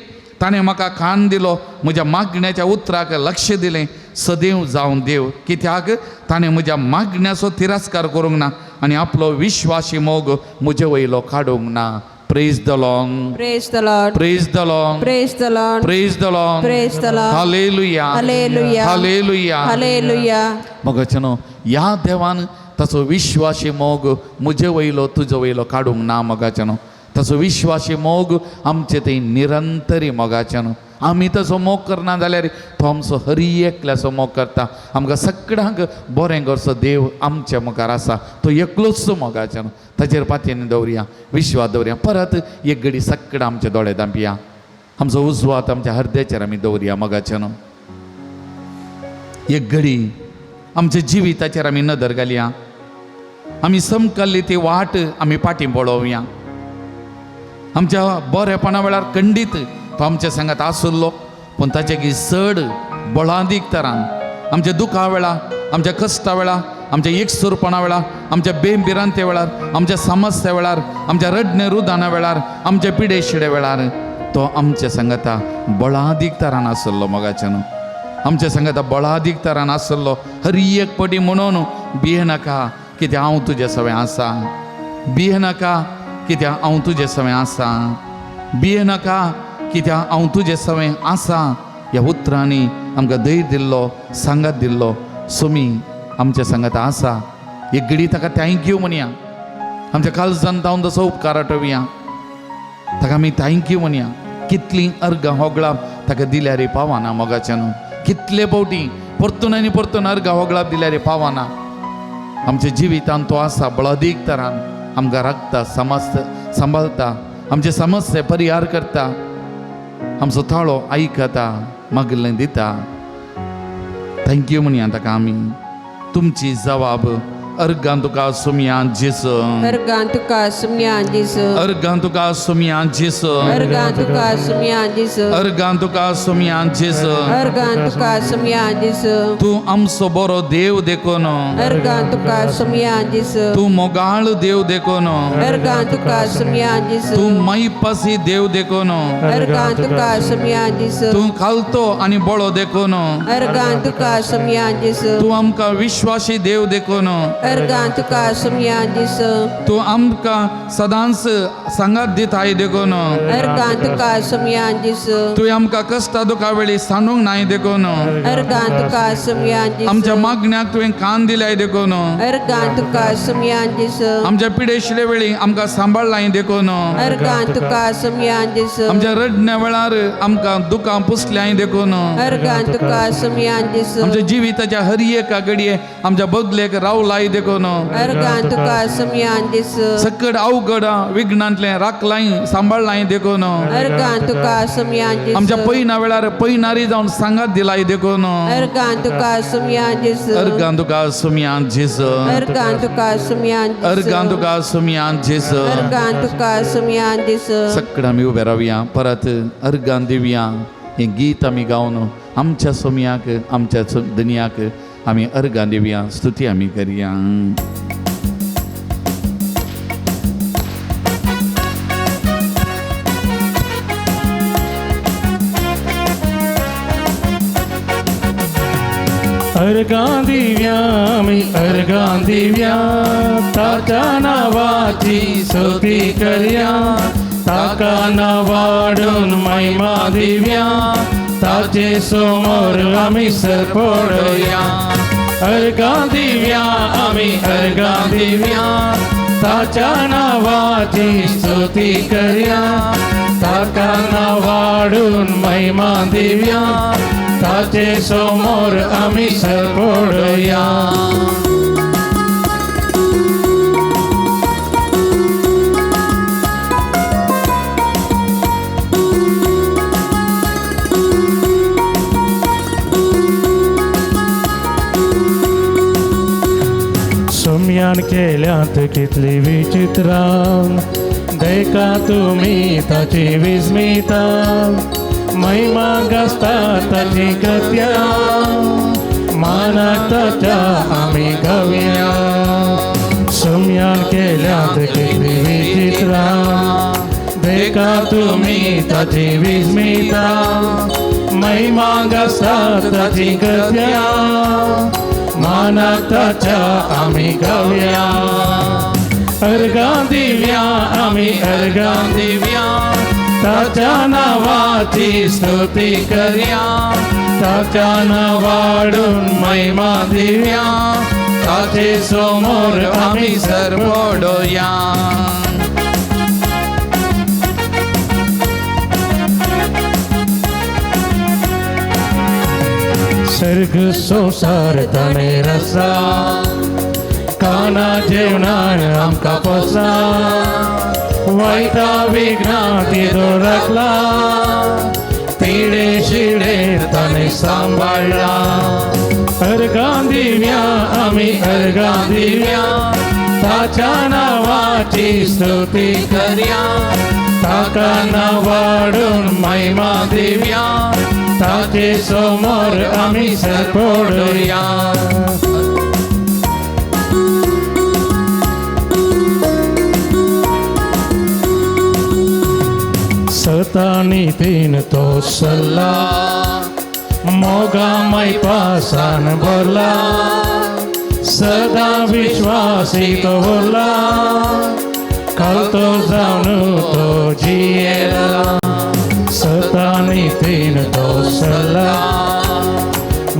ताणें म्हाका कान दिलो, म्हज्या मागण्याच्या उतराक लक्ष दिलें. सदैव जावं देव, कित्याक ताणें म्हज्या मागण्याचो तिरस्कार करूंक ना आनी आपलो विश्वासी मोग म्हजे वयलो काडूंक ना. Praise the Lord, Praise the Lord. Praise the Lord, Praise the Lord. Praise the Lord, Praise the Lord. Hallelujah, Hallelujah. Hallelujah. Hallelujah. मगचनो ह्या देवान ताचो विश्वासी मोग म्हजे वयलो तुजे वयलो काडूंक ना. मगाचनो ताचो विश्वासी मोग आमचे थंय निरंतरी. मगाचनो आमी ताचो मोग करना जाल्यार तो आमचो हर एकल्याचो मोग करता. आमकां सगळ्यांक बरें करचो देव आमच्या मुखार आसा, तो एकलोच मोगाचनो. ताचेर पातयेन दवरया, विश्वास दवरया. परत एक घडी सगळें आमचे दोळे धांपया, आमचो उजवो हात आमच्या हृदयाचेर आमी दवरया. मगाचनो एक घडी आमच्या जिविताचेर आमी नदर घालया. आमी समकल्ली ती वाट आमी फाटीं पळोवया. आमच्या बरेपणा वेळार खंडीत तो आमच्या सांगात आसलो, पूण ताचे की चड बळादीक तरान आमच्या दुखा वेळार, आमच्या कश्टा वेळार, आमच्या एकसुरपणा वेळार, आमच्या बेबिरांते वेळार, आमच्या समस्या वेळार, आमच्या रडणे रुदाना वेळार, आमच्या पिडे शिडे वेळार तो आमच्या सांगाता बळादीक तरान आसलो. मगाच्यान आमच्या सांगाता बळादीक तरान आसलो. हर एक पटी म्हणून भिये नाका, कित्याक हांव तुजे सवें आसा. भिये नाका, कित्याक हांव तुजे सवें आसा. भिये नाका, कित्याक हांव तुजे सवें आसा. ह्या उतरांनी आमकां धैर्य दिल्लो, सांगात दिल्लो. सुमी आमच्या सांगात आसा. एक घडी ताका थँक्यू म्हणया. आमच्या काळजांत हांव तसो उपकार आठवया, ताका आमी थँक्यू म्हणया. कितलीं अर्गां होगळाप ताका दिल्यार पावना. मोगाच्यान कितले फावटी परतून आनी परतून अर्गां होगळाप दिल्यार पावना. आमच्या जिवितांत तो आसा बळादीक तरान. आमकां राखता, सांबाळता, आमचे समस्या परिहार करता, आमचो थाळो आयकता, मागलें दिता. थँक्यू म्हणया ताका आमी. तुमची जबाब अर्गां तुका सुमयां जेस, अर्गां तुका सुमयां जेस, अर्गां तुका सुमयां जेस, अर्गां तुका सुमयां जेस, अर्गां तुका सुमयां जेस. अर्गां तुका सुमयां जेस, तूं आमचो बरो देव देखून, अर्गां तुका सुमयां जेस, तूं मोगाळ देव देखून, अर्गां तुका सुमयां जेस, तूं मैपासी देव देखून, अर्गां तुका सुमयां जेस, तूं खालतो आनी बळो देखून, अर्गां तुका सुमयां जेस, तूं आमकां विश्वासी देव देखून, अर्गां तुका सुमयां जेस, तूं आमकां सदांच सांगात दिताय देखून, अर्गां तुका सुमयां जेस, तुवें आमकां कश्टा दुखा वेळी सांडूंक नाय देखून, अर्गां तुका सुमयां जेस, आमच्या मागण्याक तुवें कान दिल्याय देखून, अर्गां तुका सुमयां जेस, आमच्या पिडेशिडे वेळी आमकां सांबाळलाय देखून, अर्गां तुका सुमयां जेस, आमच्या रडण्या वेळार आमकां दुखां पुसल्याय देखून, अर्गां तुका सुमयां जेस, आमच्या जिविताच्या हर एका घडये आमच्या बदलेक रावलाय देखून, अर्गां तुका सुमयां जेस, सकट अवघड विघ्नांतले राखलाय सांबाळलाय देखून, अर्गां तुका सुमयां जेस, आमच्या पैना वेळार पैनारी जावन सांगात दिलाय देखून. अर्गां तुका सुमयां जेस, अर्गां तुका सुमयां जेस, अर्गां तुका सुमयां जेस, अर्गां तुका सुमयां जेस. अर्गां तुका सुमयां जेस. सगळं आमी उबे रावया, परत अर्गां दिवया. हें गीत आमी गावन आमच्या सोमयाक, आमच्या दुनियाक आमी अर्गां दिवया, स्तुती आमी करया. अर्गां दिव्या मी अर्गां दिव्या, ताच्या नावाची स्तुती करया. ताका नावाडून महिमा दिव्या, ताचे समोर आमी सर पडया. अर्गां दिव्या आमी अर्गां दिव्या, ताच्या नावाची स्तुती करया. ताका नावाडून महिमा दिव्या, ताचे समोर आमी सर पडया. सोम्यान केल्यांत कितली विचित्रां, देखा तुमी ताची विस्मिता. महिमा गाजतात ताची कृत्या मानाक ताच्या आम्ही गाऊया सम्यान केल्यात किती विचित्रा देखा तुम्ही ताची विस्मिता महिमा गाजतात ताची कृत्या मानाक ताच्या आम्ही गाऊया अर्गां दिव्या आम्ही अर्गां दिव्या ताच्या नावाची स्तुती करूया ताच्या नावाडून महिमा दिव्या ताचे समोर आम्ही सरपडोया सर्ग संसार ताणे रसा काना जेवणान आमकां पोसा वायटा विघ्नांती राखला पिडे शिडे ताणे सांबाळला अर्गां दिव्या आम्ही अर्गां दिव्या ताच्या नावाची स्तुती करूया ताका नावाडून महिमा दिव्या ताचे समोर आम्ही सरपडोया सतानी तीन तो सल्ला मोगा मै पासान बोला सदा विश्वासी तो बोला कळतो जाऊन तो जियेला सतानी तीन तो सल्ला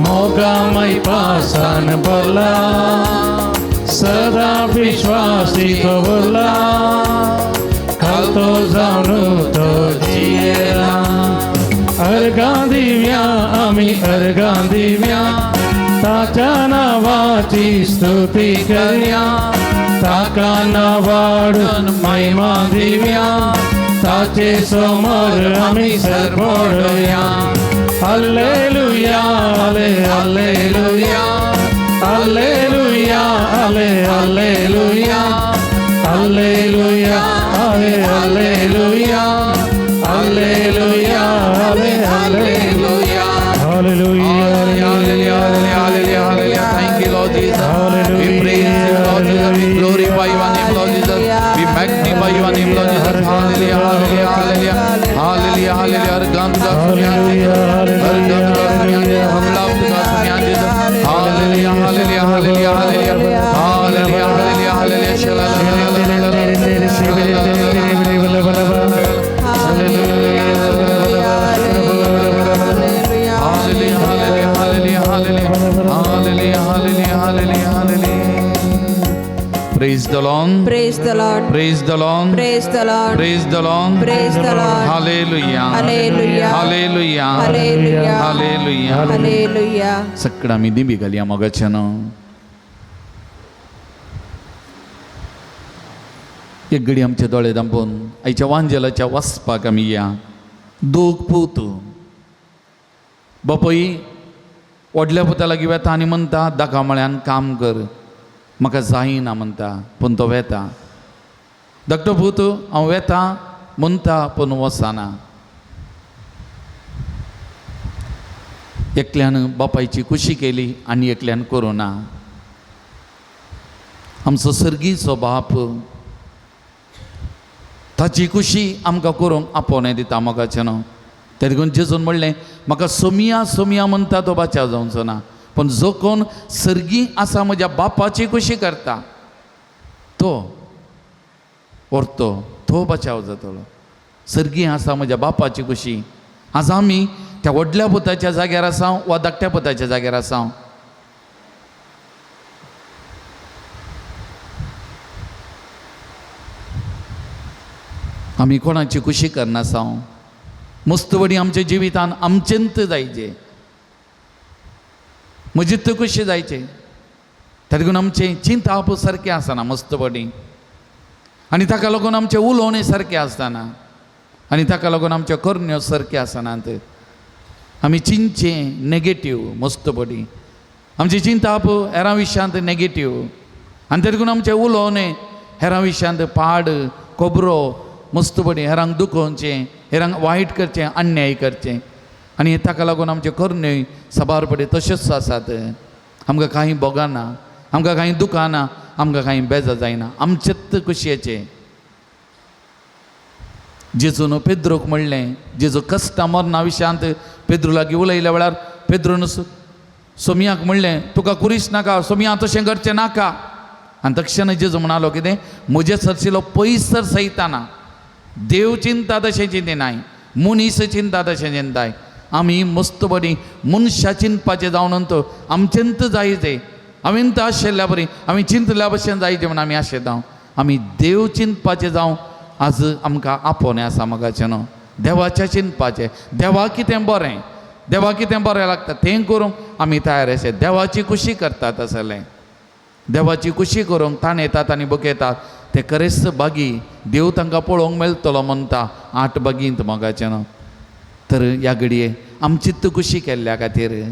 मोगा मै पासान बोला सदा विश्वासी तो बोला कळतो जाऊन तो जियेला अर्गां दिव्या आम्ही अर्गां दिव्या ताच्या नावाची स्तुती करूया ताका नावाडून महिमा दिव्या ताचे समोर आम्ही सरपडोया हल्लेलुया हले हल्लेलुया हल्लेलुया हले हल्लेलुया हल्लेलुया हले हल्लेलुया हल्लेलुया हले hallelujah Hallelujah, hallelujah, hallelujah. Thank you, Lord Jesus. We praise you, Lord Jesus. We glorify your name, Lord Jesus. We magnify your name, Lord Jesus. Hallelujah, hallelujah, hallelujah. Hallelujah, hallelujah. Arganda Hallelujah, hallelujah. Hallelujah, hallelujah, hallelujah, hallelujah. Hallelujah, hallelujah, hallelujah. Praise the Lord. Praise the Lord. Praise the Lord. Praise the Lord. Praise the Lord. Praise the Lord. Hallelujah. Hallelujah. Hallelujah. Hallelujah. Hallelujah. Hallelujah. सकडा मी दिंबी घालया मोगाच्यान एक घडी आमचे दोळे दांपून आयच्या वांजेलाच्या वचपाक आमी या दोग पूत बापय व्हडल्या पुता लागीं वेता आनी म्हणटा दाखा म्हळ्यान काम कर म्हाका जायना म्हणटा पूण तो वेता धाकटो पूत हांव वेता म्हणटा पूण वचना एकल्यान बापायची खुशी केली आनी एकल्यान करुना आमचो सर्गीचो बाप ताची खुशी आमकां करूंक आपोवणे दिता मोगाचें न्हू त्या देखून जेजून म्हणलें म्हाका सोमिया सोमिया म्हणटा तो बाचाव जावचो ना पण जो कोण सर्गी आसा म्हज्या बापाची खुशी करता तो व्हरतो तो बचाव जातलो सर्गी आसा म्हज्या बापाची खुशी आज आमी त्या व्हडल्या पुताच्या जाग्यार आसां वा धाकट्या पुताच्या जाग्यार आसां आमी कोणाची खुशी करनासां मुस्तवडी आमच्या जिवितान आमचेंत जायचे म्हजीत खुशी जायचे त्या देखून आमचें चिंताप सारकें आसना मुस्तवडी आनी ताका लागून आमचें उलोवणें सारकें आसतना आनी ताका लागून आमच्यो करण्यो सारक्यो आसनात आमी चिंतचें नेगेटीव मुस्तवडी आमची चिंताप हेरां विशयांत नेगेटीव आनी त्या देखून आमचें उलोवणें हेरां विशयांत पाड खबरो मस्त बडी हेरांक दुखोवचें हेरांक वायट करचें अन्याय करचें आनी ताका लागून आमचे करण्योय सबार पडे तश्योच आसात आमकां कांय बोगाना आमकां कांय दुखाना आमकां कांय बेजार जायना आमचेच कुशयेचें जेजून पेद्रोक म्हणलें जेजू कश्टां मरणा विशयांत पेद्रू लागीं उलयल्या वेळार पेद्रून सोमियाक म्हणलें तुका कुरीस नाका सोमिया तशें करचें नाका आनी तक्षण जेजू म्हणालो कितें म्हजे सरशिलो पयस सयताना देव चिंता तशें चिंतिनाय मनीस चिंता तशें चिंताय आमी मस्त बरी मनशा चिंतपाचें जावन आमचेंत जायचें हांवें आशिल्ल्या बरी आमी चिंतल्या भशेन जायचें म्हण आमी आशेता आमी देव चिंतपाचें जावं आज आमकां आपोवणें आसा मोगाचें न्हू देवाचें चिंतपाचें देवा कितें बरें लागता तें करूंक आमी तयार आसात देवाची खुशी करतात आसलें देवाची खुशी करूंक ताण येतात आनी बकयतात ते खरेंच बागी देव तांकां पळोवंक मेळटलो म्हणटा 8 बागींत मोगाचें न्हू तर ह्या घडये आमचीच खुशी केल्ल्या खातीर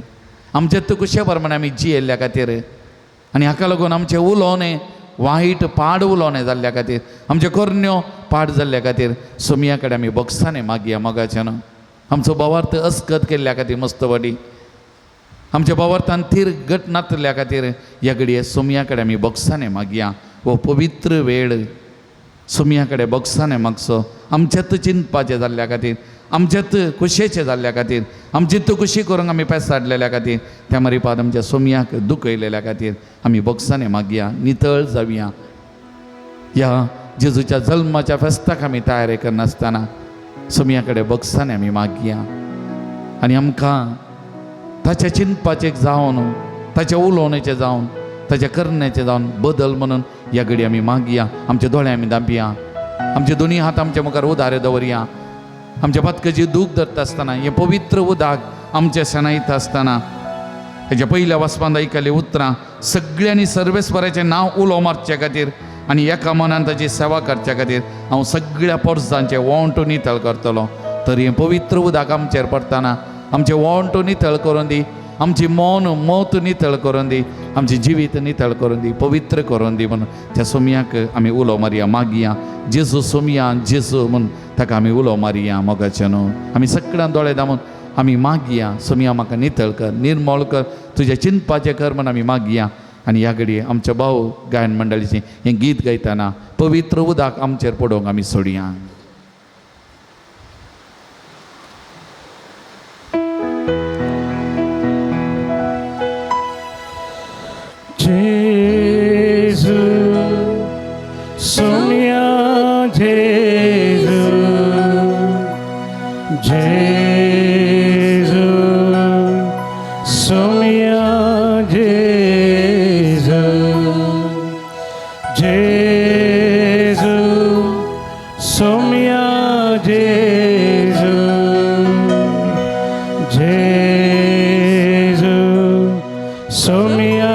आमचेच खुशे प्रमाणे आमी जियेल्ल्या खातीर आनी हाका लागून आमचें उलोवणें वायट पाड उलोवणें जाल्ल्या खातीर आमच्यो करण्यो पाड जाल्ल्या खातीर सोमिया कडेन आमी बोगसाणें मागया मोगाचें न्हू आमचो भावार्थ अस्कत केल्ल्या खातीर मस्त बडी आमच्या भावार्थान थीर गट नातल्या खातीर ह्या घडये सोमिया कडेन आमी बोगसाणें मागया वो पवित्र वेळ सोमिया कडेन बोगसाणें मागचो आमचेच चिंतपाचें जाल्ल्या खातीर आमचेच खुशेचें जाल्ल्या खातीर आमचीच खुशी करूंक आमी पेसाडलेल्या खातीर त्या मरीपाद आमच्या सोमियाक दुखयलेल्या खातीर आमी बोगसाणें मागया नितळ जावया ह्या जेजूच्या जल्माच्या फेस्ताक आमी तयारी करनासतना सोमिया कडेन बोगसाणें आमी मागया आनी आमकां ताचे चिंतपाचें जावन ताचे उलोवणेचें जावन ताचे करण्याचें जावन बदल म्हणून ह्या घडी आमी मागया आमचे दोळे आमी दांपया आमचे दोनी हात आमच्या मुखार उदारे दवरया आमच्या पातकाची दूख धरता आसतना हें पवित्र उदक आमच्या शेणायत आसतना हेच्या पयल्या वचपांत आयकल्लीं उतरां सगळ्यांनी सर्वेस्पराचें नांव उलो मारचे खातीर आनी एका मनान ताची सेवा करच्या खातीर हांव सगळ्या पोरसांचें वोंटू नितळ करतलो तर हें पवित्र उदक आमचेर पडटना आमचें वोंटू नितळ करून दी आमची मौत नितळ करून दी आमची जिवीत नितळ करून दी पवित्र करून दी म्हणून त्या सोमियाक आमी उलो मारया मागया जेजू सोमिया जेजू म्हूण ताका आमी उलो मारया मोगाचें न्हू आमी सगळ्यां दोळे दामून आमी मागया सोमिया म्हाका नितळ कर निर्मळ कर तुजें चिंतपाचें कर म्हूण आमी मागया आनी ह्या घडये आमच्या भाऊ गायन मंडळीचें हें गीत गायतना पवित्र उदक आमचेर पडोवंक आमी सोडया जेजू सोनिया जेजू जेजू सोनिया जेजू जेजू सोनिया जेजू जेजू सोनिया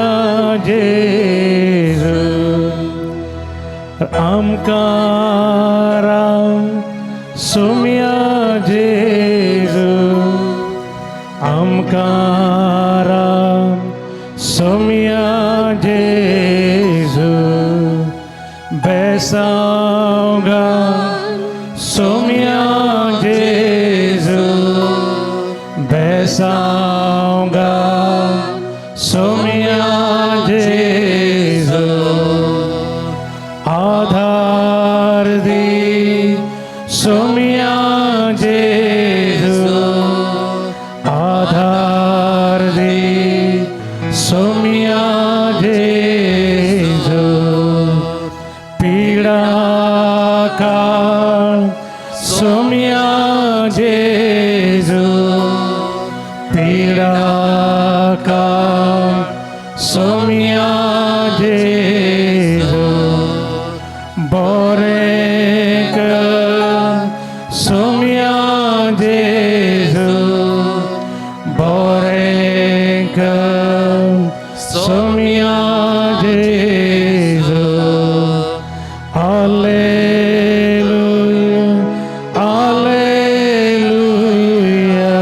जेजू आमकां सोमिया जेजू आमकां सोमिया जेजू बेसावगा सोमिया जेजू बेसावगा सोमिया जेजू आधार दी सोमिया जेजू आधार दी सोमिया जेजू पीड़ा काळ सोमिया जेजू पीड़ा काळ सोमिया जेजू बोरेक सोमिया जेजू बोरेक सोमिया जेजू हालेलुया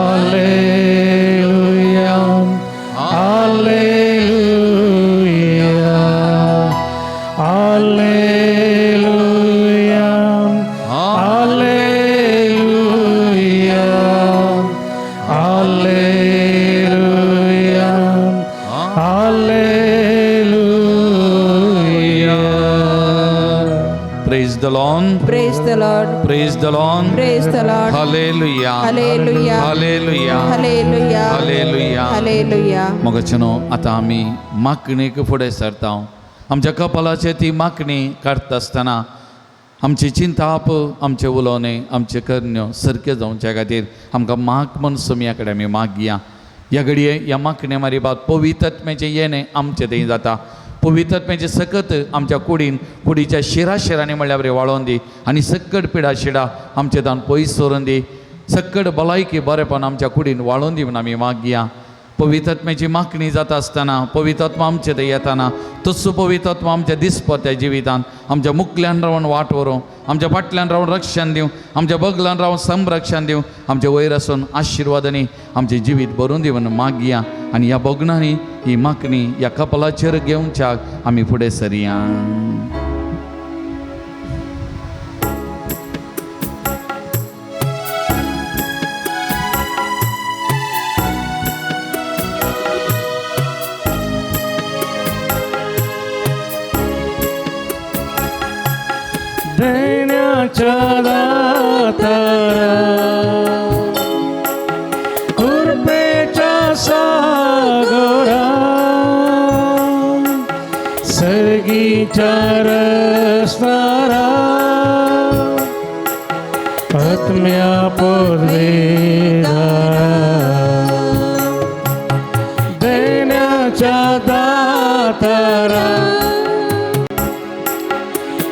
हालेलुया हालेलुया hallelujah the Lord, Praise the Lord. Praise the Lord, Praise the Lord. Hallelujah, Hallelujah. Hallelujah, Hallelujah. Hallelujah. Hallelujah. मगचनो आता आमी मागणेक फुडें सरता. आमच्या कपालाचेर ती मागणी काडटा आसतना आमची चिंताप, आमचे उलोवणे, आमचे करण्यो सारक्यो जावच्या खातीर आमकां माग म्हूण सुमया कडेन आमी मागया. ह्या घडये ह्या मागणे मारी बाद पवित्र आत्म्याचें येणें आमचें थंय जाता. पवित्र आत्म्याचें सकत आमच्या कुडीच्या शिराशिरांनी म्हणल्यार बरें वाळोवन दी आनी सकट पिडा शिडा आमचे तान पयस सोडून दी. सकट भलायकी बरेपण आमच्या कुडीन वाळोवन दी म्हणून आमी मागया. पवित्र आत्म्याची मागणी जाता आसतना पवित्र आत्मा आमचे थंय येताना तसो पवित्र आत्मा आमच्या दिसपट्या जिवितान आमच्या मुखल्यान रावन वाट व्हरूं, आमच्या फाटल्यान रावन रक्षण दिवं, आमच्या बगलान रावन संरक्षण दिवं, आमचे वयर आसून आशिर्वादांनी आमचें जिवीत भरून दी म्हणून मागया. आनी ह्या बोगणांनी ही मागणी ह्या कपलाचेर घेवच्याक आमी फुडें सरया. देण्याच्या दातारा, कृपेच्या सागरा, सर्गीच्या रस्तारा, आत्म्या पदवीदारा, देण्याच्या दातारा,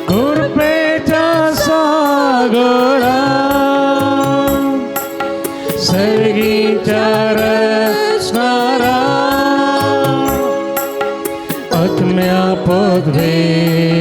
कृपेच्या सागरा, सर्गीच्या रचणारा, आत्म्या पदवीदारा.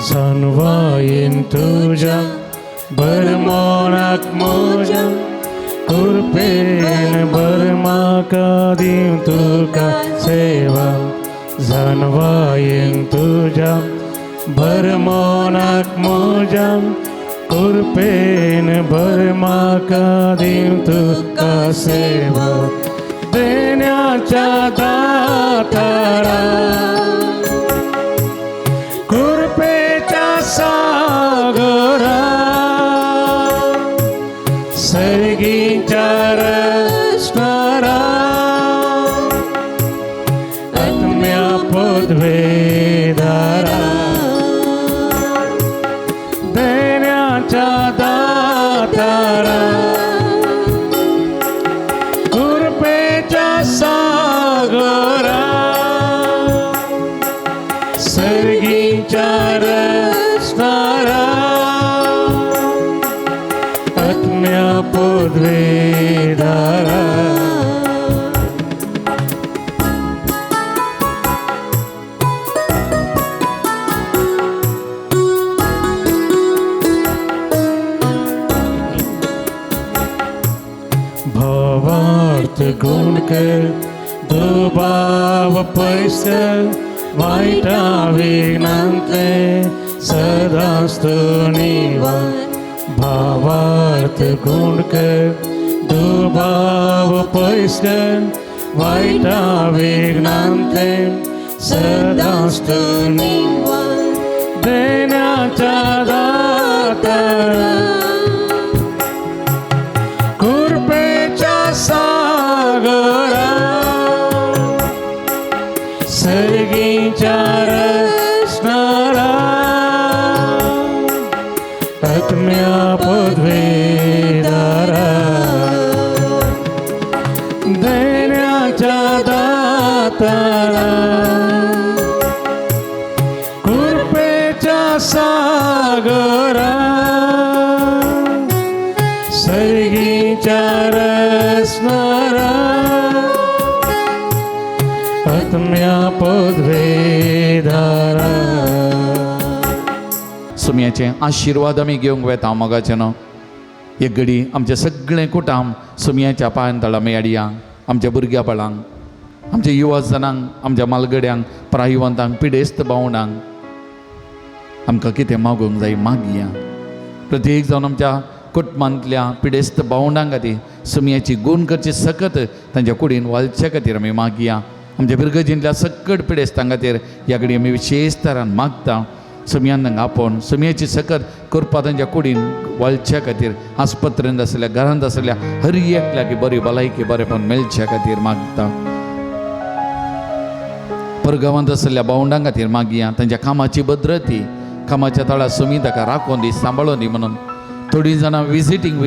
जाणवायेन तुझ्या बरमोनाक म्हज्या, कृपेन बर म्हाका दिवं तुका सेवा. जाणवायेन तुझ्या बरमोनाक म्हज्या, कृपेन बर म्हाका दिवं तुका सेवा. देण्याच्या दातारा, कृपेच्या सागरा, सर्गीच्या रचणारा, आत्म्या पदवीदारा. देण्याच्या दातारा, कृपेच्या सागरा, सर्गीच्या रचणारा, आत्म्या पदवीदारा. भावार्थ गुण कर, दुबाव पयस कर, वाईटा विघ्नांतले सदास्तु निवार. भावार्थ गुण कर, दुबाव पयस कर, वाईटा विघ्नांतले सदास्तु निवार. देण्याच्या दातारा, कृपेच्या सागरा, सर्गीच्या रचणारा, आत्म्या पदवीदारा. देण्याच्या दातारा, कृपेच्या सागरा, सर्गीच्या रचणारा, आत्म्या पदवीदारा. सुमयाचे आशिर्वाद आमी घेवंक वेता मोगाचे न्हू. एक घडी आमचे सगळे कुटाम सुमयाच्या पांयां तळा मेळया. आमच्या भुरग्या बाळांक आमच्या युवा जनांक, आमच्या मालगड्यांक, प्रायवंतांक, पिडेस्त भावंडांक आमकां कितें मागूंक जाय मागया. प्रत्येक जावन आमच्या कुटुंबांतल्या पिडेस्त भावंडांक खातीर सुमयाची गूण करची सकत तांच्या कुडीन वालच्या खातीर आमी मागया. आमच्या बिरगजींतल्या सकट पिडेस्तां खातीर ह्या घडी आमी विशेश तरान मागता. सुमयान तांकां आपोवन सुमयाची सकत करपा तांच्या कुडीन वालच्या खातीर, आस्पत्रेंत आसल्या, घरांत आसल्या हर एकल्याक बरी भलायकी बरेपण मेळच्या खातीर मागता. परगांवांत आसलेल्या भावंडां खातीर मागया. तांच्या कामाची भद्रती, कामाच्या तळार सुमी ताका राखून दी, सांबाळून दी म्हणून. थोडीं जाणां विजिटींग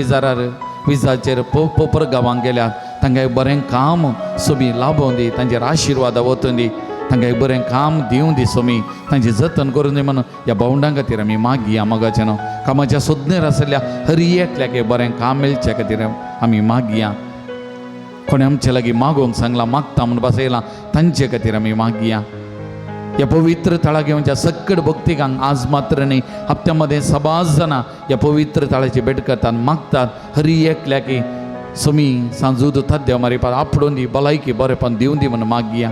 विजाचेर परगांवांक गेल्यात, तांकां एक बरें काम सुमी लाभोवन दी, तांचेर आशिर्वाद वतून दी, तांकां एक बरें काम दिवं दी सुमी, तांची जतन करून दी म्हणून ह्या भावंडां खातीर आमी मागया. मोगाचें न्हू, कामाच्या सोदनेर आसलेल्या हर एकल्याक एक बरें काम मेळच्या खातीर आमी मागया. कोणें आमचे लागीं मागोवंक सांगलां, मागता म्हणून बसयलां, तांचे खातीर आमी मागया. ह्या पवित्र तळा घेवच्या सकट भक्तिकांक आज मात्र न्ही, हप्त्यामध्ये सबाज जाणां ह्या पवित्र तळाची भेट करतात, मागतात. हर एकल्याक सुमी सांजूद देव मारिपाक आपडून दी, भलायकी बरेपण दिवं दी म्हणून मागया.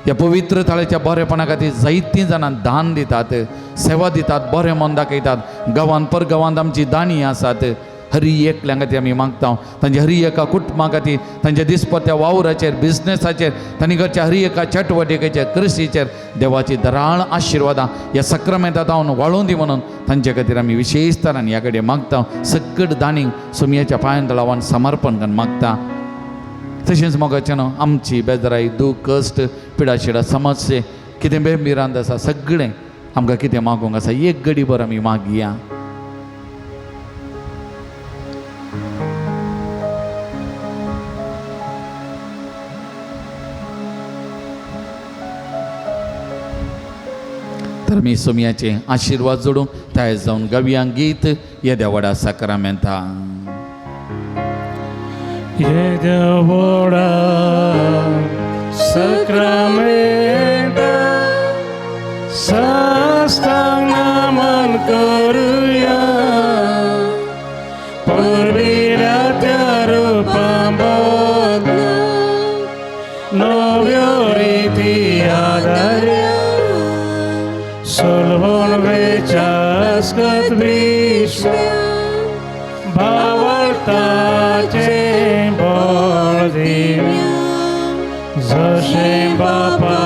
ह्या पवित्र तळाच्या बरेपणा खातीर जायतीं जाणां दान दितात, सेवा दितात, बरें मन दाखयतात. गांवांत परगांवांत आमची दाणी आसात. हर एकल्या खातीर आमी मागता. तांच्या हर एका कुटुंबा खातीर, तांच्या दिसपट्ट्या वावराचेर, बिझनेसाचेर, तांणी करच्या हर एका चटवटिकेचेर, कृशीचेर देवाची दराळ आशिर्वादां ह्या सक्रामेंतांत हांव वाळून दी म्हणून तांचे खातीर आमी विशेश तरान ह्या कडेन मागता. सकट दानीक सुमयाच्या पांयां तळावान समर्पण करून मागता. तशेंच मोगाचें न्हू, आमची बेजाराई, दूख, कश्ट, पिडाशिडा, समस्ये कितें बेमिरांत आसा सगळें आमकां कितें मागूंक आसा एक घडीभर आमी मागया. तर मी सुमयाचे आशिर्वाद जोडूं तयार जावन गावया गीत येद्या व्हडा साक्रामेंता. येद्या व्हडा साक्रामेंता साश्टांग नमन करुया, परबिरात्या रूपां बदला नव्यो रिती आदार्या, सोलवून वेचास्कत विश्व भावार्थाचे बळ दिव्या. जशें बापा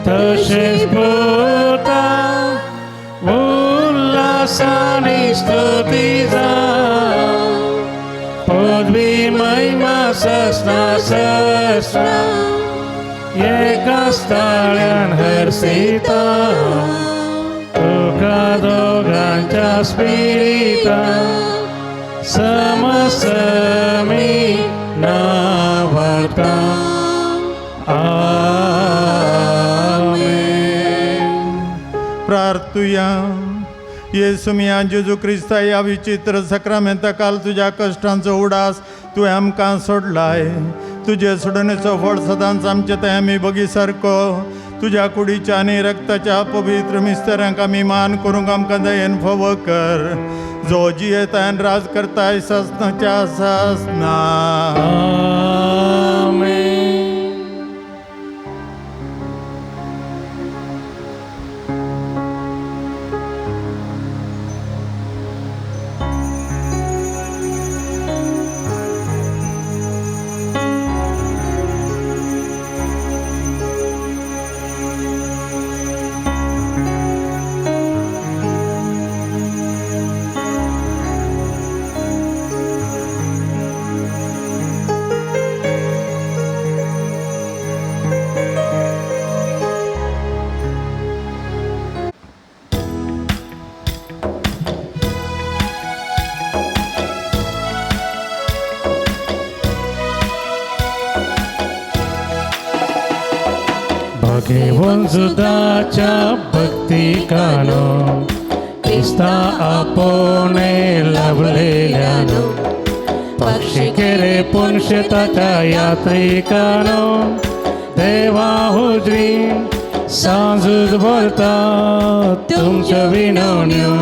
तशेंच पुता उल्हासानी स्तुती जावं, पदवी महिमा सस्ना सस्ना एकाच ताळ्यान हरसिता. तुका दोगांच्या स्पिरिता समसमी नावार्ता. प्रार्थुया. येसू मिया जेजू क्रिस्ता, या विचित्र सक्रामेंता काल तुझ्या कश्टांचो उडास तुवें आमकां सोडलाय. तुझे सोडणेचो फळ सदांच आमचे थंय आमी बगी सारको तुझ्या कुडीच्या आनी रक्ताच्या पवित्र मिस्तरांक आमी मान करूंक आमकां दयेन फोव कर, जो जियेता राज करताय सस्नाच्या सस्ना. घेऊन जुदाच्या भक्तिकानो क्रिस्ता आपोने लाभलेल्यानो, पक्षी केले पुण्यताच्या यात्रिकानो देवा हुजरी सांजूद भरता तुमच्या विनवण्यो.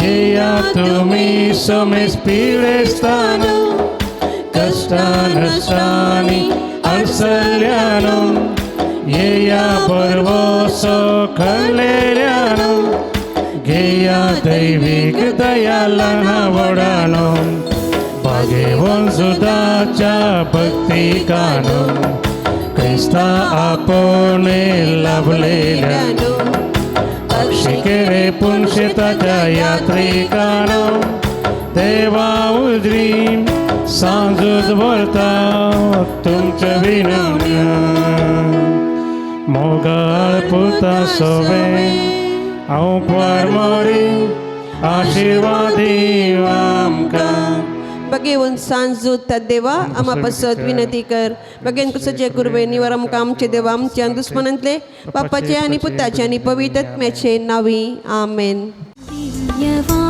येया तुम्ही समेस पिडेस्तानो कष्टा नष्टानी वात्सल्यानो येया बरवोसो खलेल्यानो घेया दैविक दयाला नावडानो भाग्यवान सुदाच्या भक्ती कानो क्रिस्ता आपोने लाभलेल्यानो शिकेरे पुंशिताच्या यात्रिकानो देवा उद्रीम सांजूद बोलता तुमच्या विनवण्या मोगाळ पुता सोवे हांव परमोरी आशिर्वादी आमकां बघेवन सांजूत देवा आम्हा पासत विनंती कर बघेन कुसचे कुरवे निवर आमकां आमचे देवा आमच्या दुस्मनांतले बापाचे आनी पुताचे आनी पवित्र आत्म्याचे नावी आमेन. दिव्यवाणी